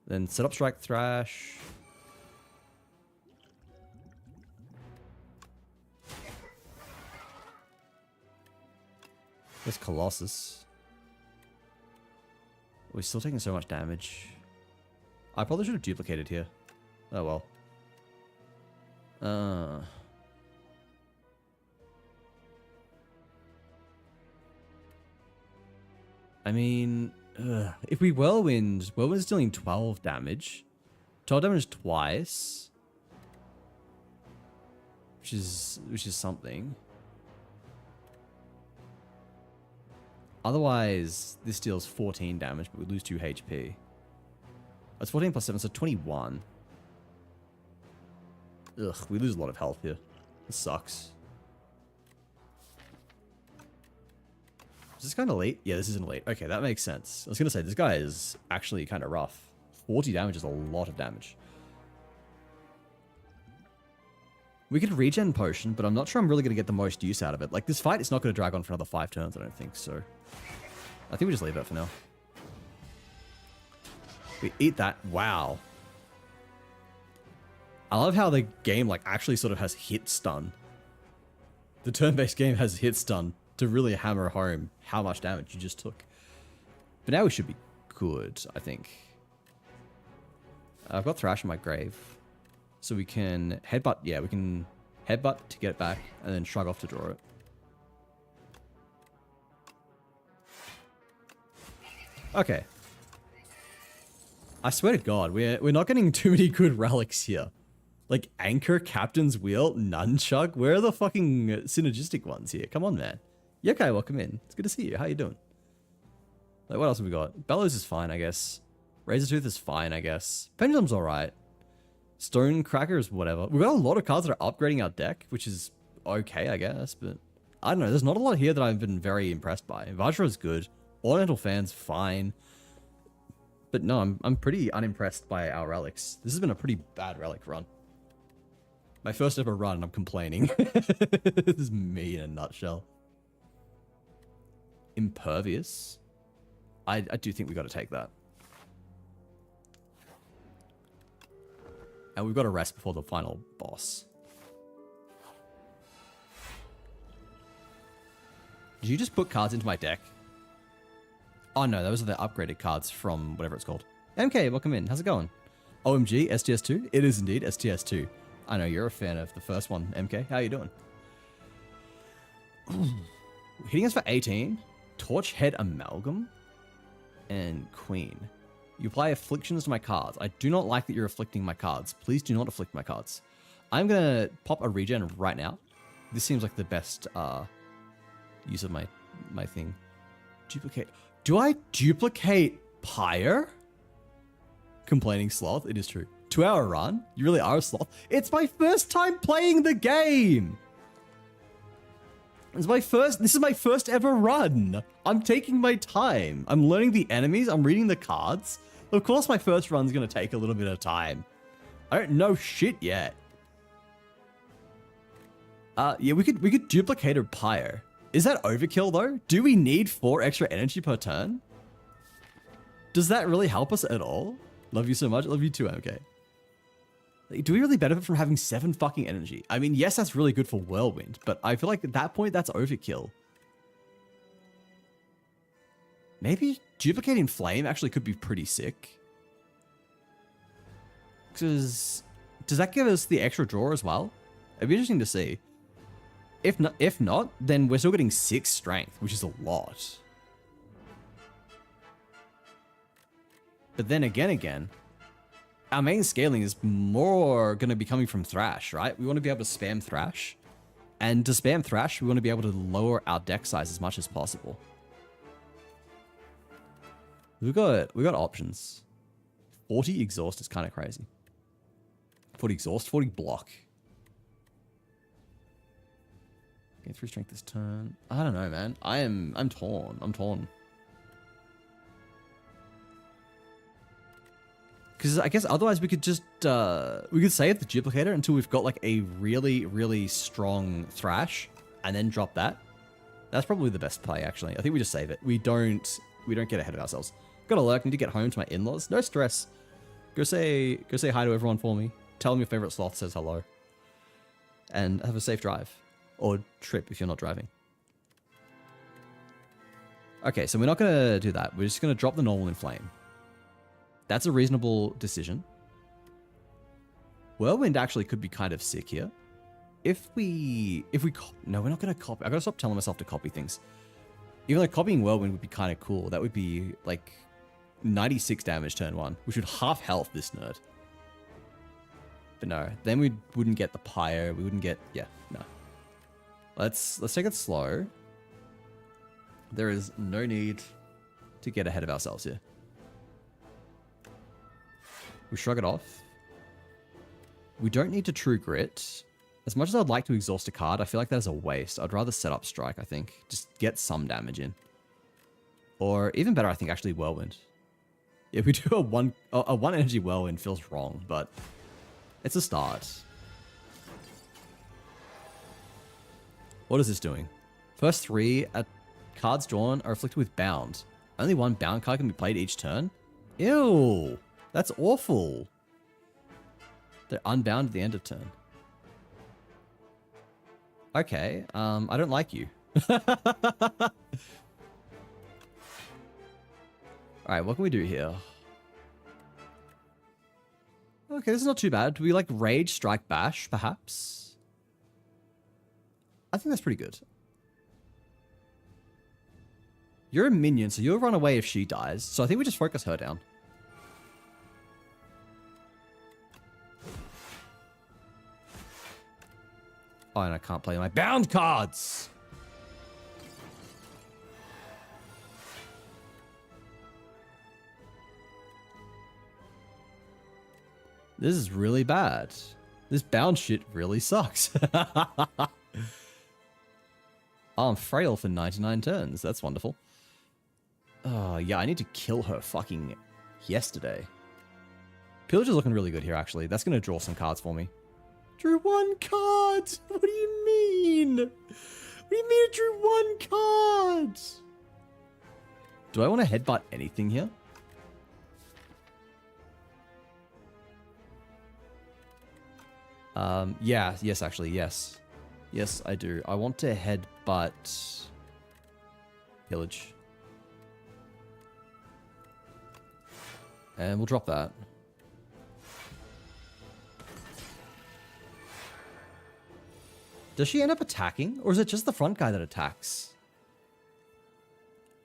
Then set up Strike Thrash. There's Colossus. We're still taking so much damage. I probably should have duplicated here. Oh well. I mean, if we Whirlwind's dealing 12 damage. 12 damage twice. Which is something. Otherwise, this deals 14 damage, but we lose 2 HP. That's 14 plus 7, so 21. Ugh, we lose a lot of health here. This sucks. Is this kind of elite? Yeah, this is an elite. Okay, that makes sense. I was going to say, this guy is actually kind of rough. 40 damage is a lot of damage. We could regen potion, but I'm not sure I'm really going to get the most use out of it. Like, this fight is not going to drag on for another 5 turns, I don't think, so... I think we just leave it for now. We eat that. Wow. I love how the game, like, actually sort of has hit stun. The turn-based game has hit stun to really hammer home how much damage you just took. But now we should be good, I think. I've got Thrash in my grave. So we can headbutt. Yeah, we can headbutt to get it back and then shrug off to draw it. Okay. I swear to God, we're not getting too many good relics here. Like Anchor, Captain's Wheel, Nunchuck. Where are the fucking synergistic ones here? Come on, man. Yokai, welcome in. It's good to see you. How you doing? Like, what else have we got? Bellows is fine, I guess. Razortooth is fine, I guess. Pendulum's alright. Stonecracker is whatever. We've got a lot of cards that are upgrading our deck, which is okay, I guess. But I don't know. There's not a lot here that I've been very impressed by. Vajra is good. Ornamental Fan's fine. But no, I'm pretty unimpressed by our relics. This has been a pretty bad relic run. My first ever run, and I'm complaining. This is me in a nutshell. Impervious. I do think we got to take that. And we've got to rest before the final boss. Did you just put cards into my deck? Oh no, those are the upgraded cards from whatever it's called. MK, welcome in. How's it going? OMG, STS2? It is indeed STS2. I know you're a fan of the first one, MK. How you doing? Hitting us for 18. Torchhead Amalgam. And Queen. You apply afflictions to my cards. I do not like that you're afflicting my cards. Please do not afflict my cards. I'm going to pop a regen right now. This seems like the best use of my thing. Duplicate. Do I duplicate Pyre? Complaining sloth. It is true. 2-hour run? You really are a sloth? It's my first time playing the game! This is my first ever run. I'm taking my time. I'm learning the enemies. I'm reading the cards. Of course my first run's going to take a little bit of time. I don't know shit yet. Yeah, we could duplicate a Pyre. Is that overkill though? Do we need 4 extra energy per turn? Does that really help us at all? Love you so much. Love you too, MK. Do we really benefit from having 7 fucking energy? I mean, yes, that's really good for Whirlwind, but I feel like at that point, that's overkill. Maybe duplicating Flame actually could be pretty sick. Because does that give us the extra draw as well? It'd be interesting to see. If not, then we're still getting 6 strength, which is a lot. But then again, our main scaling is more going to be coming from Thrash, right? We want to be able to spam Thrash. And to spam Thrash, we want to be able to lower our deck size as much as possible. We got options. 40 exhaust is kind of crazy. 40 exhaust, 40 block. Okay, 3 strength this turn. I don't know, man. I'm torn. I'm torn. Because I guess otherwise we could just, we could save the duplicator until we've got like a really, really strong Thrash and then drop that. That's probably the best play, actually. I think we just save it. We don't get ahead of ourselves. Got to lurk, need to get home to my in-laws. No stress. Go say hi to everyone for me. Tell them your favorite sloth says hello. And have a safe drive. Or trip if you're not driving. Okay, so we're not going to do that. We're just going to drop the normal in flame. That's a reasonable decision. Whirlwind actually could be kind of sick here. No, we're not going to copy. I got to stop telling myself to copy things. Even though copying Whirlwind would be kind of cool. That would be like 96 damage turn 1, which would half health this nerd. But no, then we wouldn't get the Pyre. We wouldn't get, yeah, no. Let's take it slow. There is no need to get ahead of ourselves here. We shrug it off. We don't need to True Grit. As much as I'd like to exhaust a card, I feel like that is a waste. I'd rather set up Strike, I think. Just get some damage in. Or even better, I think, actually Whirlwind. If we do a one energy Whirlwind feels wrong, but it's a start. What is this doing? First 3 cards drawn are afflicted with bound. Only 1 bound card can be played each turn? Ew! That's awful. They're unbound at the end of turn. Okay, I don't like you. Alright, what can we do here? Okay, this is not too bad. Do we like Rage, Strike, Bash, perhaps? I think that's pretty good. You're a minion, so you'll run away if she dies. So I think we just focus her down. Oh, and I can't play my bound cards! This is really bad. This bound shit really sucks. Oh, I'm frail for 99 turns. That's wonderful. Oh, yeah, I need to kill her fucking yesterday. Pillage is looking really good here, actually. That's going to draw some cards for me. Drew 1 card! What do you mean? What do you mean I drew 1 card? Do I want to headbutt anything here? Yeah, yes, actually, yes. Yes, I do. I want to headbutt Pillage. And we'll drop that. Does she end up attacking? Or is it just the front guy that attacks?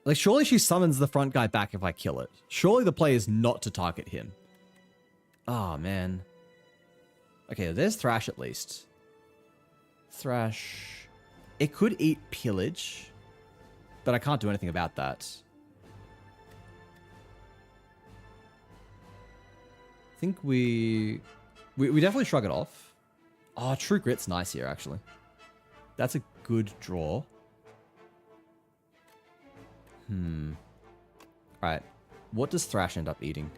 Like, surely she summons the front guy back if I kill it. Surely the play is not to target him. Oh, man. Okay, there's Thrash at least. Thrash. It could eat Pillage, but I can't do anything about that. I think we definitely shrug it off. Oh, True Grit's nice here, actually. That's a good draw. Alright. What does Thrash end up eating?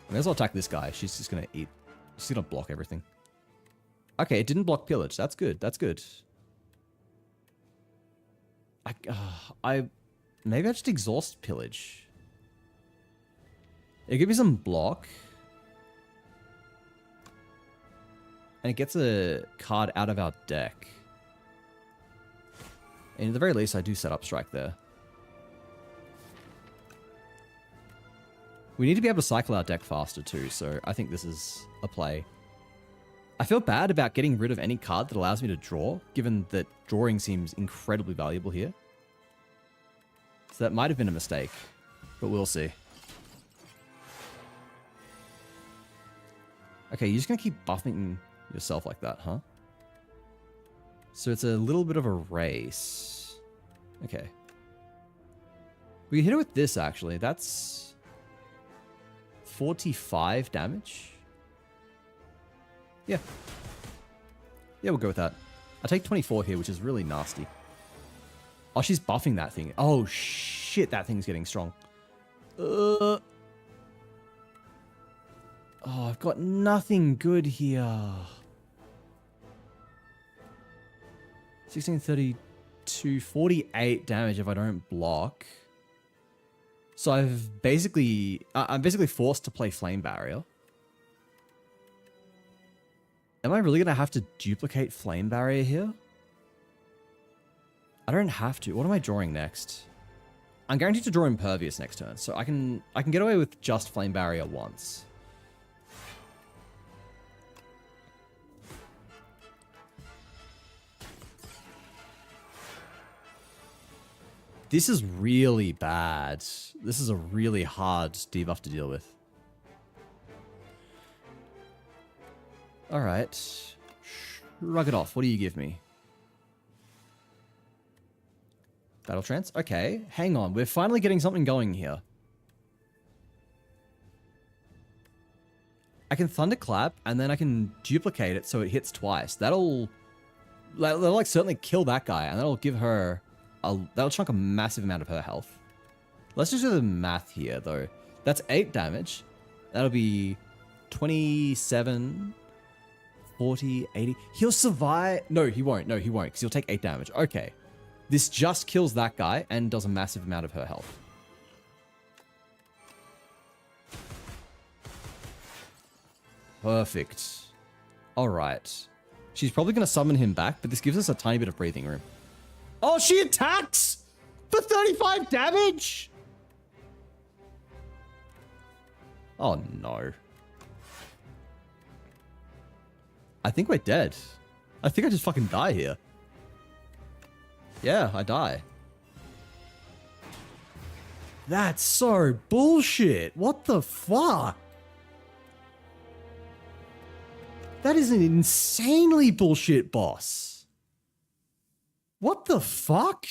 I may as well attack this guy. She's just going to eat. She's going to block everything. Okay, it didn't block Pillage. That's good. That's good. Maybe I just exhaust Pillage. It gives me some block. And it gets a card out of our deck. And at the very least, I do set up Strike there. We need to be able to cycle our deck faster too, so I think this is a play. I feel bad about getting rid of any card that allows me to draw, given that drawing seems incredibly valuable here. So that might have been a mistake, but we'll see. Okay, you're just going to keep buffing yourself like that, huh? So it's a little bit of a race. Okay. We can hit it with this, actually. That's 45 damage. Yeah. Yeah, we'll go with that. I take 24 here, which is really nasty. Oh, she's buffing that thing. Oh, shit, that thing's getting strong. Oh, I've got nothing good here. 1632, 48 damage if I don't block. So I'm basically forced to play Flame Barrier. Am I really going to have to duplicate Flame Barrier here? I don't have to. What am I drawing next? I'm guaranteed to draw Impervious next turn, so I can get away with just Flame Barrier once. This is really bad. This is a really hard debuff to deal with. Alright. Shrug it off. What do you give me? Battle Trance? Okay, hang on. We're finally getting something going here. I can Thunderclap, and then I can duplicate it so it hits twice. That'll like certainly kill that guy, and that'll give her that'll chunk a massive amount of her health. Let's just do the math here, though. That's 8 damage. That'll be 27, 40, 80. He'll survive. No, he won't. No, he won't, because he'll take 8 damage. Okay. This just kills that guy and does a massive amount of her health. Perfect. Alright. She's probably going to summon him back, but this gives us a tiny bit of breathing room. Oh, she attacks for 35 damage? Oh, no. I think we're dead. I think I just fucking die here. Yeah, I die. That's so bullshit. What the fuck? That is an insanely bullshit boss. What the fuck?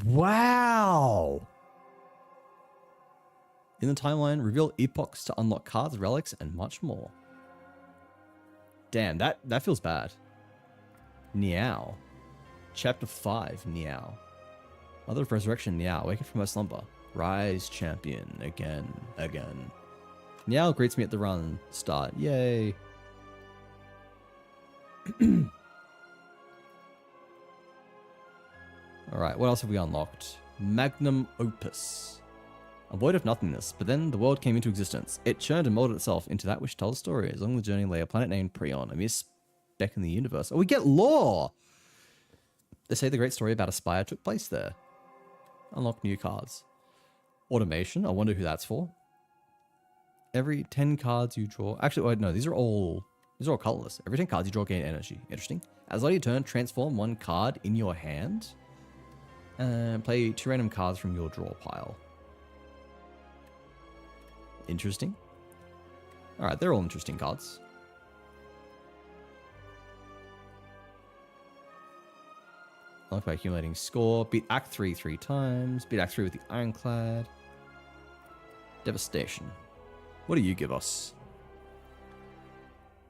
Wow. In the timeline, reveal epochs to unlock cards, relics, and much more. Damn, that feels bad. Niao. Chapter 5, Niao. Mother of Resurrection, Niao. Awaken from her slumber. Rise, champion. Again. Niao greets me at the run start. Yay. Alright, what else have we unlocked? Magnum Opus. A void of nothingness, but then the world came into existence. It churned and molded itself into that which tells a story. Along the journey lay a planet named Prion, a mere speck in the universe. Oh, we get lore! They say the great story about a Spire took place there. Unlock new cards. Automation, I wonder who that's for. Every 10 cards you draw... Actually, wait, no, these are all colorless. Every 10 cards you draw gain energy. Interesting. As of your turn, transform 1 card in your hand. And play 2 random cards from your draw pile. Interesting. Alright, they're all interesting cards. Unlock by accumulating score. Beat Act 3 3 times. Beat Act 3 with the Ironclad. Devastation. What do you give us?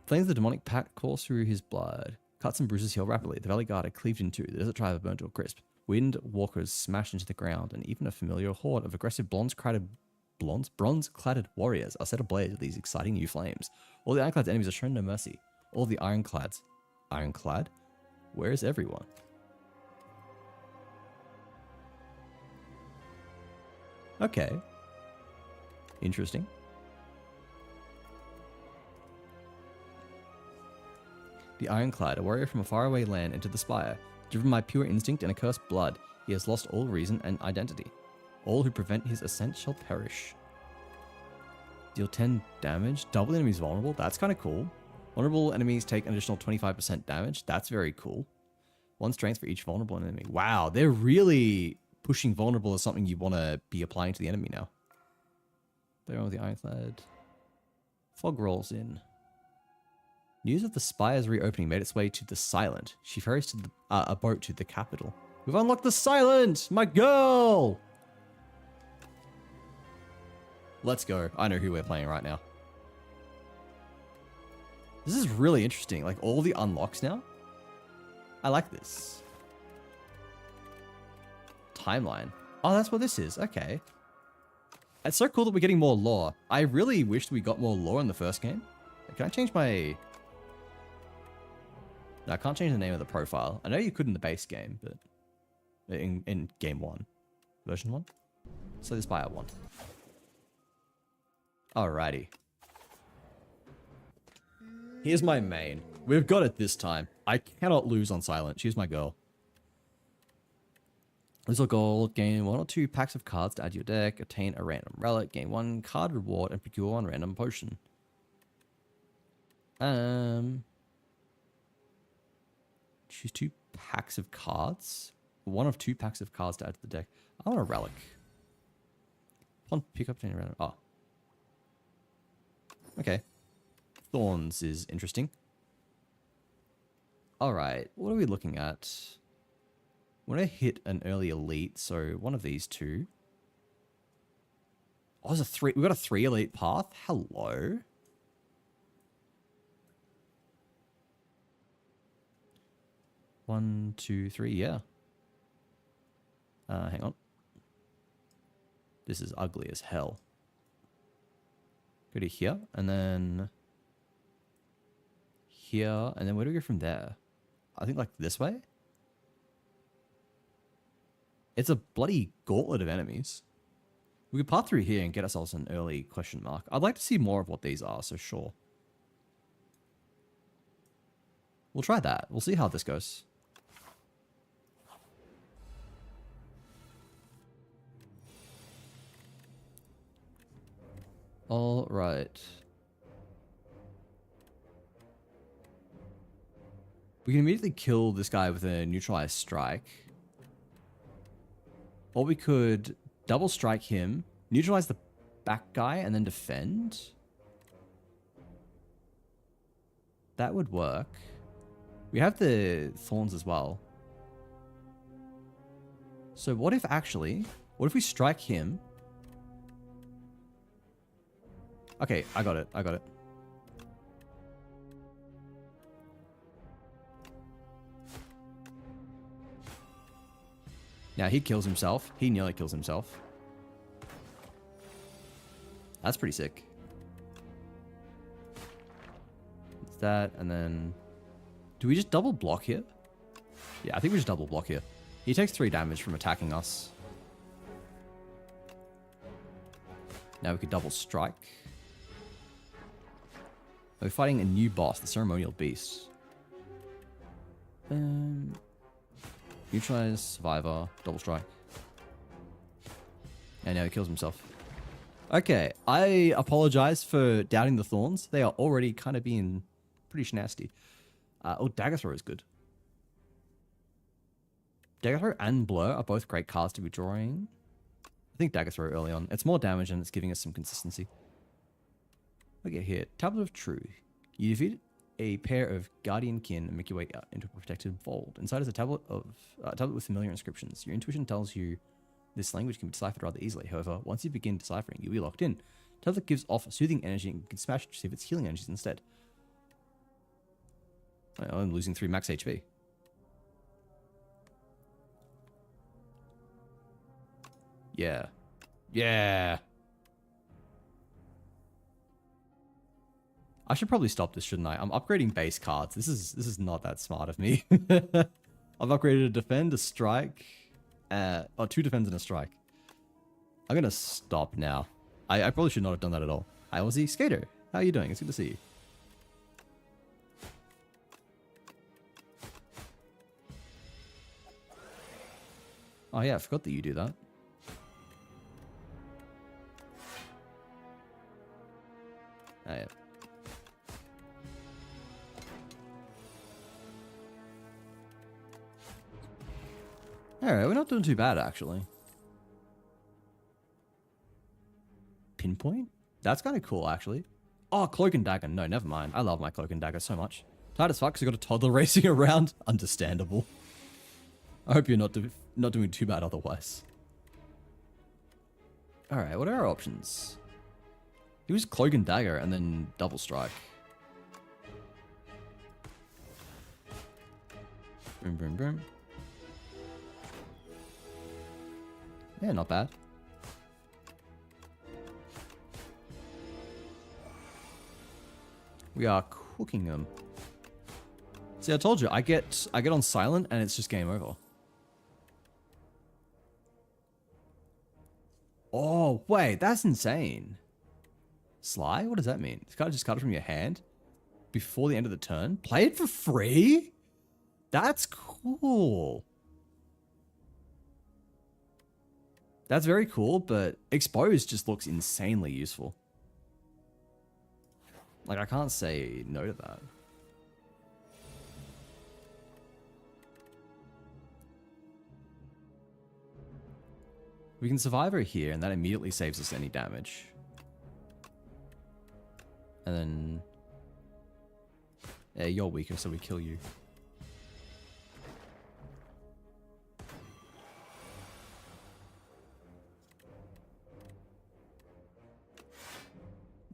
Flames of the demonic pact course through his blood. Cuts and bruises heal rapidly. The Valley Guard are cleaved in two. The Desert Tribe are burnt to a crisp. Wind walkers smashed into the ground, and even a familiar horde of aggressive bronze-cladded warriors are set ablaze with these exciting new flames. All the Ironclad's enemies are shown no mercy. All the Ironclads. Ironclad? Where is everyone? Okay. Interesting. The Ironclad, a warrior from a faraway land, entered the Spire. Driven by pure instinct and accursed blood, he has lost all reason and identity. All who prevent his ascent shall perish. Deal 10 damage. Double enemies vulnerable. That's kind of cool. Vulnerable enemies take an additional 25% damage. That's very cool. 1 strength for each vulnerable enemy. Wow, they're really pushing vulnerable as something you want to be applying to the enemy now. They're on with the Ironclad. Fog rolls in. News of the Spire's reopening made its way to the Silent. She ferries to a boat to the capital. We've unlocked the Silent! My girl! Let's go. I know who we're playing right now. This is really interesting. Like, all the unlocks now. I like this. Timeline. Oh, that's what this is. Okay. It's so cool that we're getting more lore. I really wished we got more lore in the first game. Can I change my... No, I can't change the name of the profile. I know you could in the base game, but... In game 1. Version 1? So this Spire 1. Alrighty. Here's my main. We've got it this time. I cannot lose on Silent. She's my girl. Little goal, gain 1 or 2 packs of cards to add to your deck, attain a random relic, gain 1 card reward, and procure 1 random potion. Choose 2 packs of cards. 1 of 2 packs of cards to add to the deck. I want a relic. Upon pick up any random. Oh. Okay. Thorns is interesting. Alright, what are we looking at? When I hit an early elite, so one of these 2. Oh, there's a 3. We've got a 3 elite path. Hello. One, 2, 3, yeah. Hang on. This is ugly as hell. Go to here, and then here, and then where do we go from there? I think like this way? It's a bloody gauntlet of enemies. We could pass through here and get ourselves an early question mark. I'd like to see more of what these are, so sure. We'll try that. We'll see how this goes. All right. We can immediately kill this guy with a neutralized strike. Or we could double strike him, neutralize the back guy, and then defend. That would work. We have the thorns as well. So what if we strike him? Okay, I got it. Now he kills himself. He nearly kills himself. That's pretty sick. It's that, and then... Do we just double block here? Yeah, I think we just double block here. He takes 3 damage from attacking us. Now we could double strike. We're fighting a new boss, the Ceremonial Beast. Neutralize, Survivor, double strike. And now he kills himself. Okay, I apologize for doubting the thorns. They are already kind of being pretty nasty. Oh, Dagger Throw is good. Dagger Throw and Blur are both great cards to be drawing. I think Dagger Throw early on. It's more damage and it's giving us some consistency. Okay, here. Tablet of Truth. You defeat a pair of Guardian Kin and make your way out into a protected vault. Inside is a tablet with familiar inscriptions. Your intuition tells you this language can be deciphered rather easily. However, once you begin deciphering, you'll be locked in. Tablet gives off soothing energy and you can smash it to see if it's healing energies instead. I'm losing 3 max HP. Yeah. Yeah. I should probably stop this, shouldn't I? I'm upgrading base cards. This is not that smart of me. I've upgraded a defend, a strike, 2 defends and a strike. I'm gonna stop now. I probably should not have done that at all. Hi, Aussie Skater. How are you doing? It's good to see you. Oh yeah, I forgot that you do that. Oh yeah. Alright, we're not doing too bad actually. Pinpoint? That's kind of cool actually. Oh, Cloak and Dagger. No, never mind. I love my Cloak and Dagger so much. Tight as fuck because I got a toddler racing around. Understandable. I hope you're not doing too bad otherwise. Alright, what are our options? Use Cloak and Dagger and then double strike. Boom, boom, boom. Yeah, not bad. We are cooking them. See, I told you, I get on silent and it's just game over. Oh, wait, that's insane. Sly? What does that mean? It's got to just cut it from your hand before the end of the turn? Play it for free? That's cool. That's very cool, but Exposed just looks insanely useful. Like, I can't say no to that. We can Survivor here, and that immediately saves us any damage. And then... yeah, you're weaker, so we kill you.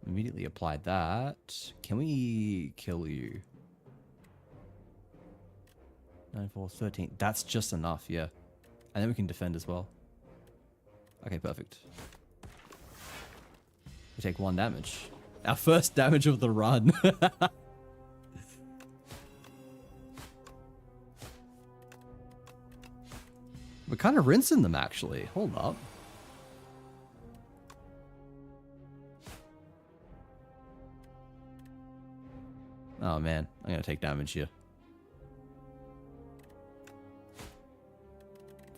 Immediately applied that. Can we kill you? 9, 4, 13. That's just enough, yeah. And then we can defend as well. Okay, perfect. We take 1 damage. Our first damage of the run. We're kind of rinsing them, actually. Hold up. Oh, man. I'm going to take damage here.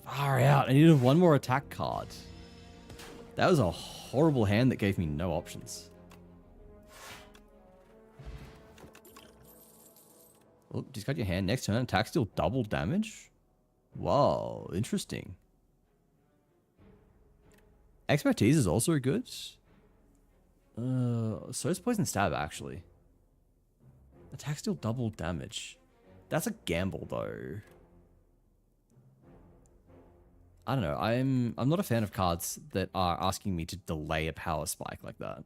Far out. I needed 1 more attack card. That was a horrible hand that gave me no options. Oh, discard your hand. Next turn, attack still double damage? Wow, interesting. Expertise is also good. So is Poison Stab, actually. Attack still double damage. That's a gamble, though. I don't know. I'm not a fan of cards that are asking me to delay a power spike like that.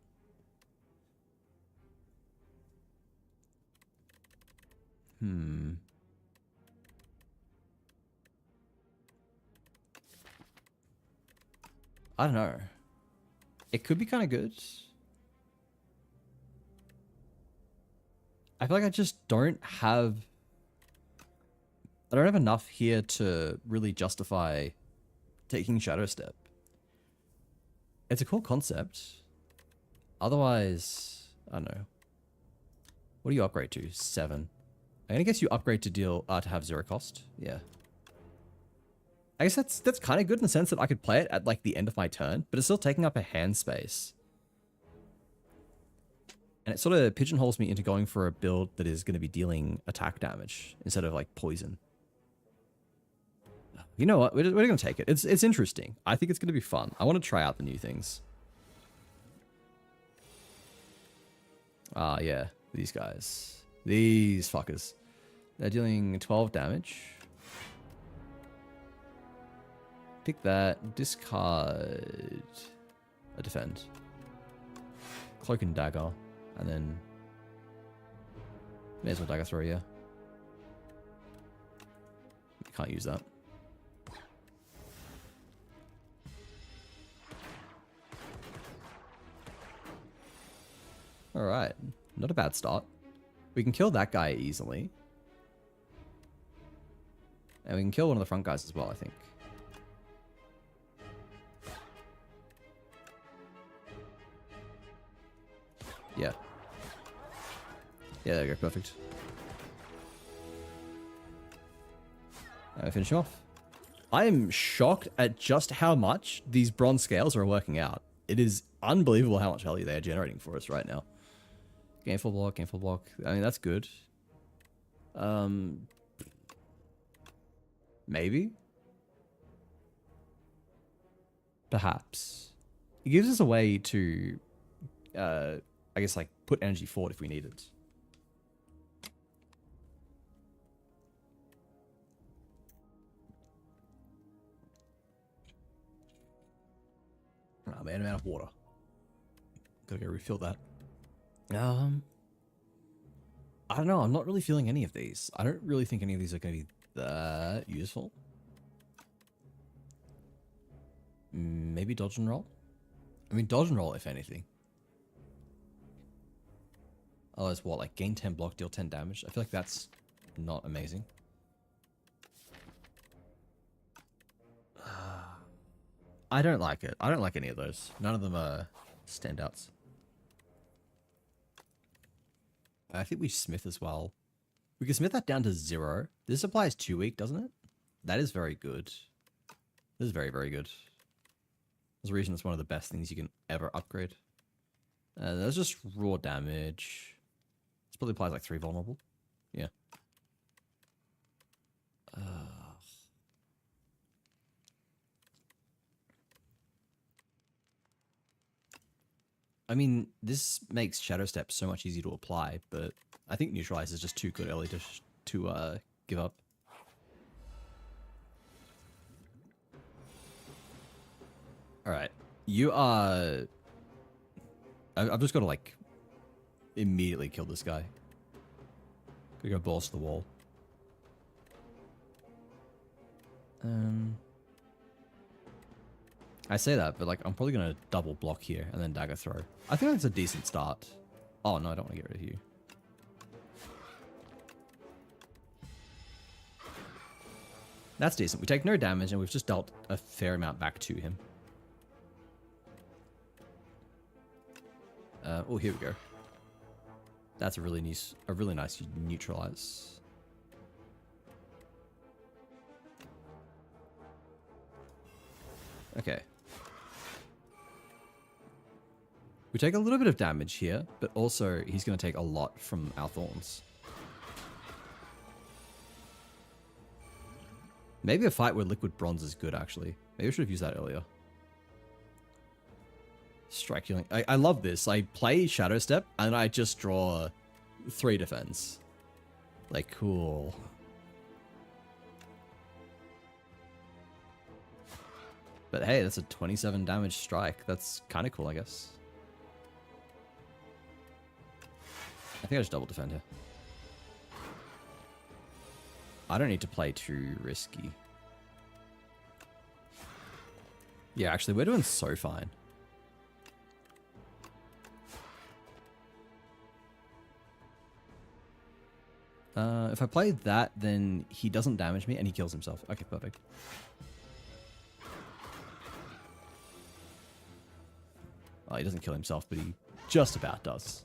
I don't know. It could be kind of good. I feel like I just don't have... I don't have enough here to really justify taking Shadow Step. It's a cool concept. Otherwise, I don't know. What do you upgrade to? 7. I'm gonna guess you upgrade to deal to have 0 cost. Yeah. I guess that's kind of good in the sense that I could play it at like the end of my turn, but it's still taking up a hand space. And it sort of pigeonholes me into going for a build that is going to be dealing attack damage instead of like poison. You know what? We're going to take it. It's interesting. I think it's going to be fun. I want to try out the new things. Ah, yeah. These guys. These fuckers. They're dealing 12 damage. Pick that. Discard. A defend. Cloak and dagger. And then... may as well dagger throw, yeah. You can't use that. Alright. Not a bad start. We can kill that guy easily. And we can kill one of the front guys as well, I think. Yeah. Yeah, there you go. Perfect. Finish him off. I am shocked at just how much these bronze scales are working out. It is unbelievable how much value they are generating for us right now. Gainful block, gainful block. I mean, that's good. Maybe? Perhaps. It gives us a way to, I guess, like, put energy forward if we need it. Oh man, I'm out of water. Gotta go refill that. I don't know. I'm not really feeling any of these. I don't really think any of these are going to be that useful. Maybe dodge and roll? I mean, dodge and roll, if anything. Oh, it's what? Like, gain 10 block, deal 10 damage? I feel like that's not amazing. I don't like it. I don't like any of those. None of them are standouts. I think we smith as well. We can smith that down to 0. This applies 2 week, doesn't it? That is very good. This is very, very good. There's a reason it's one of the best things you can ever upgrade. That's just raw damage. This probably applies like 3 vulnerable. Yeah. I mean, this makes Shadow Step so much easier to apply, but I think Neutralize is just too good early to give up. Alright. You are... I've just got to, like, immediately kill this guy. Gotta go balls to the wall. I say that, but like I'm probably gonna double block here and then dagger throw. I think that's a decent start. Oh no, I don't want to get rid of you. That's decent. We take no damage and we've just dealt a fair amount back to him. Oh, here we go. That's a really nice neutralize. Okay. We take a little bit of damage here, but also he's going to take a lot from our thorns. Maybe a fight where liquid bronze is good, actually. Maybe I should have used that earlier. Strike healing. I love this. I play Shadow Step and I just draw 3 defense. Like, cool. But hey, that's a 27 damage strike. That's kind of cool, I guess. I think I just double defend here. I don't need to play too risky. Yeah, actually, we're doing so fine. If I play that, then he doesn't damage me and he kills himself. Okay, perfect. Oh, he doesn't kill himself, but he just about does.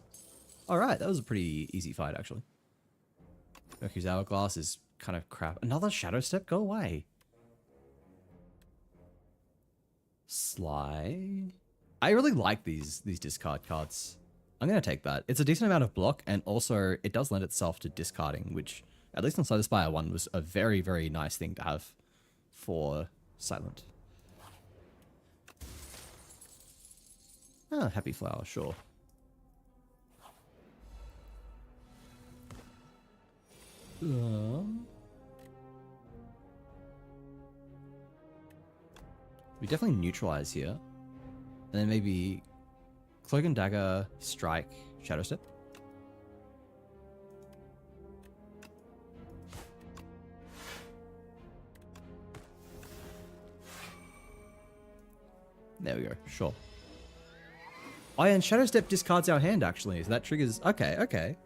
Alright, that was a pretty easy fight, actually. Mercury's Hourglass is kind of crap. Another Shadow Step? Go away. Sly. I really like these discard cards. I'm going to take that. It's a decent amount of block, and also it does lend itself to discarding, which, at least on the Spire 1, was a very, very nice thing to have for Silent. Ah, Happy Flower, sure. We definitely neutralize here. And then maybe Cloak and Dagger, Strike, Shadow Step. There we go, sure. Oh, yeah, and Shadow Step discards our hand, actually. So that triggers... Okay, okay.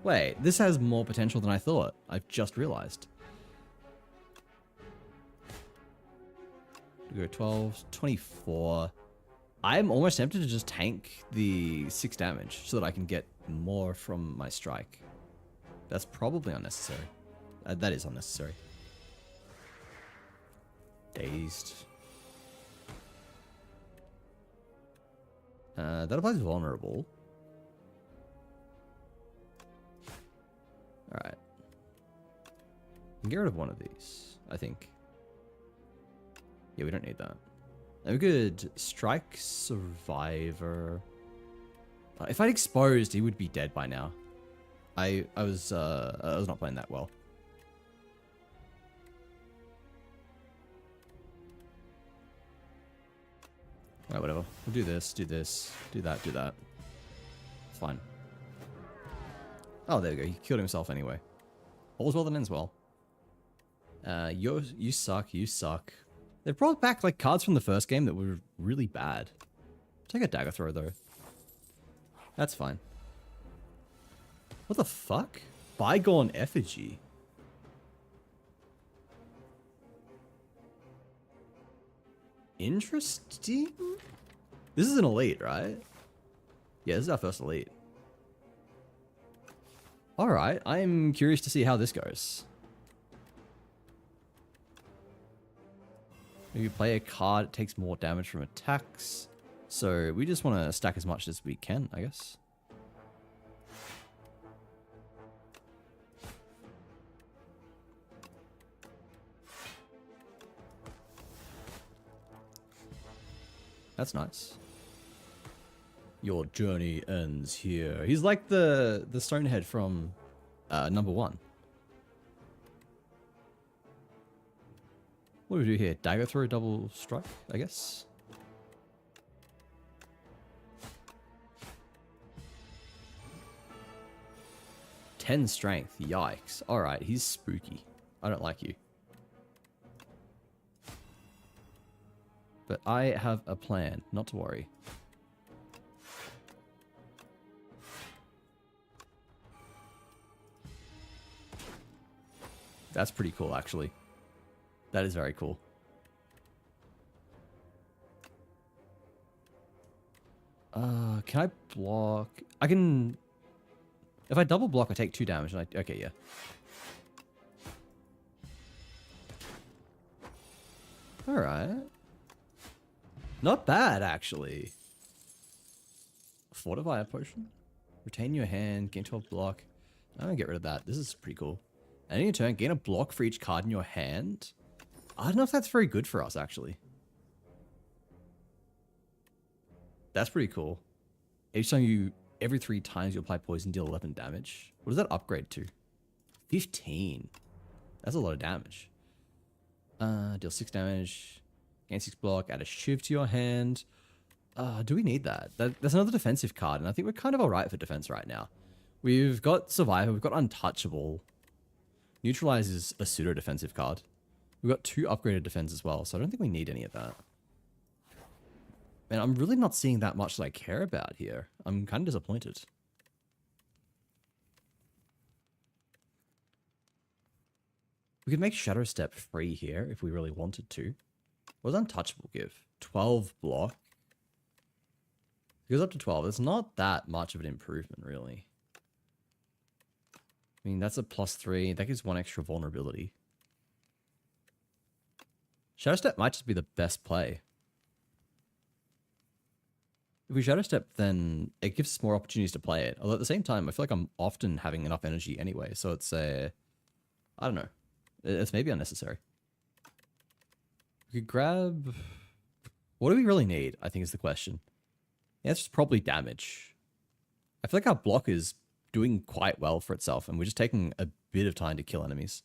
Wait, this has more potential than I thought. I've just realized. We go 12, 24. I'm almost tempted to just tank the 6 damage so that I can get more from my strike. That's probably unnecessary. That is unnecessary. Dazed. That applies vulnerable. Alright. Get rid of one of these, I think. Yeah, we don't need that. And we could strike Survivor. If I'd exposed, he would be dead by now. I was not playing that well. Alright, whatever. We'll do this, do that, do that. It's fine. Oh, there we go. He killed himself anyway. All's well that ends well. You suck, you suck. They've brought back like cards from the first game that were really bad. Take a dagger throw though. That's fine. What the fuck? Bygone Effigy. Interesting. This is an elite, right? Yeah, this is our first elite. Alright, I'm curious to see how this goes. Maybe play a card, it takes more damage from attacks. So we just want to stack as much as we can, I guess. That's nice. Your journey ends here. He's like the Stonehead from number 1. What do we do here? Dagger throw, double strike, I guess. Ten strength. Yikes. Alright, he's spooky. I don't like you. But I have a plan, not to worry. That's pretty cool, actually. That is very cool. Can I block? I can... If I double block, I take 2 damage. And okay, yeah. Alright. Not bad, actually. Fortify a potion. Retain your hand, gain 12 block. I'm gonna get rid of that. This is pretty cool. And in your turn, gain a block for each card in your hand. I don't know if that's very good for us, actually. That's pretty cool. Every 3 times you apply poison, deal 11 damage. What does that upgrade to? 15. That's a lot of damage. Deal 6 damage. Gain 6 block. Add a shiv to your hand. Do we need that? That's another defensive card, and I think we're kind of alright for defense right now. We've got Survivor. We've got Untouchable. Neutralize is a pseudo-defensive card. We've got 2 upgraded defense as well, so I don't think we need any of that. Man, I'm really not seeing that much that I care about here. I'm kind of disappointed. We could make Shadow Step free here if we really wanted to. What does Untouchable give? 12 block. It goes up to 12. It's not that much of an improvement, really. I mean, that's a +3. That gives 1 extra vulnerability. Shadow Step might just be the best play. If we Shadow Step, then it gives us more opportunities to play it. Although at the same time, I feel like I'm often having enough energy anyway. So it's I don't know. It's maybe unnecessary. We could grab... What do we really need, I think is the question. Yeah, it's just probably damage. I feel like our block is doing quite well for itself, and we're just taking a bit of time to kill enemies.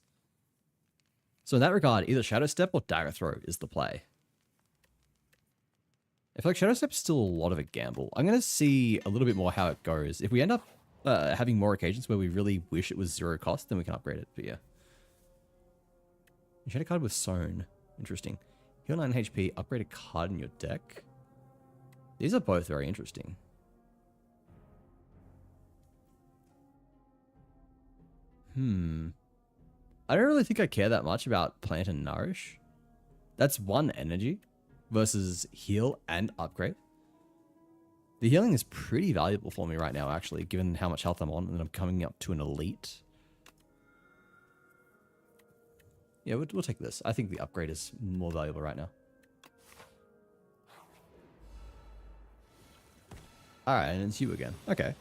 So in that regard, either Shadow Step or Dagger Throw is the play. I feel like Shadow Step's still a lot of a gamble. I'm going to see a little bit more how it goes. If we end up having more occasions where we really wish it was 0 cost, then we can upgrade it. But yeah. You shadow card with Sown. Interesting. Heal 9 HP, upgrade a card in your deck. These are both very interesting. I don't really think I care that much about Plant and Nourish. That's 1 energy versus heal and upgrade. The healing is pretty valuable for me right now, actually, given how much health I'm on, and I'm coming up to an elite. Yeah, we'll take this. I think the upgrade is more valuable right now. Alright, and it's you again. Okay.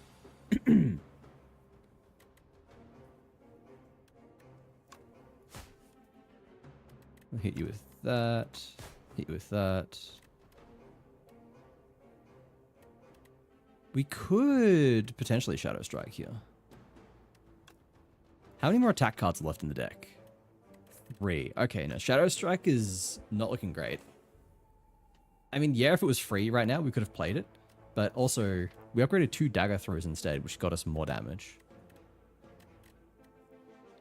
I'll hit you with that. Hit you with that. We could potentially Shadow Strike here. How many more attack cards are left in the deck? 3. Okay, no, Shadow Strike is not looking great. I mean, yeah, if it was free right now, we could have played it. But also, we upgraded 2 Dagger Throws instead, which got us more damage.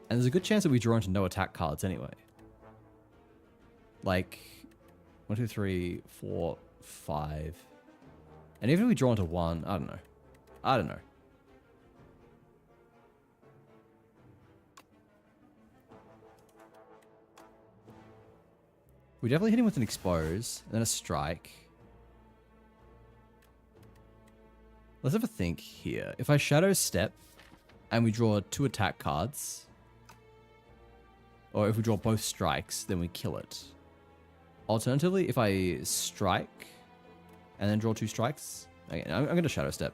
And there's a good chance that we draw into no attack cards anyway. Like, 1, 2, 3, 4, 5. And even if we draw into 1, I don't know. I don't know. We definitely hit him with an Expose, then a Strike. Let's have a think here. If I Shadow Step and we draw 2 attack cards, or if we draw both strikes, then we kill it. Alternatively, if I strike and then draw 2 strikes, okay, I'm going to Shadow Step.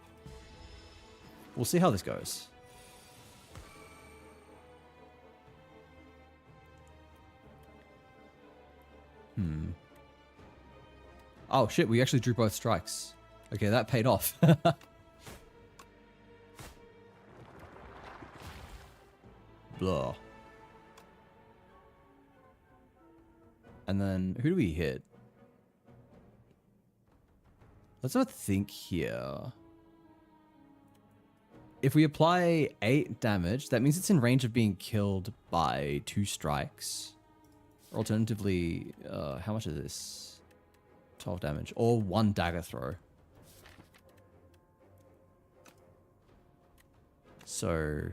We'll see how this goes. Oh shit, we actually drew both strikes. Okay, that paid off. Blah. And then, who do we hit? Let's not think here. If we apply 8 damage, that means it's in range of being killed by 2 strikes. Alternatively, how much is this? 12 damage. Or 1 dagger throw. So...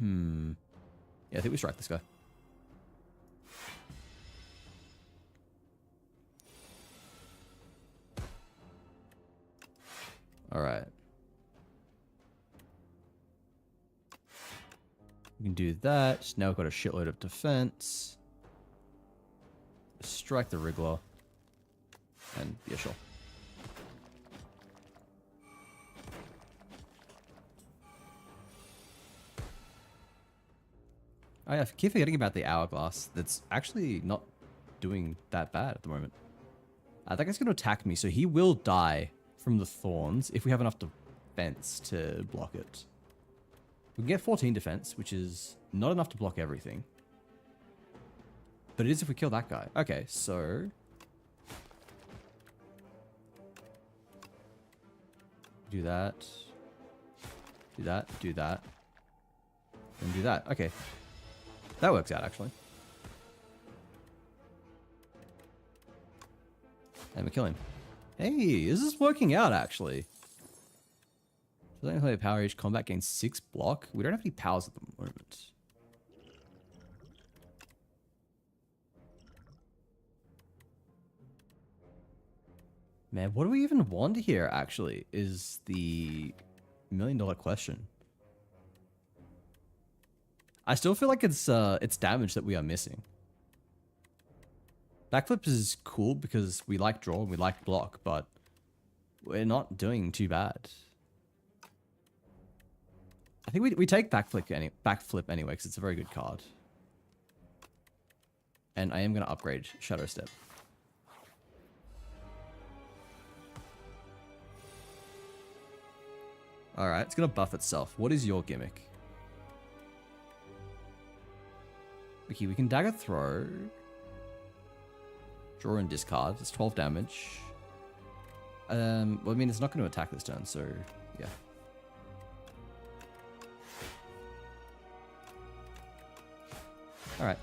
Yeah, I think we strike this guy. Alright. We can do that. Now we've got a shitload of defense. Strike the Wriggler. And yeah, sure. Oh yeah, I keep forgetting about the Hourglass. That's actually not doing that bad at the moment. That guy's going to attack me, so he will die from the thorns if we have enough defense to block it. We can get 14 defense, which is not enough to block everything. But it is if we kill that guy. Okay, so... do that. Do that, do that. And do that. Okay. That works out, actually. And we kill him. Hey, this is working out, actually. So then play power each combat gains 6 block. We don't have any powers at the moment. Man, what do we even want here, actually, is the $1,000,000 question. I still feel like it's damage that we are missing. Backflip is cool because we like draw and we like block, but we're not doing too bad. I think we take backflip anyway because it's a very good card. And I am going to upgrade Shadow Step. Alright, it's going to buff itself. What is your gimmick? Okay, we can dagger throw. Draw and discard. It's 12 damage. Well, I mean, it's not going to attack this turn, so yeah. Alright.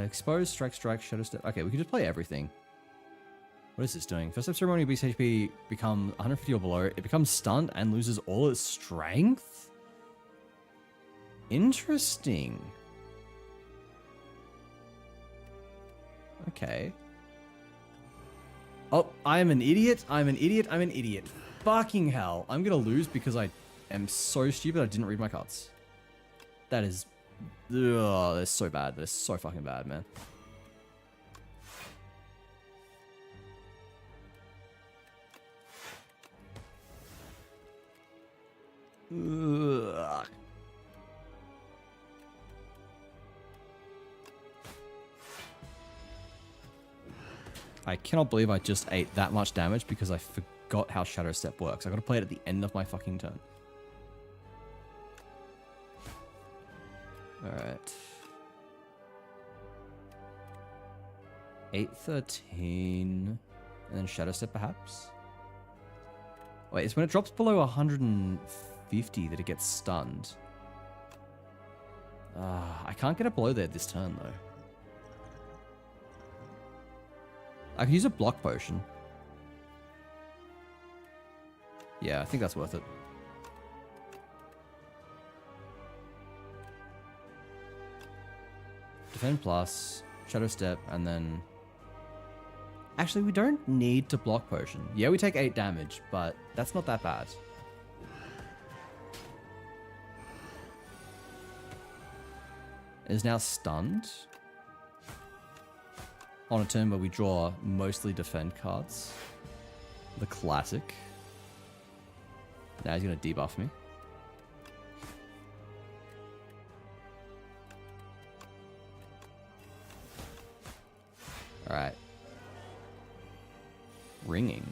Expose, strike, shadow step. Okay, we can just play everything. What is this doing? First step ceremony, beast HP become 150 or below. It becomes stunned and loses all its strength? Interesting. Okay. Oh, I'm an idiot. I'm an idiot. I'm an idiot. Fucking hell. I'm gonna lose because I am so stupid I didn't read my cards. That is... Ugh, that's so bad. That is so fucking bad, man. Ugh. I cannot believe I just ate that much damage because I forgot how Shadow Step works. I gotta play it at the end of my fucking turn. Alright. 813. And then Shadow Step perhaps? Wait, it's when it drops below 150 that it gets stunned. I can't get it below there this turn though. I can use a block potion. Yeah, I think that's worth it. Defend plus, Shadow Step, and then... Actually, we don't need to block potion. Yeah, we take 8 damage, but that's not that bad. It is now stunned. On a turn where we draw mostly defend cards. The classic. Now he's going to debuff me. Alright. Ringing.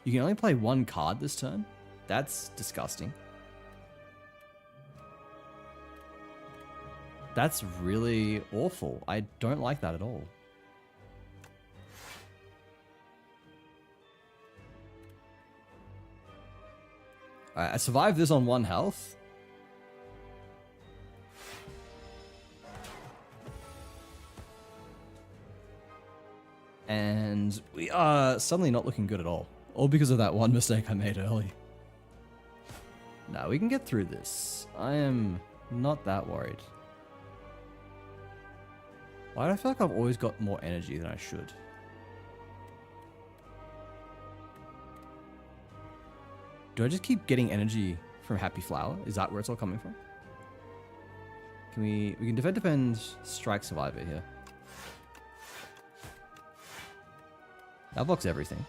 You can only play 1 card this turn? That's disgusting. That's really awful. I don't like that at all. Alright, I survived this on 1 health. And we are suddenly not looking good at all. All because of that one mistake I made early. Now we can get through this. I am not that worried. Why do I feel like I've always got more energy than I should? Do I just keep getting energy from Happy Flower? Is that where it's all coming from? Can we can defend, strike survivor here. That blocks everything.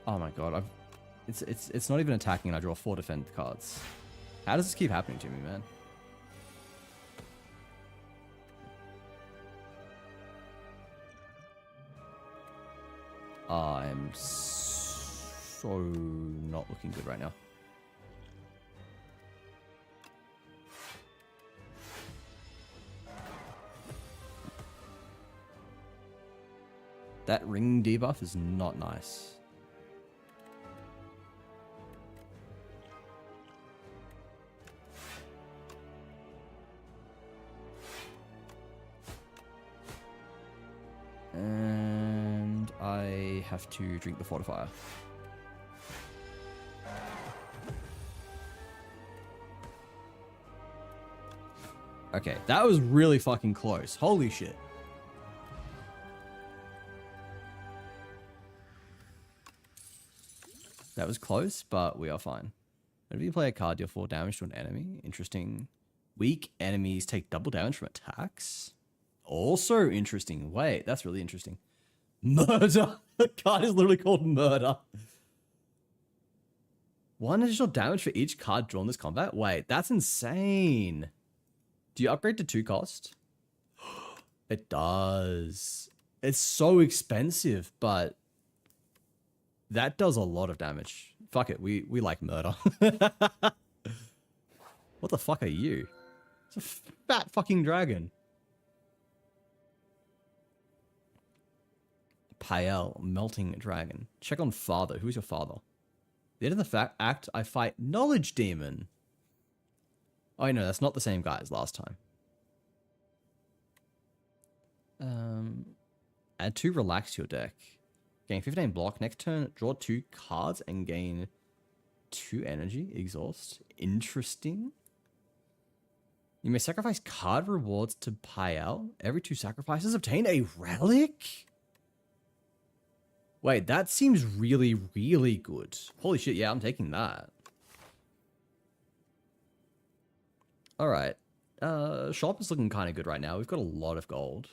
Oh my god, it's not even attacking and I draw 4 defend cards. How does this keep happening to me, man? I'm so not looking good right now. That ring debuff is not nice. And I have to drink the fortifier. Okay, that was really fucking close. Holy shit. That was close, but we are fine. Whenever you play a card, deal 4 damage to an enemy. Interesting. Weak enemies take double damage from attacks. Also interesting. Wait, that's really interesting. Murder. The card is literally called Murder. 1 additional damage for each card drawn this combat? Wait, that's insane. Do you upgrade to 2 cost? It does. It's so expensive, but that does a lot of damage. Fuck it, we like murder. What the fuck are you? It's a fat fucking dragon. Pael, melting dragon. Check on father. Who's your father? At the end of the act, I fight knowledge demon. Oh no, that's not the same guy as last time. Add 2 relax to your deck. Gain 15 block. Next turn, draw 2 cards and gain 2 energy. Exhaust. Interesting. You may sacrifice card rewards to Pael. Every 2 sacrifices, obtain a relic? Wait, that seems really, really good. Holy shit, yeah, I'm taking that. Alright. Shop is looking kind of good right now. We've got a lot of gold.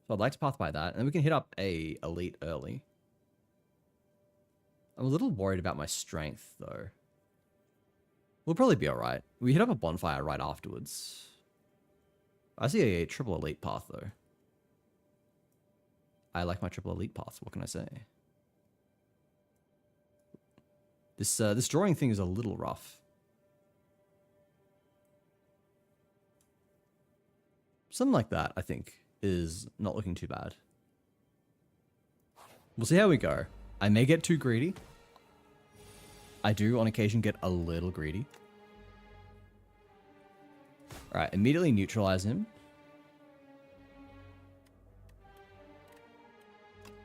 So I'd like to path by that. And then we can hit up a elite early. I'm a little worried about my strength, though. We'll probably be alright. We hit up a bonfire right afterwards. I see a triple elite path, though. I like my triple elite path. What can I say? This drawing thing is a little rough. Something like that, I think, is not looking too bad. We'll see how we go. I may get too greedy. I do, on occasion, get a little greedy. Alright, immediately neutralize him.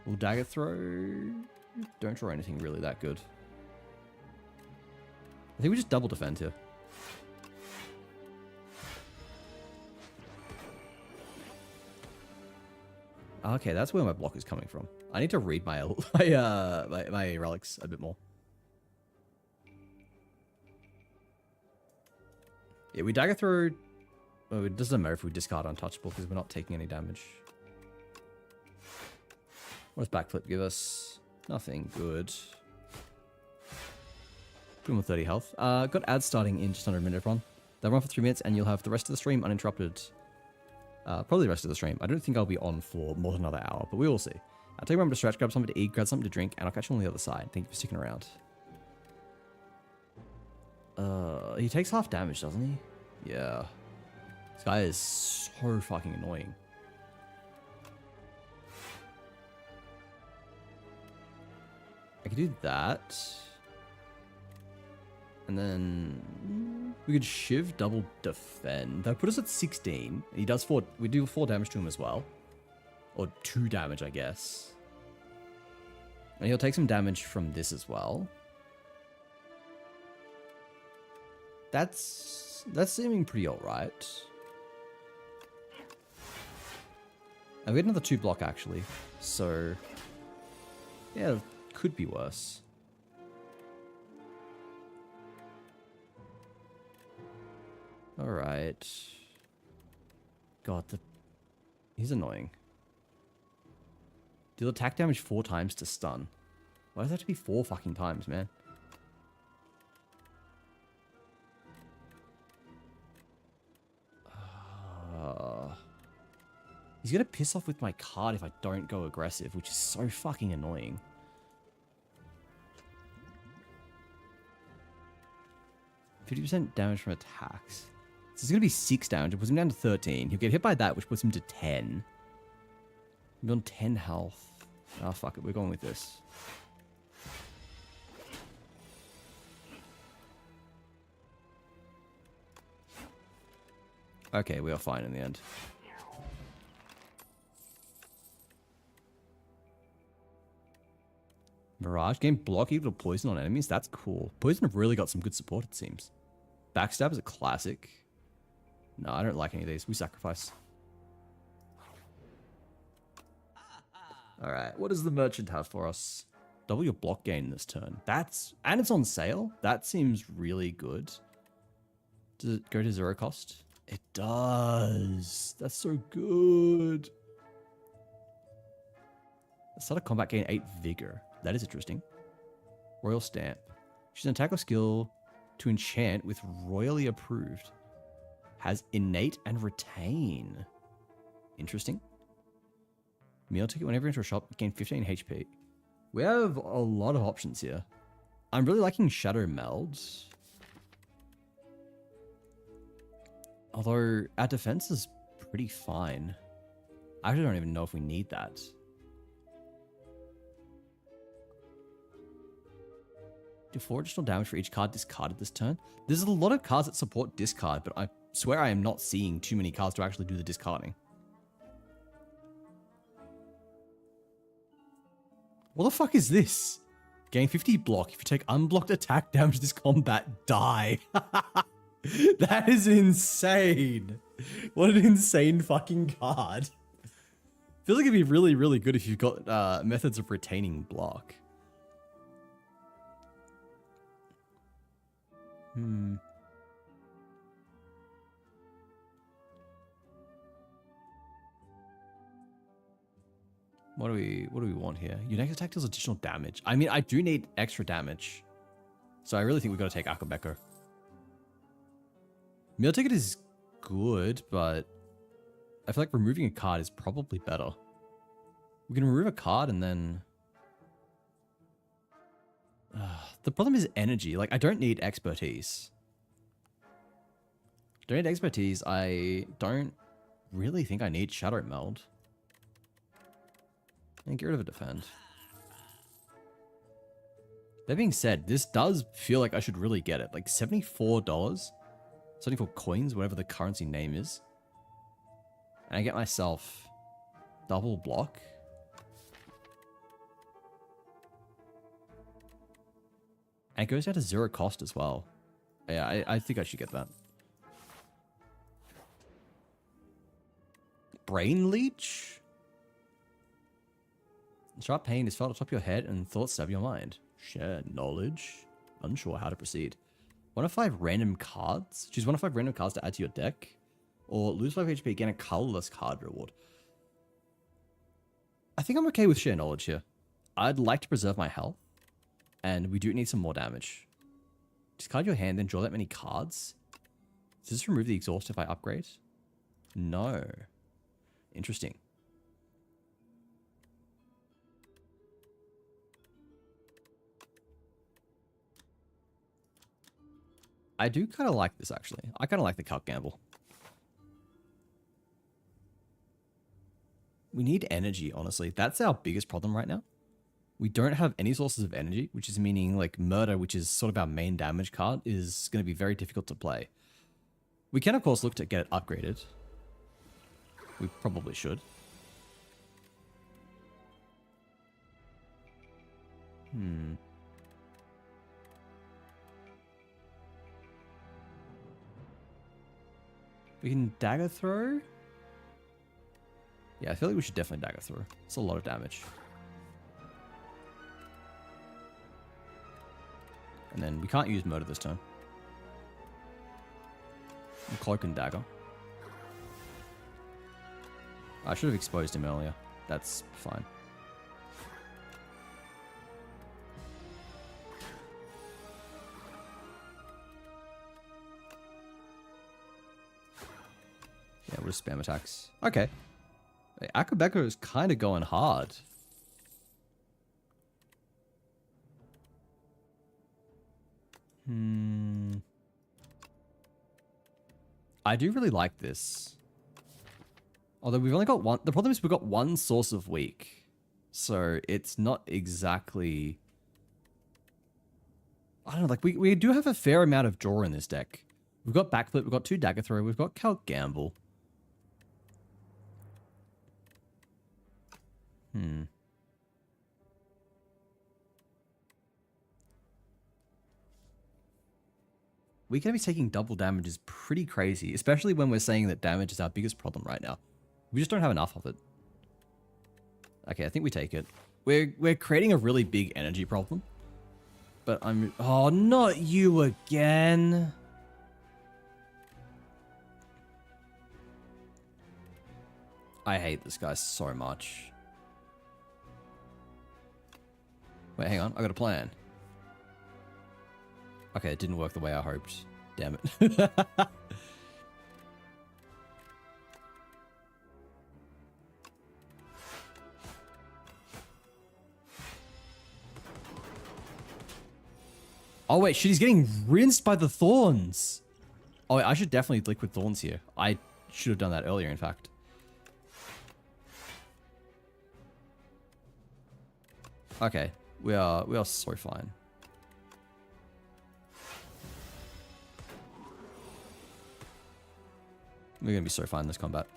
We'll dagger throw. Don't draw anything really that good. I think we just double defend here. Okay, that's where my block is coming from. I need to read my relics a bit more. Yeah, we dagger through. Well, it doesn't matter if we discard untouchable because we're not taking any damage. What does backflip give us? Nothing good. More 30 health. Got ads starting in just under a minute, everyone. They'll run for 3 minutes and you'll have the rest of the stream uninterrupted. Probably the rest of the stream. I don't think I'll be on for more than another hour, but we will see. I'll take a moment to stretch, grab something to eat, grab something to drink, and I'll catch you on the other side. Thank you for sticking around. He takes half damage, doesn't he? Yeah. This guy is so fucking annoying. I could do that. And then we could Shiv double defend. That put us at 16. He does 4. We do 4 damage to him as well. Or 2 damage, I guess. And he'll take some damage from this as well. That's seeming pretty alright. And we had another 2 block actually. So yeah, it could be worse. Alright. God, he's annoying. Deal attack damage 4 times to stun. Why does that have to be 4 fucking times, man? He's gonna piss off with my card if I don't go aggressive, which is so fucking annoying. %50 damage from attacks. So it's gonna be 6 damage. It puts him down to 13. He'll get hit by that, which puts him to 10. He'll be on 10 health. Oh, fuck it. We're going with this. Okay, we are fine in the end. Mirage gain block equal to poison on enemies. That's cool. Poison have really got some good support, it seems. Backstab is a classic. No, I don't like any of these. We sacrifice. Alright, what does the merchant have for us? Double your block gain this turn. And it's on sale. That seems really good. Does it go to 0 cost? It does. That's so good. Start a combat gain 8 vigor. That is interesting. Royal Stamp. Choose an attack or skill to enchant with royally approved. Has innate and retain. Interesting. Meal ticket whenever you enter a shop, gain 15 HP. We have a lot of options here. I'm really liking Shadow Meld. Although our defense is pretty fine. I actually don't even know if we need that. Do 4 additional damage for each card discarded this turn. There's a lot of cards that support discard, but I swear I am not seeing too many cards to actually do the discarding. What the fuck is this? Gain 50 block. If you take unblocked attack damage this combat, die. That is insane. What an insane fucking card. Feels like it'd be really, really good if you've got methods of retaining block. What do we want here? Your next attack deals additional damage. I mean, I do need extra damage. So I really think we've got to take Akabeko. Meal ticket is good, but I feel like removing a card is probably better. We can remove a card and then... the problem is energy. Like, I don't need expertise. Don't need expertise. I don't really think I need Shadow Meld. And get rid of a defend. That being said, this does feel like I should really get it. Like $74? 74 coins, whatever the currency name is. And I get myself double block. And it goes down to 0 cost as well. Yeah, I think I should get that. Brain Leech? Sharp pain is felt atop your head and thoughts stab your mind. Share knowledge. Unsure how to proceed. 1 of 5 random cards. Choose 1 of 5 random cards to add to your deck. Or lose 5 HP, gain a colorless card reward. I think I'm okay with share knowledge here. I'd like to preserve my health. And we do need some more damage. Discard your hand, then draw that many cards. Does this remove the exhaust if I upgrade? No. Interesting. I do kind of like this, actually. I kind of like the cup gamble. We need energy, honestly. That's our biggest problem right now. We don't have any sources of energy, which is meaning like Murder, which is sort of our main damage card, is going to be very difficult to play. We can, of course, look to get it upgraded. We probably should. We can dagger throw. Yeah, I feel like we should definitely dagger throw. It's a lot of damage. And then we can't use murder this turn. Cloak and dagger. I should have exposed him earlier. That's fine. Yeah, we'll just spam attacks. Okay. Hey, Akabeka is kind of going hard. I do really like this. Although we've only got one. The problem is we've got one source of weak. So it's not exactly... I don't know, like we do have a fair amount of draw in this deck. We've got backflip, we've got 2 dagger throw, we've got Calc Gamble. We're going to be taking double damage is pretty crazy, especially when we're saying that damage is our biggest problem right now. We just don't have enough of it. Okay, I think we take it. We're creating a really big energy problem. But I'm... Oh, not you again. I hate this guy so much. Wait, hang on. I got a plan. Okay, it didn't work the way I hoped. Damn it. Oh wait, shit, he's getting rinsed by the thorns. Oh wait, I should definitely liquid thorns here. I should have done that earlier, in fact. Okay, we are so fine. We're gonna be so fine in this combat.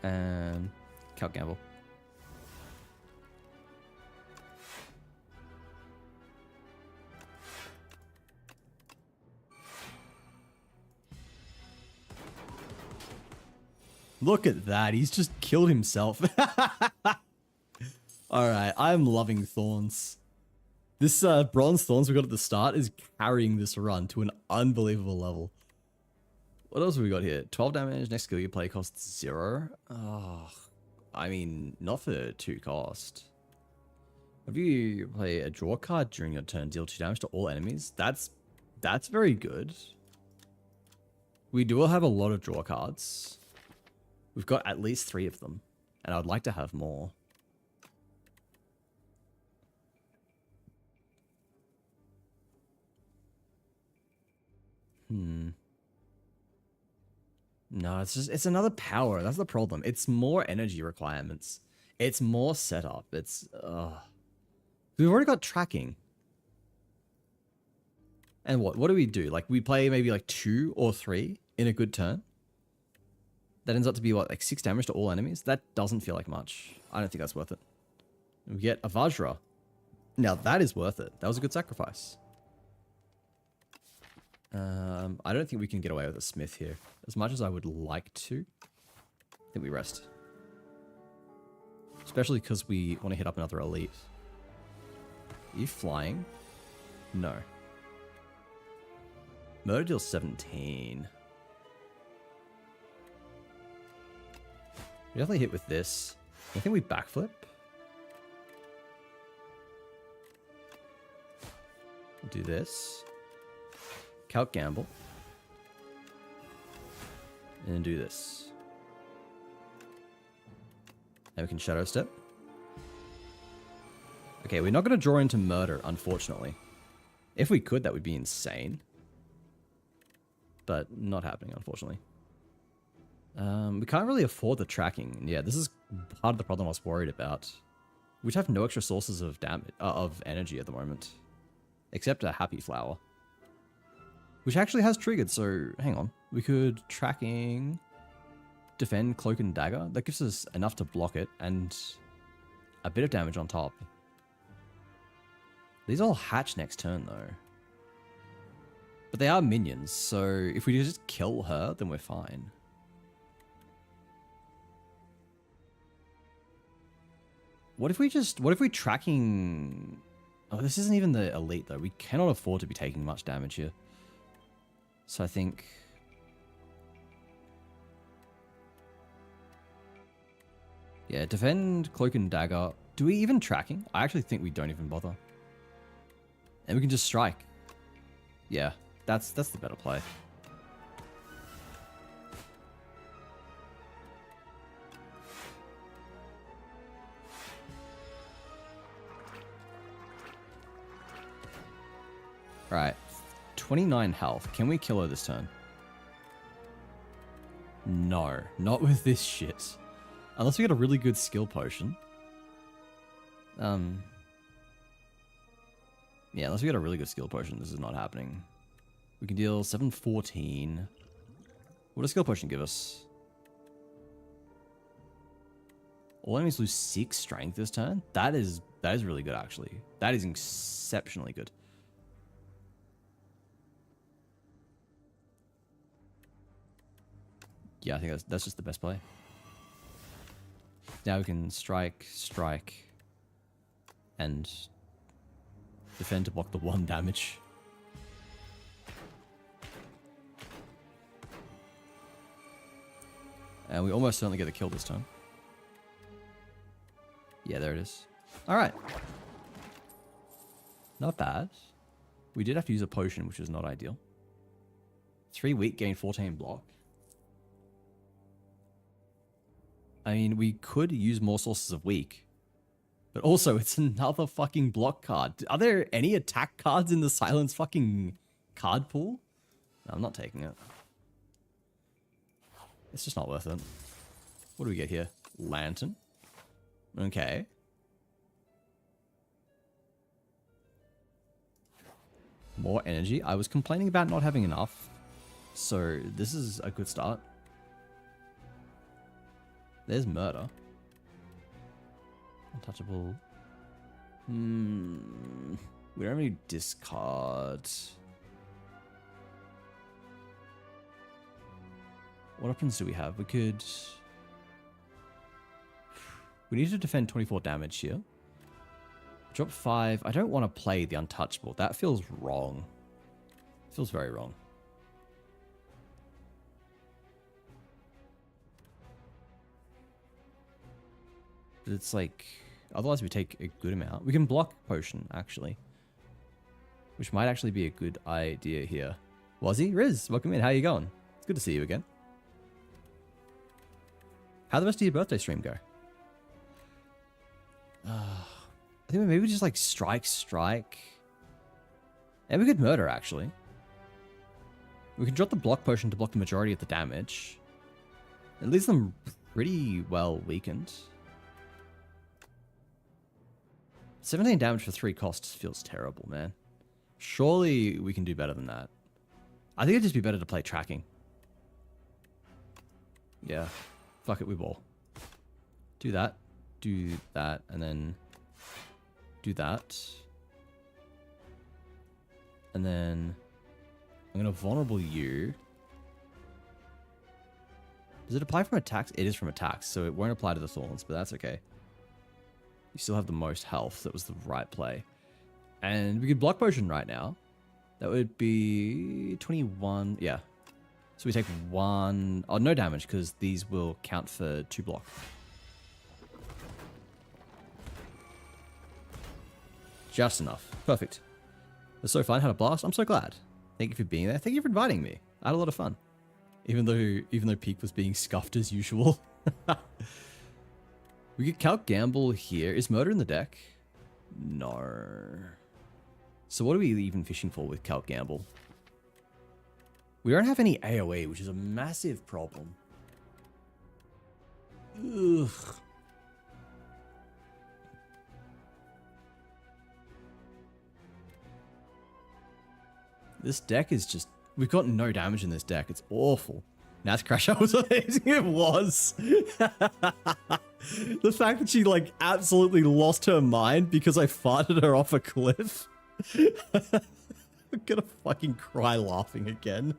And Calc Gamble. Look at that. He's just killed himself. Alright, I'm loving Thorns. This Bronze Thorns we got at the start is carrying this run to an unbelievable level. What else have we got here? 12 damage, next skill you play costs 0. Oh, I mean, not for 2 cost. If you play a draw card during your turn, deal 2 damage to all enemies, that's very good. We do have a lot of draw cards. We've got at least 3 of them, and I'd like to have more. No, it's another power. That's the problem. It's more energy requirements. It's more setup. It's we've already got tracking. And what do we do? Like we play maybe like 2 or 3 in a good turn. That ends up to be what, like 6 damage to all enemies? That doesn't feel like much. I don't think that's worth it. We get a Vajra. Now that is worth it. That was a good sacrifice. I don't think we can get away with a Smith here. As much as I would like to. I think we rest. Especially because we want to hit up another elite. Are you flying? No. Murder deals 17. We definitely hit with this. I think we backflip. We'll do this. Calc Gamble. And then do this. And we can Shadow Step. Okay, we're not going to draw into Murder, unfortunately. If we could, that would be insane. but not happening, unfortunately. We can't really afford the tracking. Yeah, this is part of the problem I was worried about. We have no extra sources of damage, of energy at the moment, except a happy flower, which actually has triggered. So hang on, we could tracking, defend, cloak and dagger. That gives us enough to block it and a bit of damage on top. These all hatch next turn though, but they are minions. So if we just kill her, then we're fine. What if we tracking... Oh, this isn't even the elite though. We cannot afford to be taking much damage here. So I think... Yeah, defend, cloak and dagger. Do we even tracking? I actually think we don't even bother. And we can just strike. Yeah, that's the better play. Right, 29 health. Can we kill her this turn? No, not with this shit. Unless we get a really good skill potion. Yeah, unless we get a really good skill potion, this is not happening. We can deal 714. What does skill potion give us? All enemies lose 6 strength this turn. That is really good actually. That is exceptionally good. Yeah, I think that's just the best play. Now we can strike, and defend to block the 1 damage. And we almost certainly get the kill this time. Yeah, there it is. Alright. Not bad. We did have to use a potion, which is not ideal. 3 weak, gain 14 block. I mean, we could use more sources of weak. But also, it's another fucking block card. Are there any attack cards in the Silence fucking card pool? No, I'm not taking it. It's just not worth it. What do we get here? Lantern. Okay. More energy. I was complaining about not having enough. So, this is a good start. There's murder. Untouchable. We don't really discard. What options do we have? We could... We need to defend 24 damage here. Drop 5. I don't want to play the untouchable. That feels wrong. It feels very wrong. But it's like... Otherwise we take a good amount. We can block potion, actually. Which might actually be a good idea here. Wazzy, Riz, welcome in. How you going? It's good to see you again. How'd the rest of your birthday stream go? I think maybe just like strike. And we could murder, actually. We can drop the block potion to block the majority of the damage. It leaves them pretty well weakened. 17 damage for 3 costs feels terrible, man. Surely we can do better than that. I think it'd just be better to play tracking. Yeah. Fuck it, we ball. Do that, and then do that. And then I'm going to vulnerable you. Does it apply from attacks? It is from attacks, so it won't apply to the thorns, but that's okay. You still have the most health. That was the right play. And we could block potion right now. That would be 21. Yeah. So we take 1... Oh, no damage, because these will count for 2 block. Just enough. Perfect. It was so fun. Had a blast. I'm so glad. Thank you for being there. Thank you for inviting me. I had a lot of fun. Even though Peak was being scuffed as usual. We could Calc Gamble here. Is Murder in the deck? No. So what are we even fishing for with Calc Gamble? We don't have any AoE, which is a massive problem. Ugh. This deck is just... We've got no damage in this deck. It's awful. Nat's crash out was amazing. It was. The fact that she, like, absolutely lost her mind because I farted her off a cliff. I'm gonna fucking cry laughing again.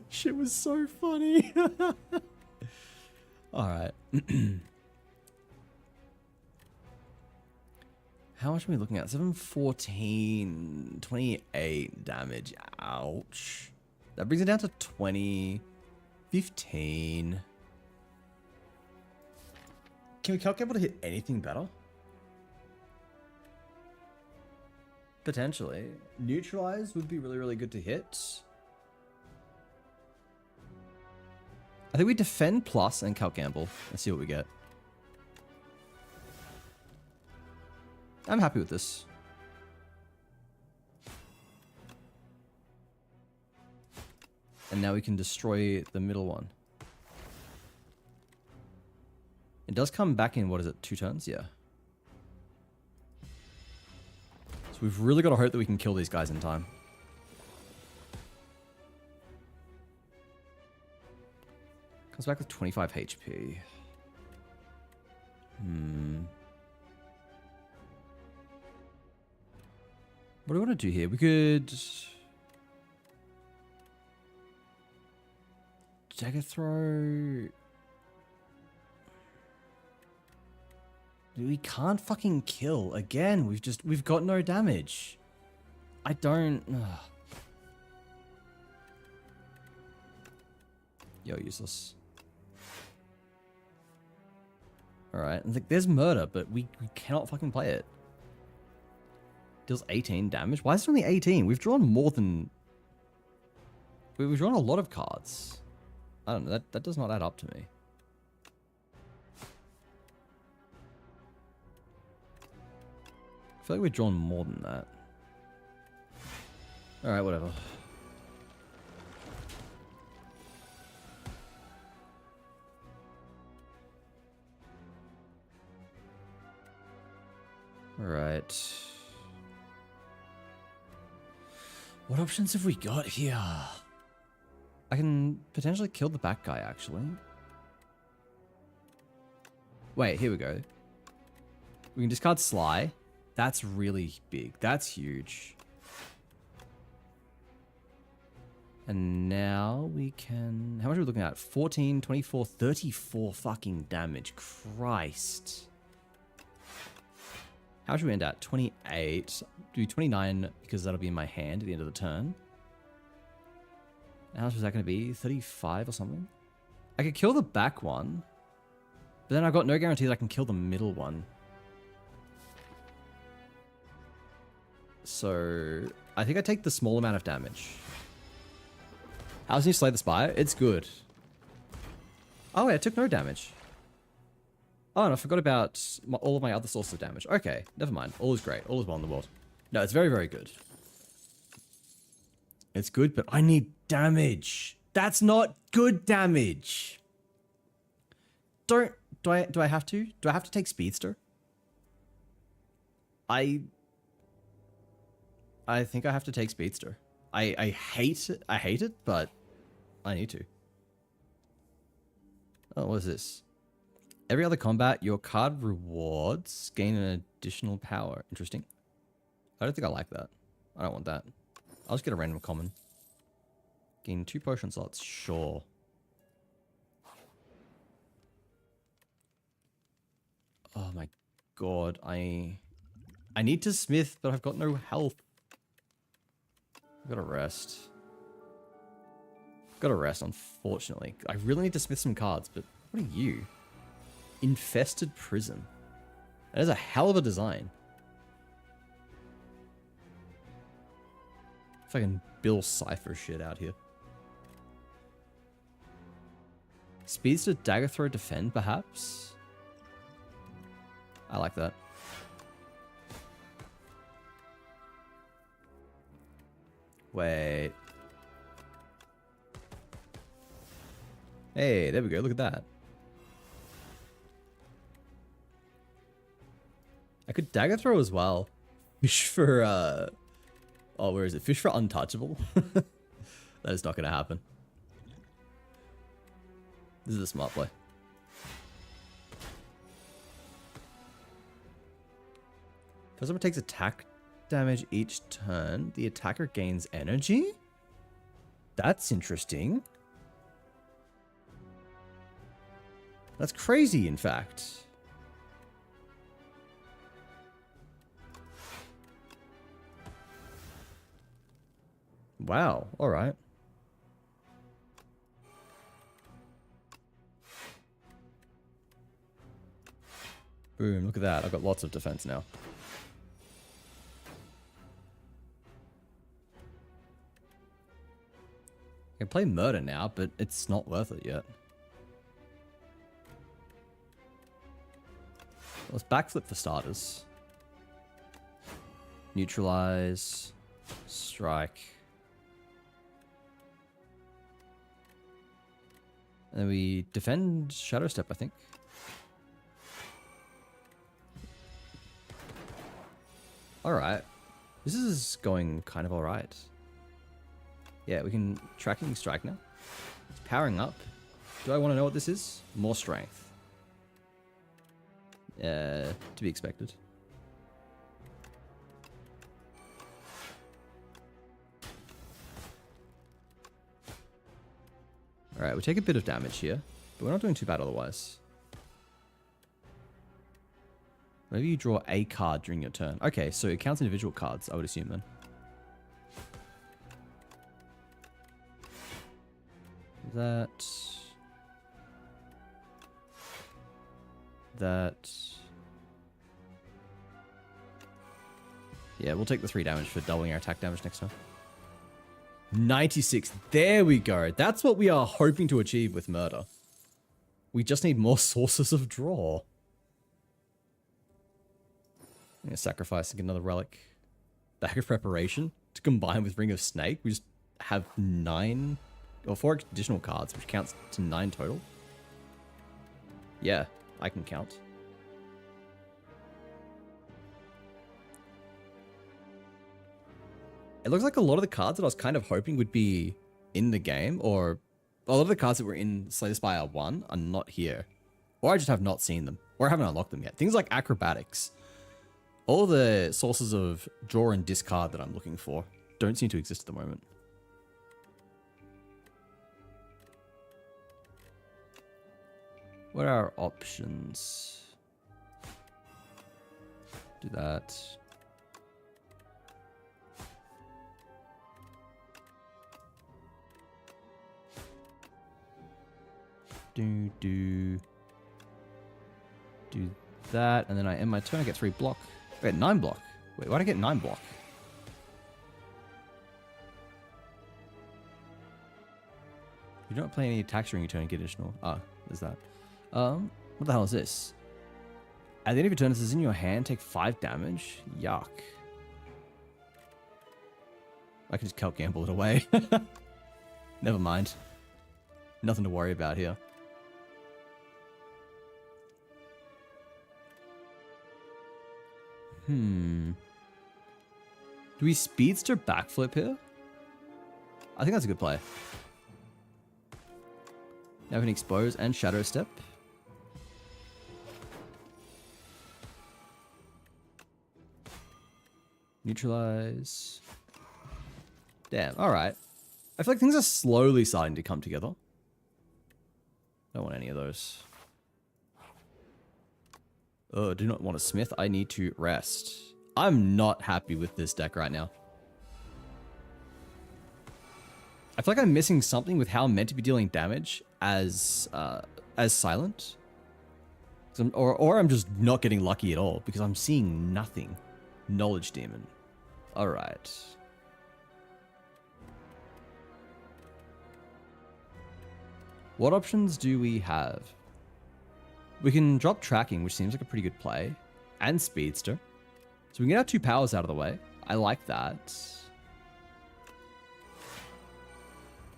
Shit was so funny. Alright. How much are we looking at? 714, 28 damage. Ouch. That brings it down to 20, 15. Can we calculate able to hit anything better? Potentially. Neutralize would be really, really good to hit. I think we defend plus and calc gamble. Let's see what we get. I'm happy with this. And now we can destroy the middle one. It does come back in, what is it, 2 turns? Yeah. So we've really got to hope that we can kill these guys in time. Comes back with 25 HP. What do we want to do here? We could... Dagger throw... We can't fucking kill. Again, we've got no damage. I don't... Ugh. Yo, useless. Alright, like, there's murder, but we cannot fucking play it. Deals 18 damage. Why is it only 18? We've drawn more than... We've drawn a lot of cards. I don't know, that does not add up to me. I feel like we've drawn more than that. Alright, whatever. Alright. What options have we got here? I can potentially kill the back guy, actually. Wait, here we go. We can discard Sly. That's really big. That's huge. And now we can... How much are we looking at? 14, 24, 34 fucking damage. Christ. How should we end at? 28. Do 29 because that'll be in my hand at the end of the turn. How much is that going to be? 35 or something? I could kill the back one. But then I've got no guarantee that I can kill the middle one. So, I think I take the small amount of damage. How's you slay the Spire? It's good. Oh wait, I took no damage. Oh, and I forgot about all of my other sources of damage. Okay, never mind. All is great. All is well in the world. No, it's very, very good. It's good, but I need damage. That's not good damage. Do I have to? Do I have to take Speedster? I think I have to take Speedster. I hate it, but I need to. Oh, what is this? Every other combat, your card rewards gain an additional power. Interesting. I don't think I like that. I don't want that. I'll just get a random common. Gain 2 potion slots. Sure. Oh my god. I need to smith, but I've got no health. I've got to rest. Got to rest, unfortunately. I really need to smith some cards, but what are you? Infested Prison. That is a hell of a design. Fucking Bill Cipher shit out here. Speedster, Dagger Throw, Defend, perhaps? I like that. Wait. Hey, there we go. Look at that. I could dagger throw as well. Fish for, oh, where is it? Fish for untouchable? That is not going to happen. This is a smart play. First someone takes attack damage each turn. The attacker gains energy? That's interesting. That's crazy, in fact. Wow, alright. Boom, look at that. I've got lots of defense now. I can play murder now, but it's not worth it yet. Let's backflip for starters. Neutralize. Strike. And then we defend Shadow Step, I think. Alright. This is going kind of alright. Yeah, we can tracking strike now. It's powering up. Do I want to know what this is? More strength. To be expected. Alright, we take a bit of damage here, but we're not doing too bad otherwise. Maybe you draw a card during your turn. Okay, so it counts individual cards, I would assume then. That. Yeah, we'll take the 3 damage for doubling our attack damage next time. 96. There we go. That's what we are hoping to achieve with murder. We just need more sources of draw. I'm gonna sacrifice another relic. Bag of Preparation to combine with Ring of Snake. We just have 9 or 4 additional cards, which counts to 9 total. Yeah, I can count. It looks like a lot of the cards that I was kind of hoping would be in the game, or a lot of the cards that were in Spire 1 are not here. Or I just have not seen them, or I haven't unlocked them yet. Things like Acrobatics. All the sources of draw and discard that I'm looking for don't seem to exist at the moment. What are our options? Do that. Do that, and then I end my turn. I get 3 block. I get 9 block. Wait, why'd I get 9 block? You don't play any attacks during your turn and get additional. Ah, there's that. What the hell is this? At the end of your turn, this is in your hand. Take 5 damage. Yuck. I can just Kelp Gamble it away. Never mind. Nothing to worry about here. Do we speedster backflip here? I think that's a good play. Now we can expose and shadow step. Neutralize. Damn, alright. I feel like things are slowly starting to come together. Don't want any of those. Oh, do not want a smith. I need to rest. I'm not happy with this deck right now. I feel like I'm missing something with how I'm meant to be dealing damage as silent. Or I'm just not getting lucky at all because I'm seeing nothing. Knowledge Demon. Alright. What options do we have? We can drop Tracking, which seems like a pretty good play, and Speedster. So we can get our 2 powers out of the way. I like that.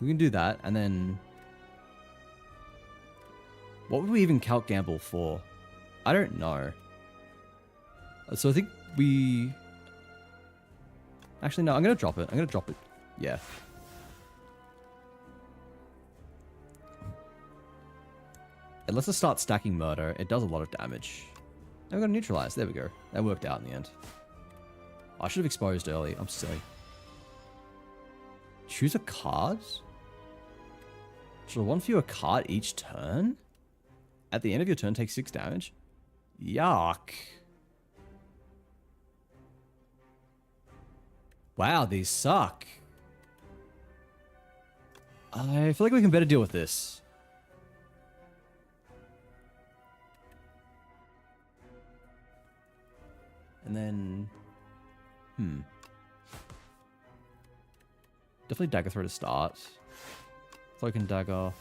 We can do that, and then What would we even calc gamble for? I don't know. So I think we... Actually, no, I'm going to drop it. I'm going to drop it. Yeah. It lets us start stacking murder. It does a lot of damage. And we're going to neutralize. There we go. That worked out in the end. I should have exposed early. I'm silly. Choose a card? Should one for you a card each turn? At the end of your turn, take 6 damage? Yuck. Wow, these suck. I feel like we can better deal with this. And then... Definitely dagger throw to start. Cloak and dagger.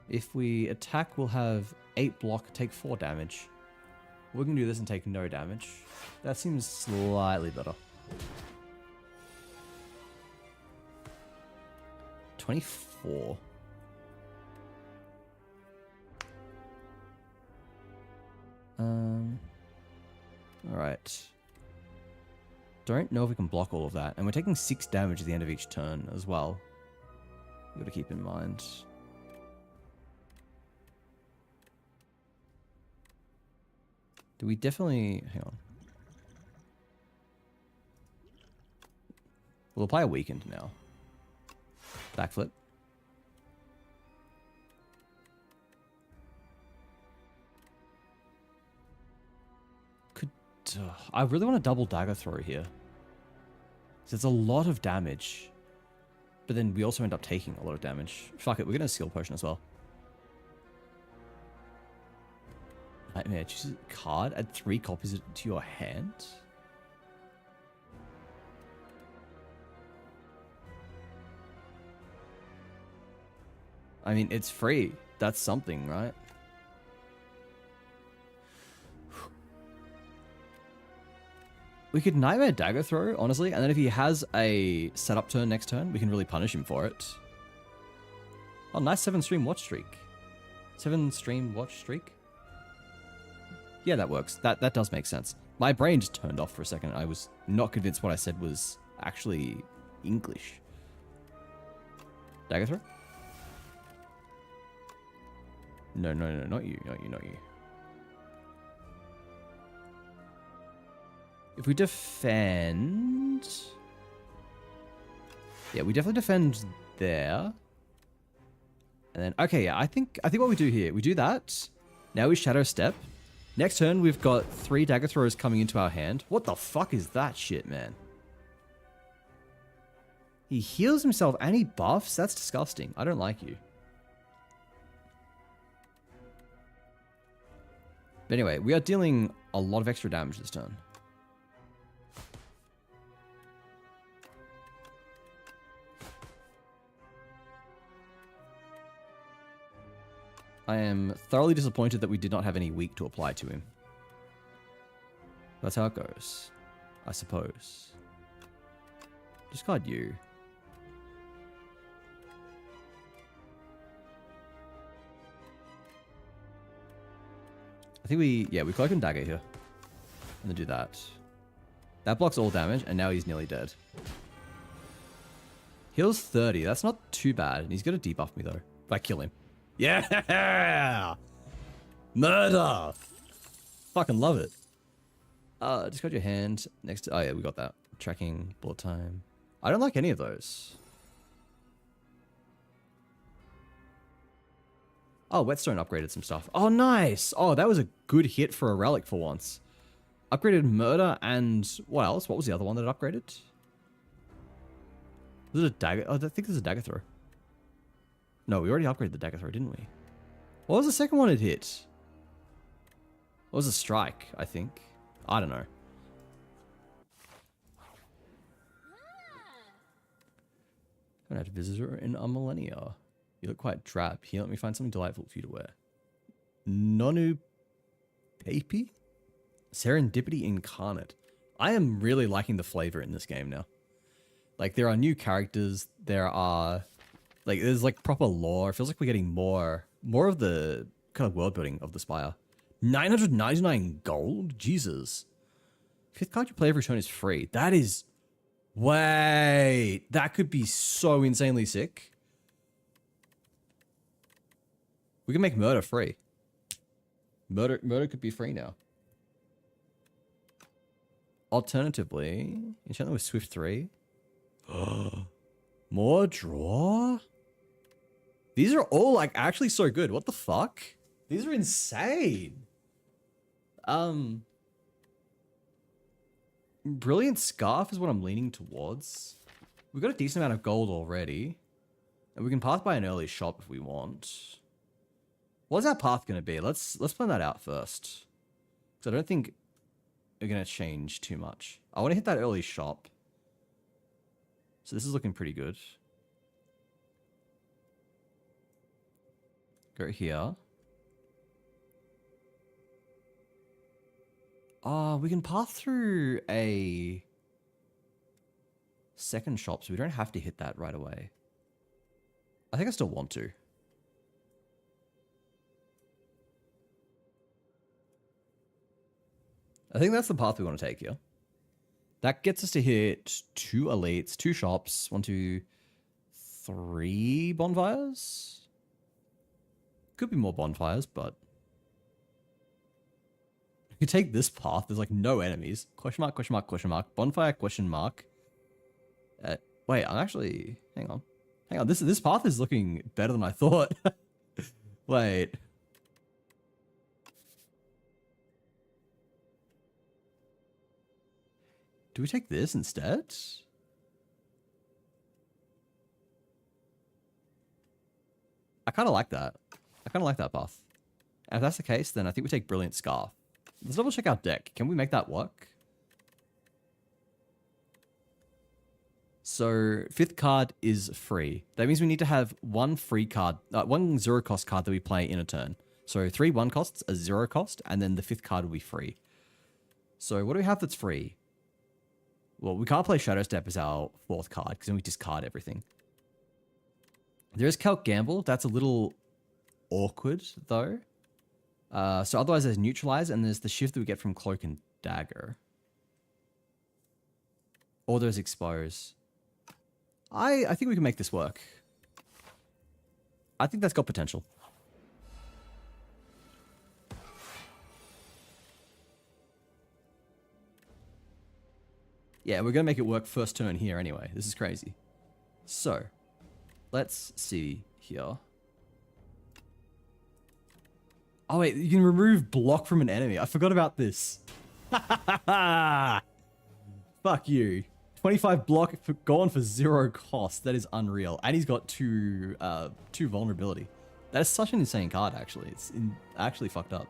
If we attack, we'll have 8 block, take 4 damage. We can do this and take no damage. That seems slightly better. 24. Alright. Don't know if we can block all of that. And we're taking 6 damage at the end of each turn as well. You gotta keep in mind. Do we definitely... Hang on. We'll apply a weakened now. Backflip. I really want to double dagger throw here. So it's a lot of damage. But then we also end up taking a lot of damage. Fuck it, we're going to skill potion as well. Nightmare, choose a card, add 3 copies to your hand. I mean, it's free. That's something, right? We could Nightmare Dagger Throw, honestly, and then if he has a setup turn next turn, we can really punish him for it. Oh, nice 7-stream watch streak. 7-stream watch streak? Yeah, that works. That does make sense. My brain just turned off for a second. I was not convinced what I said was actually English. Dagger Throw? No, not you, not you. If we defend... Yeah, we definitely defend there. And then, okay, yeah, I think what we do here, we do that. Now we Shadow Step. Next turn, we've got 3 dagger throws coming into our hand. What the fuck is that shit, man? He heals himself and he buffs? That's disgusting. I don't like you. But anyway, we are dealing a lot of extra damage this turn. I am thoroughly disappointed that we did not have any weak to apply to him. That's how it goes, I suppose. Discard you. I think we cloak and dagger here. And then do that. That blocks all damage, and now he's nearly dead. Heals 30, that's not too bad. And he's gonna debuff me though, if I kill him. Yeah! Murder! Fucking love it. Discard your hand next to... Oh yeah, we got that. Tracking, bullet time. I don't like any of those. Oh, Whetstone upgraded some stuff. Oh, nice! Oh, that was a good hit for a relic for once. Upgraded murder and... What else? What was the other one that it upgraded? Was it a dagger? Oh, I think there's a dagger throw. No, we already upgraded the dagger throw, didn't we? What was the second one it hit? What was a strike, I think? I don't know. Haven't had a visitor in a millennia. You look quite drab. Here, let me find something delightful for you to wear. Nonu Papi? Serendipity incarnate. I am really liking the flavor in this game now. Like, there are new characters. There are, like, there's like proper lore. It feels like we're getting more of the kind of world building of the Spire. 999 gold? Jesus. Fifth card you play every turn is free. That is, wait, that could be so insanely sick. We can make murder free. Murder could be free now. Alternatively, enchantment with Swift 3. More draw? These are all like actually so good. What the fuck? These are insane. Brilliant Scarf is what I'm leaning towards. We've got a decent amount of gold already. And we can path by an early shop if we want. What's our path going to be? Let's plan that out first. Because I don't think we're going to change too much. I want to hit that early shop. So this is looking pretty good. Go here. We can path through a second shop, so we don't have to hit that right away. I think I still want to. I think that's the path we want to take here. That gets us to hit 2 elites, 2 shops, 1, 2, 3 bonfires. Could be more bonfires, but you could take this path. There's like no enemies. Question mark, question mark, question mark. Bonfire, question mark. Wait, I'm actually... Hang on. Hang on. This path is looking better than I thought. Wait. Do we take this instead? I kind of like that. I kind of like that path. And if that's the case, then I think we take Brilliant Scarf. Let's double check our deck. Can we make that work? So, 5th card is free. That means we need to have 1 free card, 1 0 cost card that we play in a turn. So 3 1 costs, a 0 cost, and then the 5th card will be free. So what do we have that's free? Well, we can't play Shadow Step as our 4th card, because then we discard everything. There is Calc Gamble. That's a little awkward, though. So otherwise there's Neutralize, and there's the shift that we get from Cloak and Dagger. Or there's Expose. I think we can make this work. I think that's got potential. Yeah, we're going to make it work first turn here anyway. This is crazy. So, let's see here. Oh wait, you can remove block from an enemy. I forgot about this. Fuck you. 25 block gone for 0 cost. That is unreal. And he's got 2 vulnerability. That is such an insane card, actually. It's actually fucked up.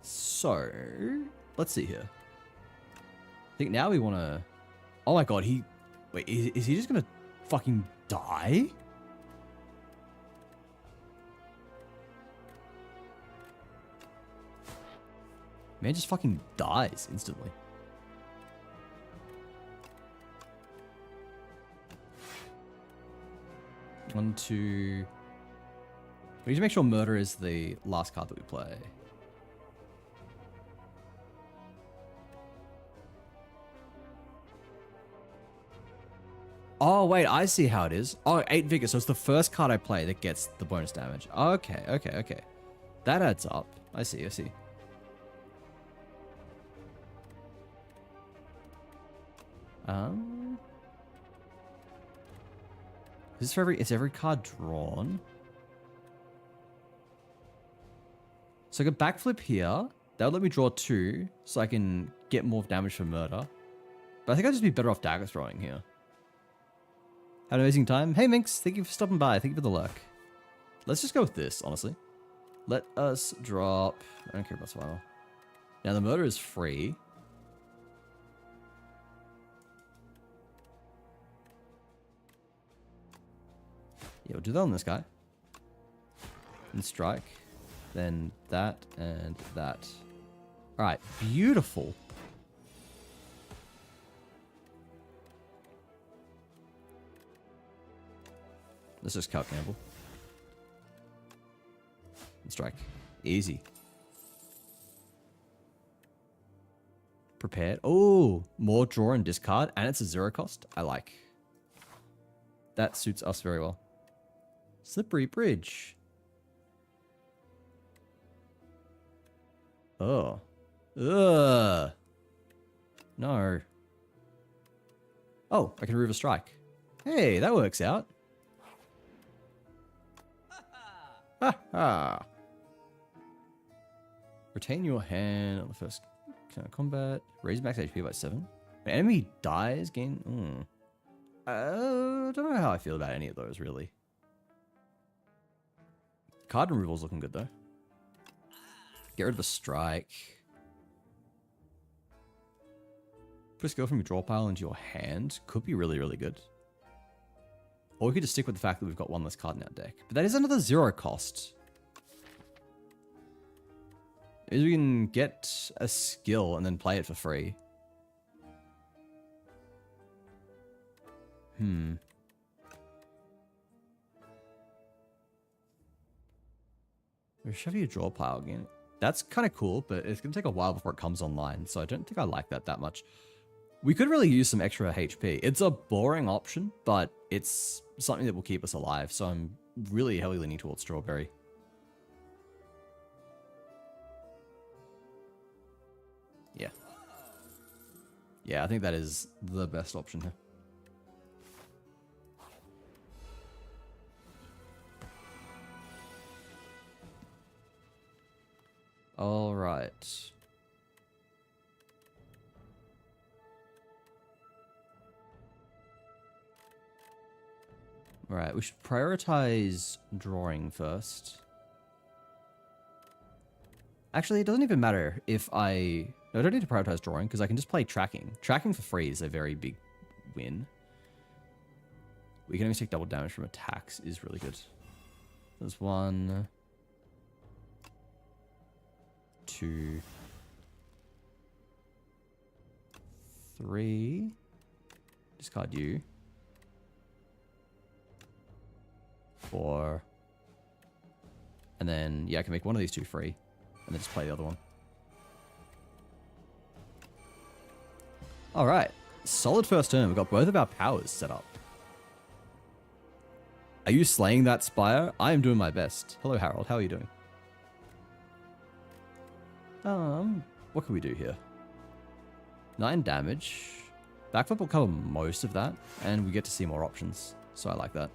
So, let's see here. I think now we want to... Oh my god, Wait, is he just going to fucking die? Man just fucking dies instantly. One, two... We need to make sure Murder is the last card that we play. Oh, wait, I see how it is. Oh, 8 Vigor, so it's the first card I play that gets the bonus damage. Okay, okay, okay. That adds up. I see, I see. Is this for it's every card drawn? So I got backflip here. That'll let me draw 2, so I can get more damage for Murder. But I think I'd just be better off dagger throwing here. Had an amazing time. Hey Minx, thank you for stopping by. Thank you for the lurk. Let's just go with this, honestly. Let us drop... I don't care about survival. Now the Murder is free. Yeah, we'll do that on this guy. And strike. Then that and that. Alright, beautiful. Let's just calc gamble. And strike. Easy. Prepared. Oh, more draw and discard, and it's a 0 cost. I like. That suits us very well. Slippery bridge. Oh. Ugh. No. Oh, I can remove a strike. Hey, that works out. Ha ha. Retain your hand on the first combat. Raise max HP by 7. An enemy dies, gain. I don't know how I feel about any of those, really. Card removal's looking good, though. Get rid of a strike. Put a skill from your draw pile into your hand. Could be really, really good. Or we could just stick with the fact that we've got one less card in our deck. But that is another 0 cost. Is we can get a skill and then play it for free. Shove your draw pile again. That's kind of cool, but it's going to take a while before it comes online, so I don't think I like that much. We could really use some extra HP. It's a boring option, but it's something that will keep us alive, so I'm really heavily leaning towards Strawberry. Yeah. Yeah, I think that is the best option here. All right. All right, we should prioritize drawing first. Actually, it doesn't even matter if I... No, I don't need to prioritize drawing because I can just play tracking. Tracking for free is a very big win. We can only take double damage from attacks is really good. There's 1... 2, 3. Discard you. 4. And then, yeah, I can make one of these two free. And then just play the other one. Alright. Solid first turn. We've got both of our powers set up. Are you slaying that Spire? I am doing my best. Hello, Harold. How are you doing? What can we do here? 9 damage. Backflip will cover most of that, and we get to see more options. So I like that.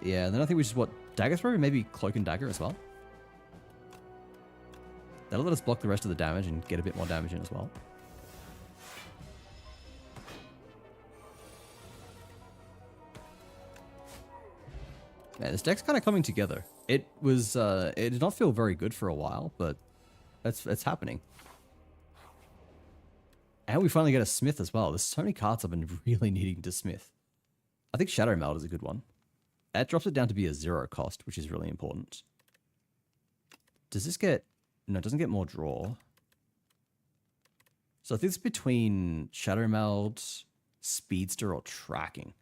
Yeah, and then I think we just, Dagger Throw? Maybe Cloak and Dagger as well? That'll let us block the rest of the damage and get a bit more damage in as well. Man, this deck's kind of coming together. It was, it did not feel very good for a while, but it's happening. And we finally get a Smith as well. There's so many cards I've been really needing to Smith. I think Shadow Meld is a good one. That drops it down to be a 0 cost, which is really important. Does this get... No, it doesn't get more draw. So I think it's between Shadow Meld, Speedster, or Tracking.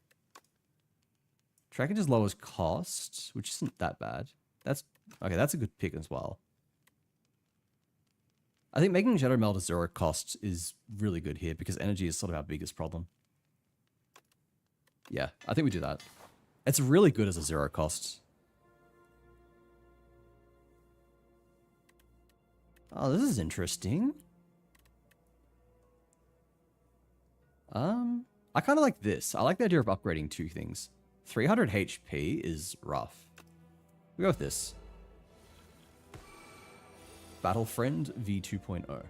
Tracking just lowers cost, which isn't that bad. That's okay, that's a good pick as well. I think making Shadow Meld a 0 cost is really good here because energy is sort of our biggest problem. Yeah, I think we do that. It's really good as a 0 cost. Oh, this is interesting. I kind of like this. I like the idea of upgrading 2 things. 300 HP is rough. We go with this. Battle Friend V2.0. You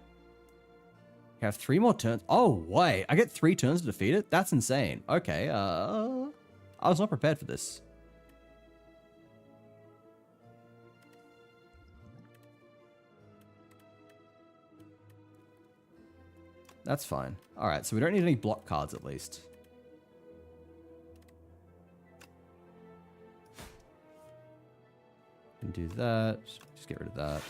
have 3 more turns. Oh, wait. I get 3 turns to defeat it? That's insane. Okay, I was not prepared for this. That's fine. Alright, so we don't need any block cards at least. Can do that. Just get rid of that.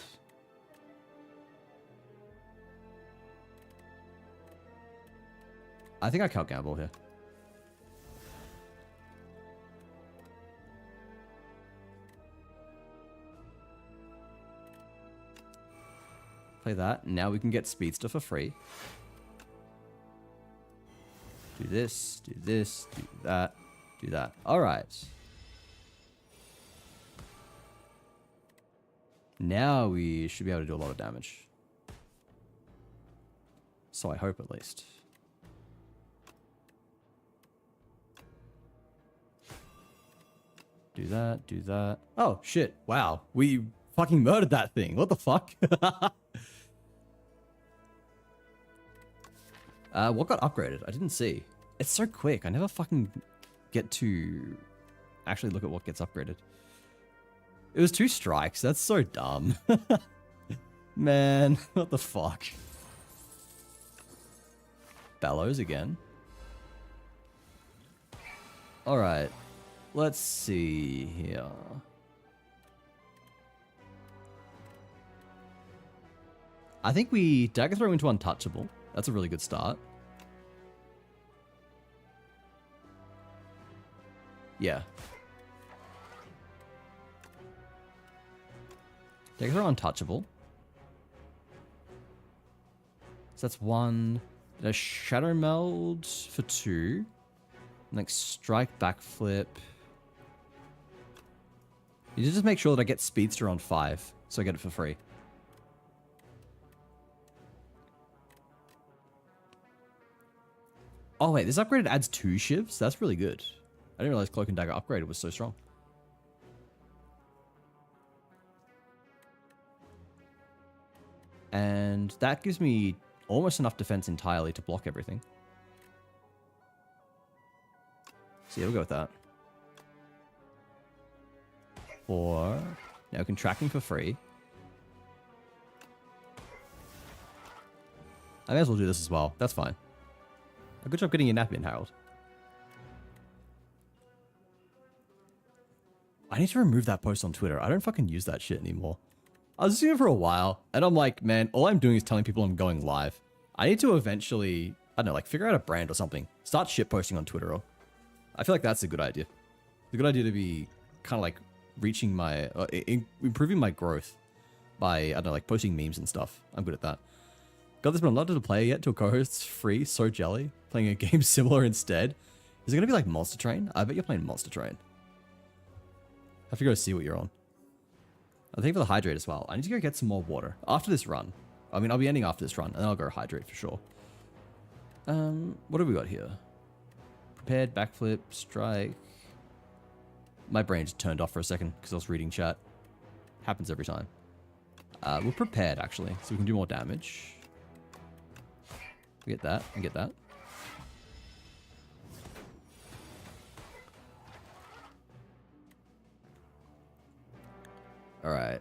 I think I can't gamble here. play that. Now we can get Speedster for free. Do this, do that, do that. Alright. Now we should be able to do a lot of damage. So I hope at least. Do that, do that. Oh, shit. Wow. We fucking murdered that thing. What the fuck? What got upgraded? I didn't see. It's so quick. I never fucking get to actually look at what gets upgraded. It was 2 strikes. That's so dumb. Man, what the fuck? Bellows again. Alright. Let's see here. I think we dagger throw into untouchable. That's a really good start. Yeah. Dagger throw untouchable. So that's 1. A shadow meld for 2. Like strike backflip. You just make sure that I get Speedster on 5, so I get it for free. Oh wait, this upgraded adds 2 shivs? That's really good. I didn't realize Cloak and Dagger upgraded was so strong. And that gives me almost enough defense entirely to block everything. So yeah, we'll go with that. 4. Now contracting for free. I may as well do this as well. That's fine. Good job getting your nap in, Harold. I need to remove that post on Twitter. I don't fucking use that shit anymore. I was using it for a while, and I'm like, man, all I'm doing is telling people I'm going live. I need to eventually, I don't know, like figure out a brand or something. Start shit posting on Twitter. I feel like that's a good idea. It's a good idea to be kind of like reaching my, improving my growth by, I don't know, like posting memes and stuff. I'm good at that. Got this, but I'm not to play yet till co-host's free. So jelly. Playing a game similar instead. Is it going to be like Monster Train? I bet you're playing Monster Train. I have to go see what you're on. I think for the hydrate as well. I need to go get some more water after this run. I mean, I'll be ending after this run, and then I'll go hydrate for sure. What have we got here? Prepared, backflip, strike. My brain just turned off for a second because I was reading chat. Happens every time. We're prepared, actually, so we can do more damage. Get that, and get that. Alright.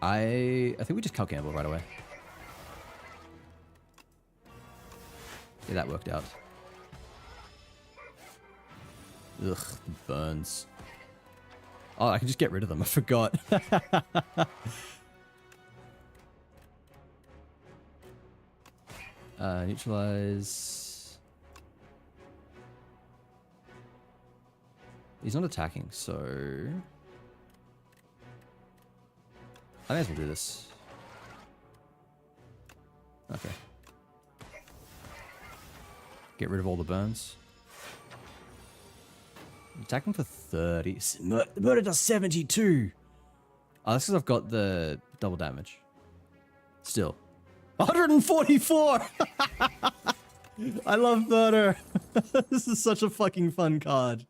I think we just Cal Campbell right away. Yeah, that worked out. Ugh, burns. Oh, I can just get rid of them. I forgot. Neutralize. He's not attacking, so I may as well do this. Okay. Get rid of all the burns. Attacking for 30. Murder does 72. Oh, that's because I've got the double damage. Still. 144! I love murder. This is such a fucking fun card.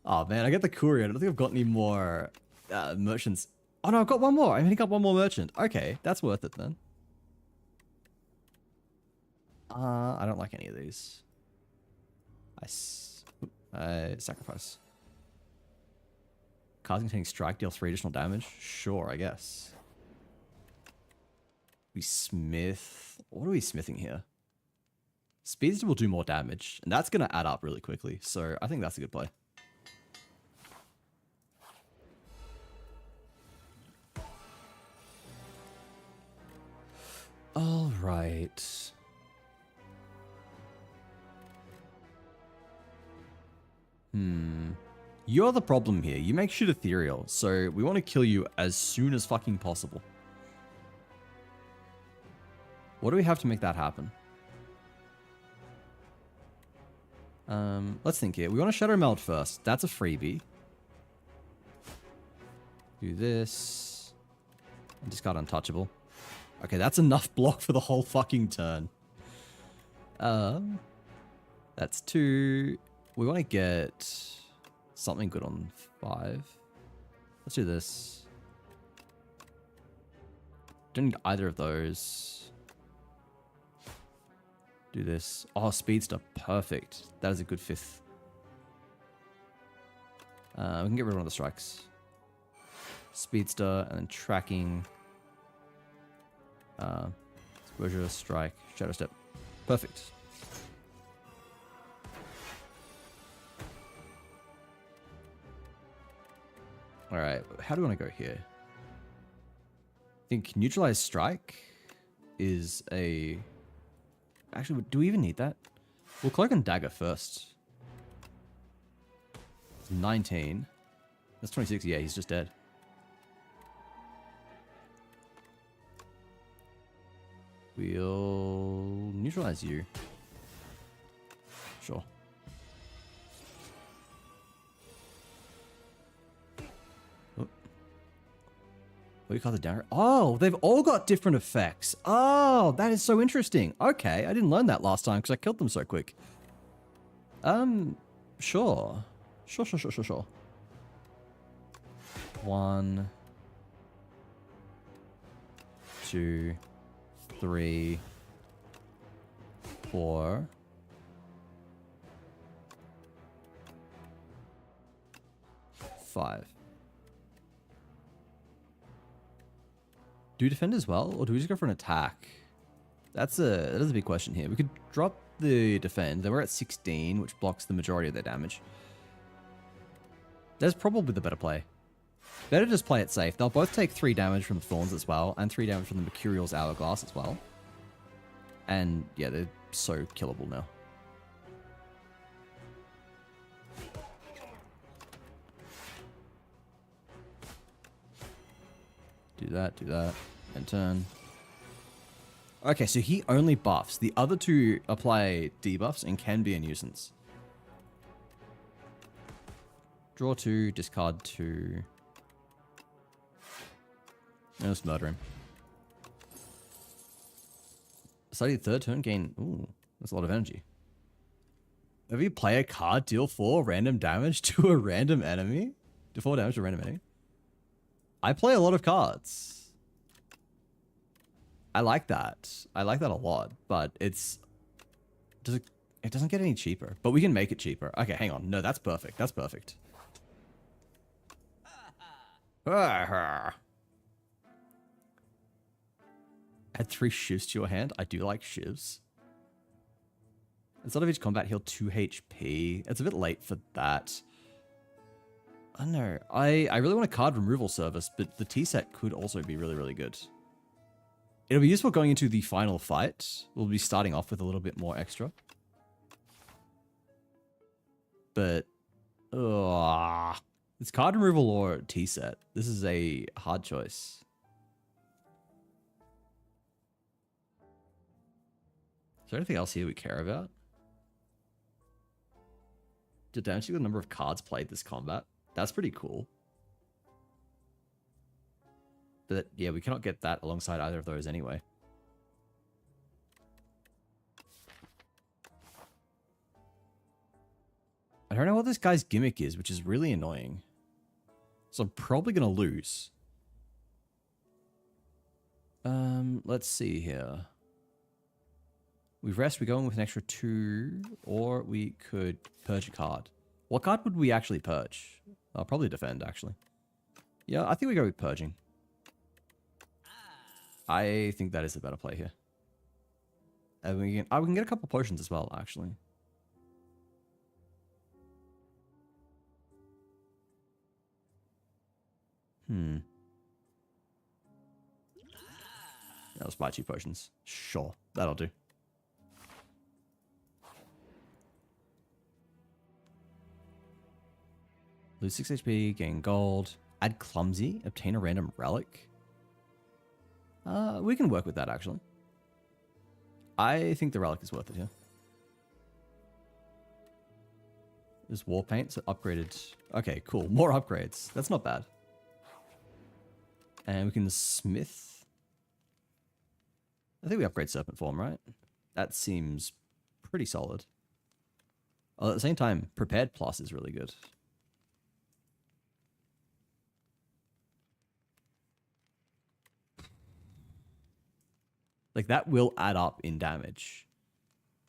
Oh man, I get the courier. I don't think I've got any more merchants. Oh no, I've got one more. I only got one more merchant. Okay, that's worth it then. I don't like any of these. I sacrifice. Cards containing strike deal 3 additional damage. Sure, I guess. We smith. What are we smithing here? Speedster will do more damage, and that's going to add up really quickly. So I think that's a good play. All right. You're the problem here. You make shit ethereal, so we want to kill you as soon as fucking possible. What do we have to make that happen? Let's think here. We want to Shadow Meld first. That's a freebie. Do this. And discard Untouchable. Okay, that's enough block for the whole fucking turn. That's 2. We want to get something good on 5. Let's do this. Don't need either of those. Do this. Oh, Speedster. Perfect. That is a good 5th. We can get rid of one of the strikes. Speedster, and then tracking. Exposure, strike, Shadow Step. Perfect. Alright, how do we want to go here? I think Neutralize Strike is a... Actually, do we even need that? We'll Cloak and Dagger first. 19. That's 26. Yeah, he's just dead. We'll neutralize you. Sure. Oh. What do you call the down? Oh, they've all got different effects. Oh, that is so interesting. Okay, I didn't learn that last time because I killed them so quick. Sure. Sure. 1, 2, 3, 4. 5. Do we defend as well, or do we just go for an attack? That is a big question here. We could drop the defend. Then we're at 16, which blocks the majority of their damage. That's probably the better play. Better just play it safe. They'll both take 3 damage from the Thorns as well, and 3 damage from the Mercurial's Hourglass as well. And yeah, they're so killable now. Do that, and turn. Okay, so he only buffs. The other 2 apply debuffs and can be a nuisance. Draw 2, discard 2. And let's murder him. Study the 3rd turn, gain... Ooh, that's a lot of energy. If you play a card, deal 4 random damage to a random enemy? Do 4 damage to a random enemy? I play a lot of cards. I like that. I like that a lot, but it's... It doesn't get any cheaper, but we can make it cheaper. Okay, hang on. No, that's perfect. That's perfect. Add 3 shivs to your hand. I do like shivs. Instead of each combat, heal 2 HP. It's a bit late for that. I don't know. I really want a card removal service, but the T set could also be really, really good. It'll be useful going into the final fight. We'll be starting off with a little bit more extra. But... it's card removal or T set. This is a hard choice. Is there anything else here we care about? Did damage the number of cards played this combat? That's pretty cool. But yeah, we cannot get that alongside either of those anyway. I don't know what this guy's gimmick is, which is really annoying. So I'm probably going to lose. Let's see here. We rest, we go in with an extra 2, or we could purge a card. What card would we actually purge? I'll probably defend, actually. Yeah, I think we go with purging. I think that is the better play here. And we can get a couple potions as well, actually. Yeah, let's buy 2 potions. Sure, that'll do. Lose 6 HP, gain gold. Add clumsy, obtain a random relic. We can work with that, actually. I think the relic is worth it here. There's war paint, so upgraded. Okay, cool. More upgrades. That's not bad. And we can smith. I think we upgrade serpent form, right? That seems pretty solid. Well, at the same time, prepared plus is really good. Like, that will add up in damage.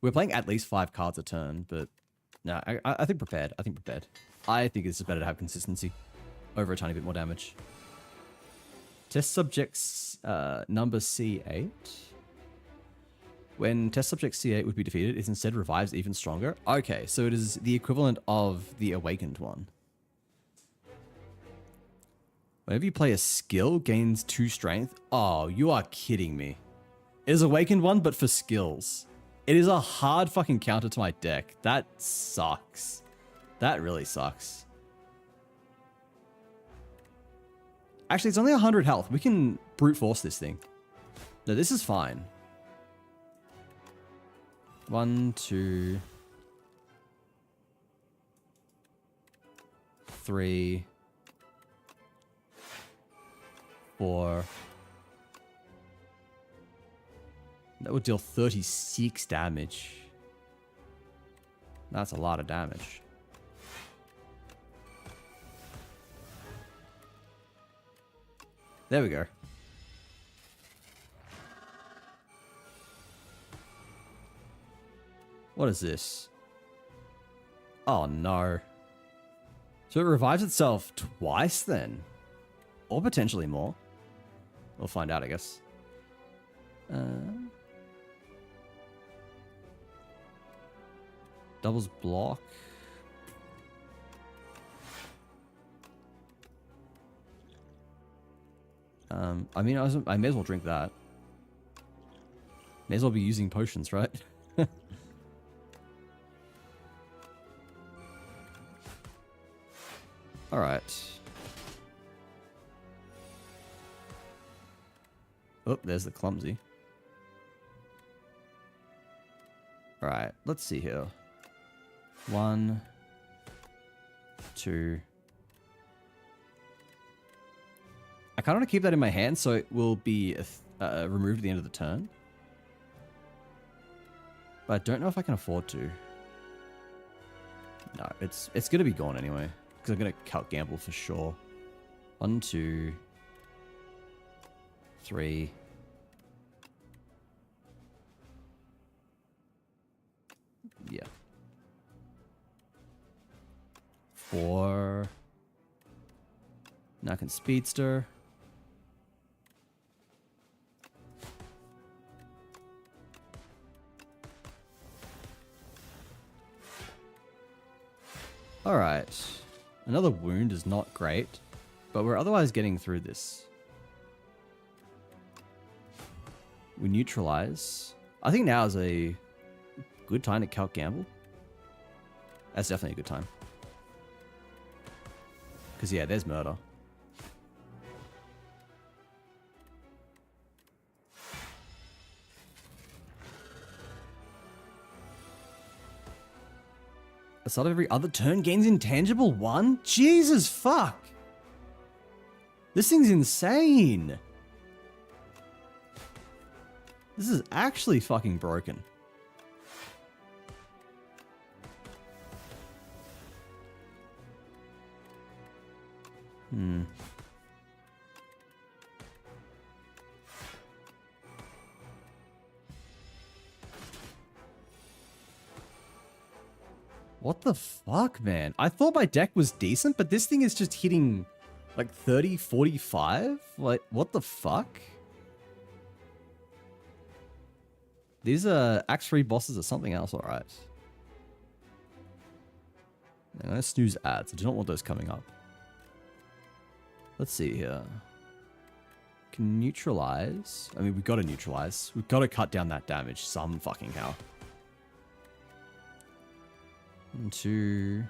We're playing at least 5 cards a turn, but no, I think prepared. I think prepared. I think it's better to have consistency over a tiny bit more damage. Test subjects number C8. When test subject C8 would be defeated, it instead revives even stronger. Okay, so it is the equivalent of the awakened one. Whenever you play a skill, gains 2 strength. Oh, you are kidding me. It is awakened one, but for skills. It is a hard fucking counter to my deck. That sucks. That really sucks. Actually, it's only 100 health. We can brute force this thing. No, this is fine. 1, 2, 3, 4. That would deal 36 damage. That's a lot of damage. There we go. What is this? Oh no. So it revives itself twice then? Or potentially more. We'll find out, I guess. Doubles block. I mean, I may as well drink that. May as well be using potions, right? Alright. Oh, there's the clumsy. Alright, let's see here. 1, 2. I kind of want to keep that in my hand so it will be removed at the end of the turn. But I don't know if I can afford to. No, it's going to be gone anyway. Because I'm going to cut gamble for sure. 1, 2, 3. Yeah. 4. Now I can speedster. Alright. Another wound is not great, but we're otherwise getting through this. We neutralize. I think now is a good time to calc gamble. That's definitely a good time. Because yeah, there's murder. A start of every other turn gains intangible 1? Jesus fuck! This thing's insane! This is actually fucking broken. What the fuck, man? I thought my deck was decent, but this thing is just hitting like 30, 45? Like, what the fuck? These are axe-free bosses or something else, alright. I'm gonna snooze ads. I do not want those coming up. Let's see here. Can neutralize. I mean, we've got to neutralize. We've got to cut down that damage some fucking how. 1, 2.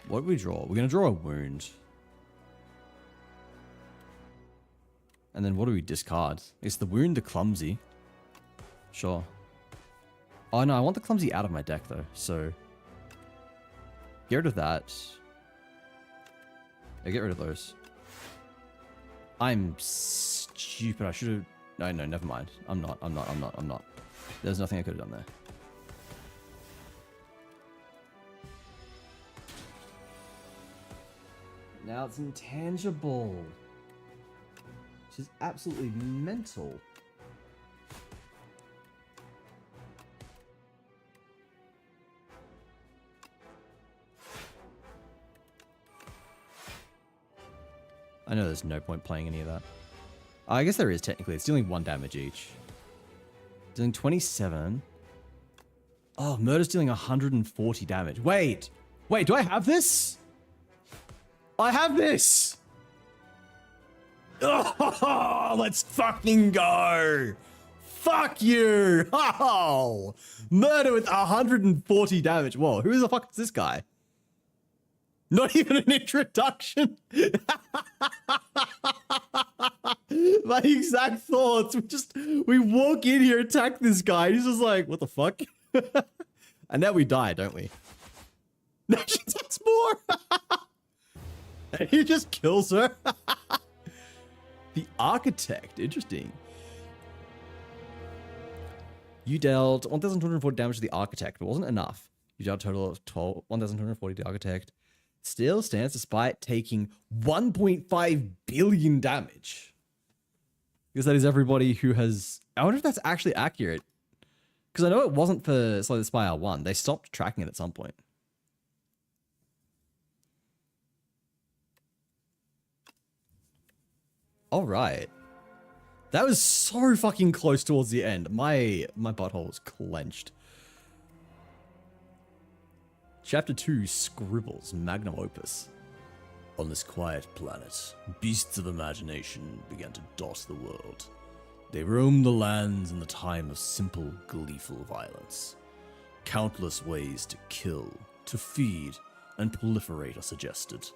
What do we draw? We're going to draw a wound. And then what do we discard? Is the wound the clumsy? Sure. Oh no, I want the clumsy out of my deck though, so... Get rid of that. Yeah, get rid of those. I'm stupid, I should have... No, never mind. I'm not. There's nothing I could have done there. Now it's intangible. Which is absolutely mental. I know there's no point playing any of that. I guess there is technically. It's dealing 1 damage each. Dealing 27. Oh, Murder's dealing 140 damage. Wait, do I have this? I have this! Oh, let's fucking go! Fuck you! Oh, Murder with 140 damage. Whoa, who the fuck is this guy? Not even an introduction. My exact thoughts. We walk in here, attack this guy. He's just like, what the fuck? And now we die, don't we? Now she takes more. And he just kills her. The Architect, interesting. You dealt 1,240 damage to the Architect, but wasn't enough. You dealt a total of 1,240 to the Architect. Still stands despite taking 1.5 billion damage. Because that is everybody who has... I wonder if that's actually accurate. Because I know it wasn't for Slay the Spire 1. They stopped tracking it at some point. Alright. That was so fucking close towards the end. My butthole was clenched. Chapter 2, Scribbles, Magnum Opus. On this quiet planet, beasts of imagination began to dot the world. They roamed the lands in the time of simple, gleeful violence. Countless ways to kill, to feed, and proliferate are suggested.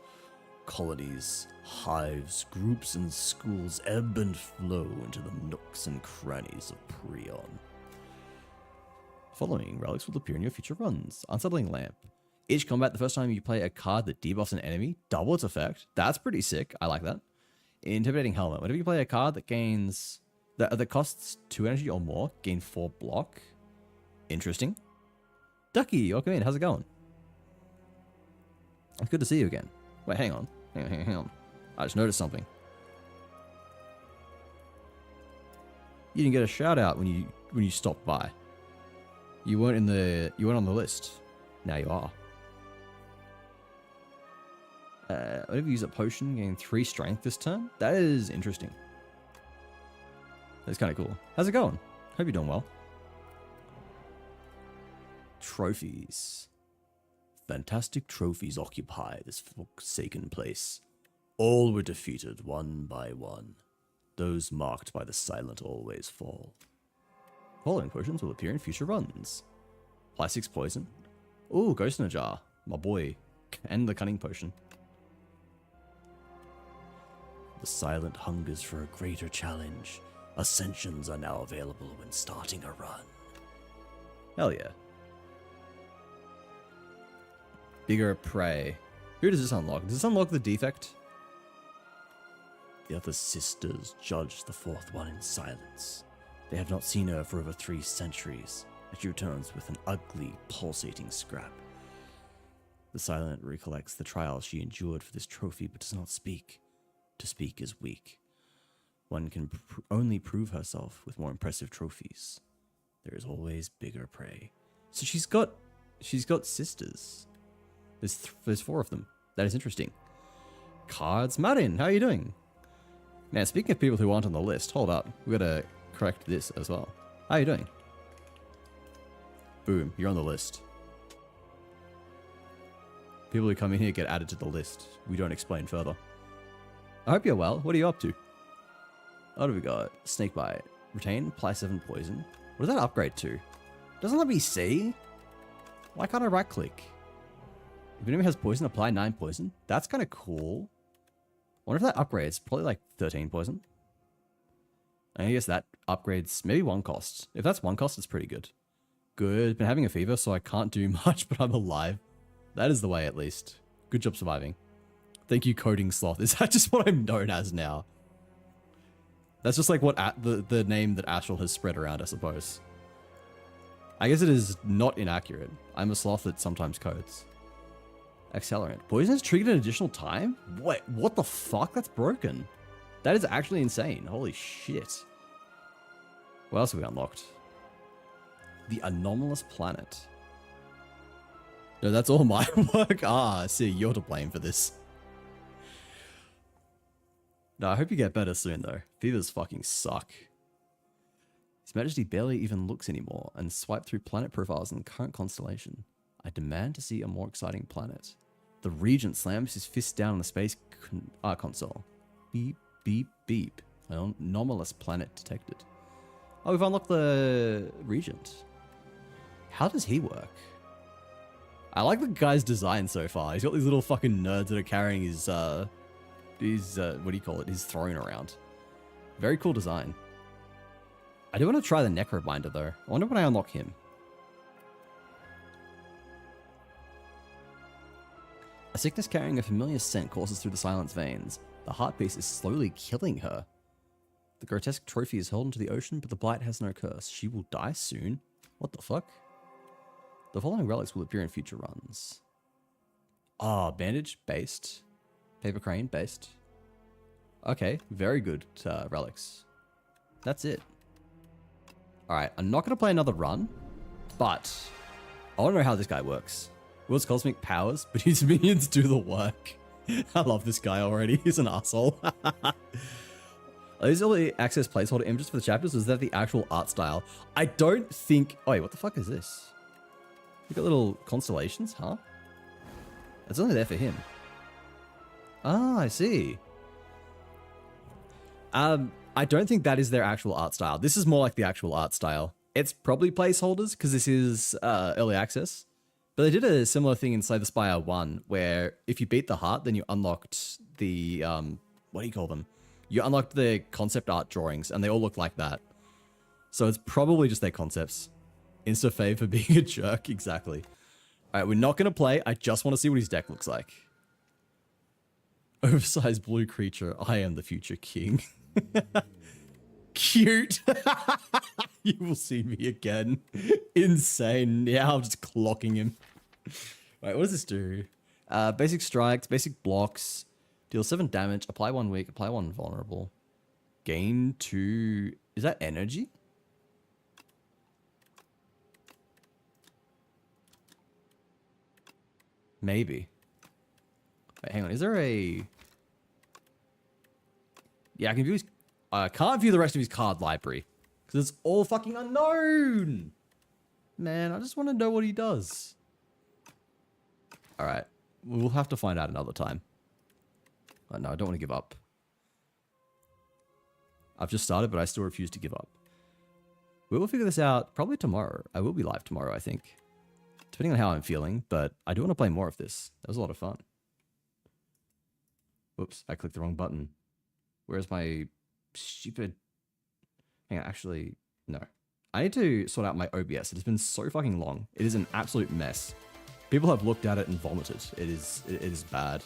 Colonies, hives, groups, and schools ebb and flow into the nooks and crannies of Prion. Following relics will appear in your future runs. Unsettling Lamp. Each combat, the first time you play a card that debuffs an enemy, double its effect. That's pretty sick. I like that. Intimidating Helmet. Whenever you play a card that gains... that costs 2 energy or more, gain 4 block. Interesting. Ducky, welcome in. How's it going? It's good to see you again. Wait, hang on. Hang on. I just noticed something. You didn't get a shout out when you stopped by. You weren't on the list. Now you are. Whenever you use a potion, gain 3 strength this turn. That is interesting. That's kind of cool. How's it going? Hope you're doing well. Trophies. Fantastic trophies occupy this forsaken place. All were defeated one by one. Those marked by the silent always fall. Following potions will appear in future runs. Apply 6 poison. Ooh, Ghost in a Jar. My boy. And the Cunning Potion. The silent hungers for a greater challenge. Ascensions are now available when starting a run. Hell yeah. Bigger prey. Who does this unlock? Does this unlock the defect? The other sisters judge the fourth one in silence. They have not seen her for over 3 centuries, and she returns with an ugly, pulsating scrap. The silent recollects the trials she endured for this trophy, but does not speak. To speak is weak. One can only prove herself with more impressive trophies. There is always bigger prey. So she's got sisters. There's 4 of them. That is interesting. Cards. Marin, how are you doing? Man, speaking of people who aren't on the list, hold up. We gotta correct this as well. How are you doing? Boom, you're on the list. People who come in here get added to the list. We don't explain further. I hope you're well. What are you up to? What do we got? Snakebite. Retain, apply 7 poison. What does that upgrade to? Doesn't let me see? Why can't I right click? If enemy has poison, apply 9 poison. That's kind of cool. I wonder if that upgrades. Probably like 13 poison. I guess that upgrades maybe 1 cost. If that's 1 cost, it's pretty good. Good. Been having a fever, so I can't do much, but I'm alive. That is the way, at least. Good job surviving. Thank you, Coding Sloth. Is that just what I'm known as now? That's just like what the name that Astral has spread around, I suppose. I guess it is not inaccurate. I'm a sloth that sometimes codes. Accelerant. Poison is triggered an additional time? Wait, what the fuck? That's broken. That is actually insane. Holy shit. What else have we unlocked? The Anomalous Planet. No, that's all my work. Ah, I see. You're to blame for this. No, I hope you get better soon, though. Fevers fucking suck. His Majesty barely even looks anymore and swipe through planet profiles in the current constellation. I demand to see a more exciting planet. The Regent slams his fist down on the space console. Beep, beep, beep. An anomalous planet detected. Oh, we've unlocked the Regent. How does he work? I like the guy's design so far. He's got these little fucking nerds that are carrying his what do you call it? His throne around. Very cool design. I do want to try the Necrobinder though. I wonder when I unlock him. A sickness carrying a familiar scent courses through the Silent's veins. The heartbeat is slowly killing her. The grotesque trophy is held into the ocean, but the blight has no curse. She will die soon. What the fuck? The following relics will appear in future runs. Ah, bandage based. Paper crane based. Okay, very good relics. That's it. Alright, I'm not going to play another run, but I want to know how this guy works. Will's cosmic powers, but his minions do the work. I love this guy already. He's an asshole. Are these all the access placeholder images for the chapters? Or is that the actual art style? I don't think... Oh, wait, what the fuck is this? You got little constellations, huh? It's only there for him. Ah, I see. I don't think that is their actual art style. This is more like the actual art style. It's probably placeholders because this is early access. But they did a similar thing in, say, the Spire 1, where if you beat the heart, then you unlocked the, what do you call them? You unlocked the concept art drawings, and they all look like that. So it's probably just their concepts. Insta-fave for being a jerk, exactly. Alright, we're not going to play. I just want to see what his deck looks like. Oversized blue creature. I am the future king. Cute. You will see me again. Insane. Now I'm just clocking him. Wait, what does this do? Basic strikes, basic blocks. Deal 7 damage. Apply 1 weak. Apply 1 vulnerable. Gain 2... Is that energy? Maybe. Wait, hang on. Is there a... Yeah, I can view his... I can't view the rest of his card library. Because it's all fucking unknown. Man, I just want to know what he does. Alright. We'll have to find out another time. No, I don't want to give up. I've just started, but I still refuse to give up. We will figure this out probably tomorrow. I will be live tomorrow, I think. Depending on how I'm feeling, but I do want to play more of this. That was a lot of fun. Whoops, I clicked the wrong button. Where's my stupid... Hang on, actually, no. I need to sort out my OBS. It has been so fucking long. It is an absolute mess. People have looked at it and vomited. It is bad.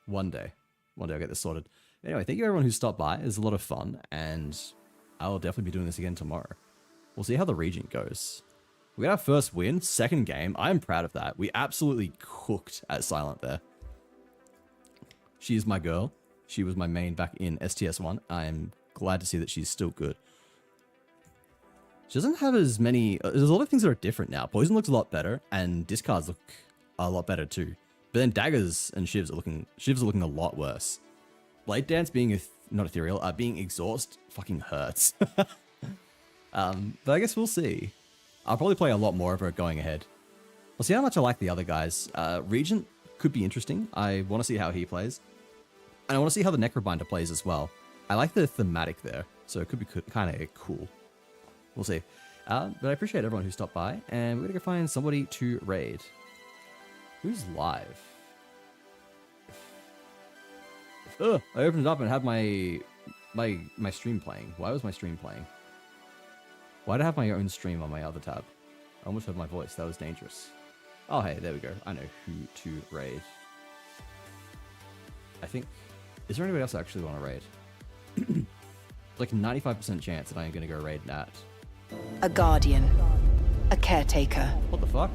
One day I'll get this sorted. Anyway, thank you everyone who stopped by. It was a lot of fun, and I will definitely be doing this again tomorrow. We'll see how the Regent goes. We got our first win, second game. I'm proud of that. We absolutely cooked at Silent there. She is my girl. She was my main back in STS1. I am glad to see that she's still good. She doesn't have as many... There's a lot of things that are different now. Poison looks a lot better, and discards look a lot better too. But then daggers and shivs are looking a lot worse. Blade Dance being not ethereal, being exhaust fucking hurts. But I guess we'll see. I'll probably play a lot more of her going ahead. We'll see how much I like the other guys. Regent could be interesting. I want to see how he plays. And I want to see how the Necrobinder plays as well. I like the thematic there, so it could be kind of cool. We'll see. But I appreciate everyone who stopped by, and we're going to go find somebody to raid. Who's live? Ugh, I opened it up and had my stream playing. Why was my stream playing? Why did I have my own stream on my other tab? I almost heard my voice. That was dangerous. Oh, hey, there we go. I know who to raid. I think... Is there anybody else I actually want to raid? Like 95% chance that I am going to go raid Nat. A guardian. A caretaker. What the fuck?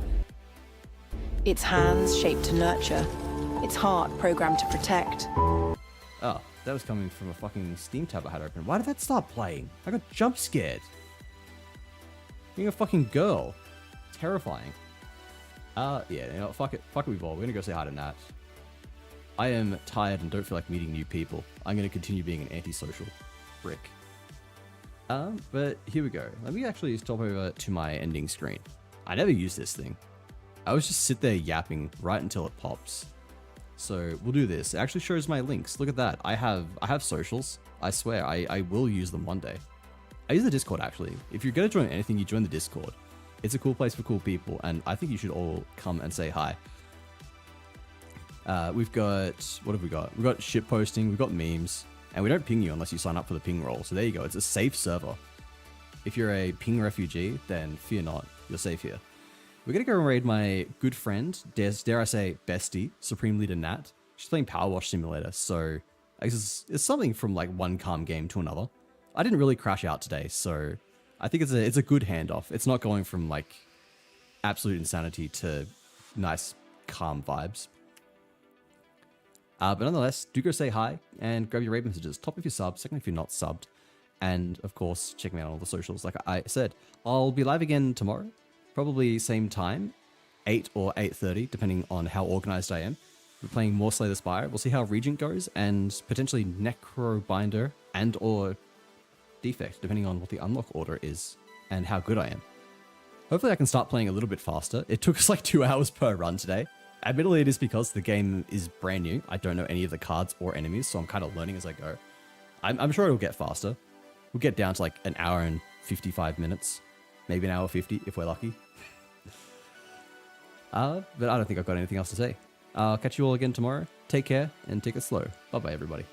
Its hands shaped to nurture. Its heart programmed to protect. Oh, that was coming from a fucking Steam tab I had open. Why did that start playing? I got jump scared. Being a fucking girl. Terrifying. Yeah, you know, fuck it with all. We're gonna go say hi to Nat. I am tired and don't feel like meeting new people. I'm gonna continue being an antisocial prick. But here we go. Let me actually stop over to my ending screen. I never use this thing. I always just sit there yapping right until it pops. So we'll do this. It actually shows my links. Look at that. I have socials. I swear, I will use them one day. I use the Discord actually. If you're gonna join anything, you join the Discord. It's a cool place for cool people, and I think you should all come and say hi. We've got, what have we got? We've got shit posting, we've got memes, and we don't ping you unless you sign up for the ping roll. So there you go. It's a safe server. If you're a ping refugee, then fear not. You're safe here. We're gonna go and raid my good friend, dare I say bestie, Supreme Leader Nat. She's playing Power Wash Simulator, so it's something from like one calm game to another. I didn't really crash out today, so I think it's a good handoff. It's not going from like absolute insanity to nice calm vibes. But nonetheless, do go say hi and grab your raid messages. Top if you're subbed, second if you're not subbed, and of course check me out on all the socials. Like I said, I'll be live again tomorrow. Probably same time, 8 or 8:30, depending on how organized I am. We're playing more Slay the Spire. We'll see how Regent goes, and potentially Necrobinder and or Defect, depending on what the unlock order is and how good I am. Hopefully I can start playing a little bit faster. It took us like 2 hours per run today. Admittedly, it is because the game is brand new. I don't know any of the cards or enemies, so I'm kind of learning as I go. I'm sure it'll get faster. We'll get down to like an hour and 55 minutes. Maybe an hour 50 if we're lucky. But I don't think I've got anything else to say. I'll catch you all again tomorrow. Take care and take it slow. Bye-bye, everybody.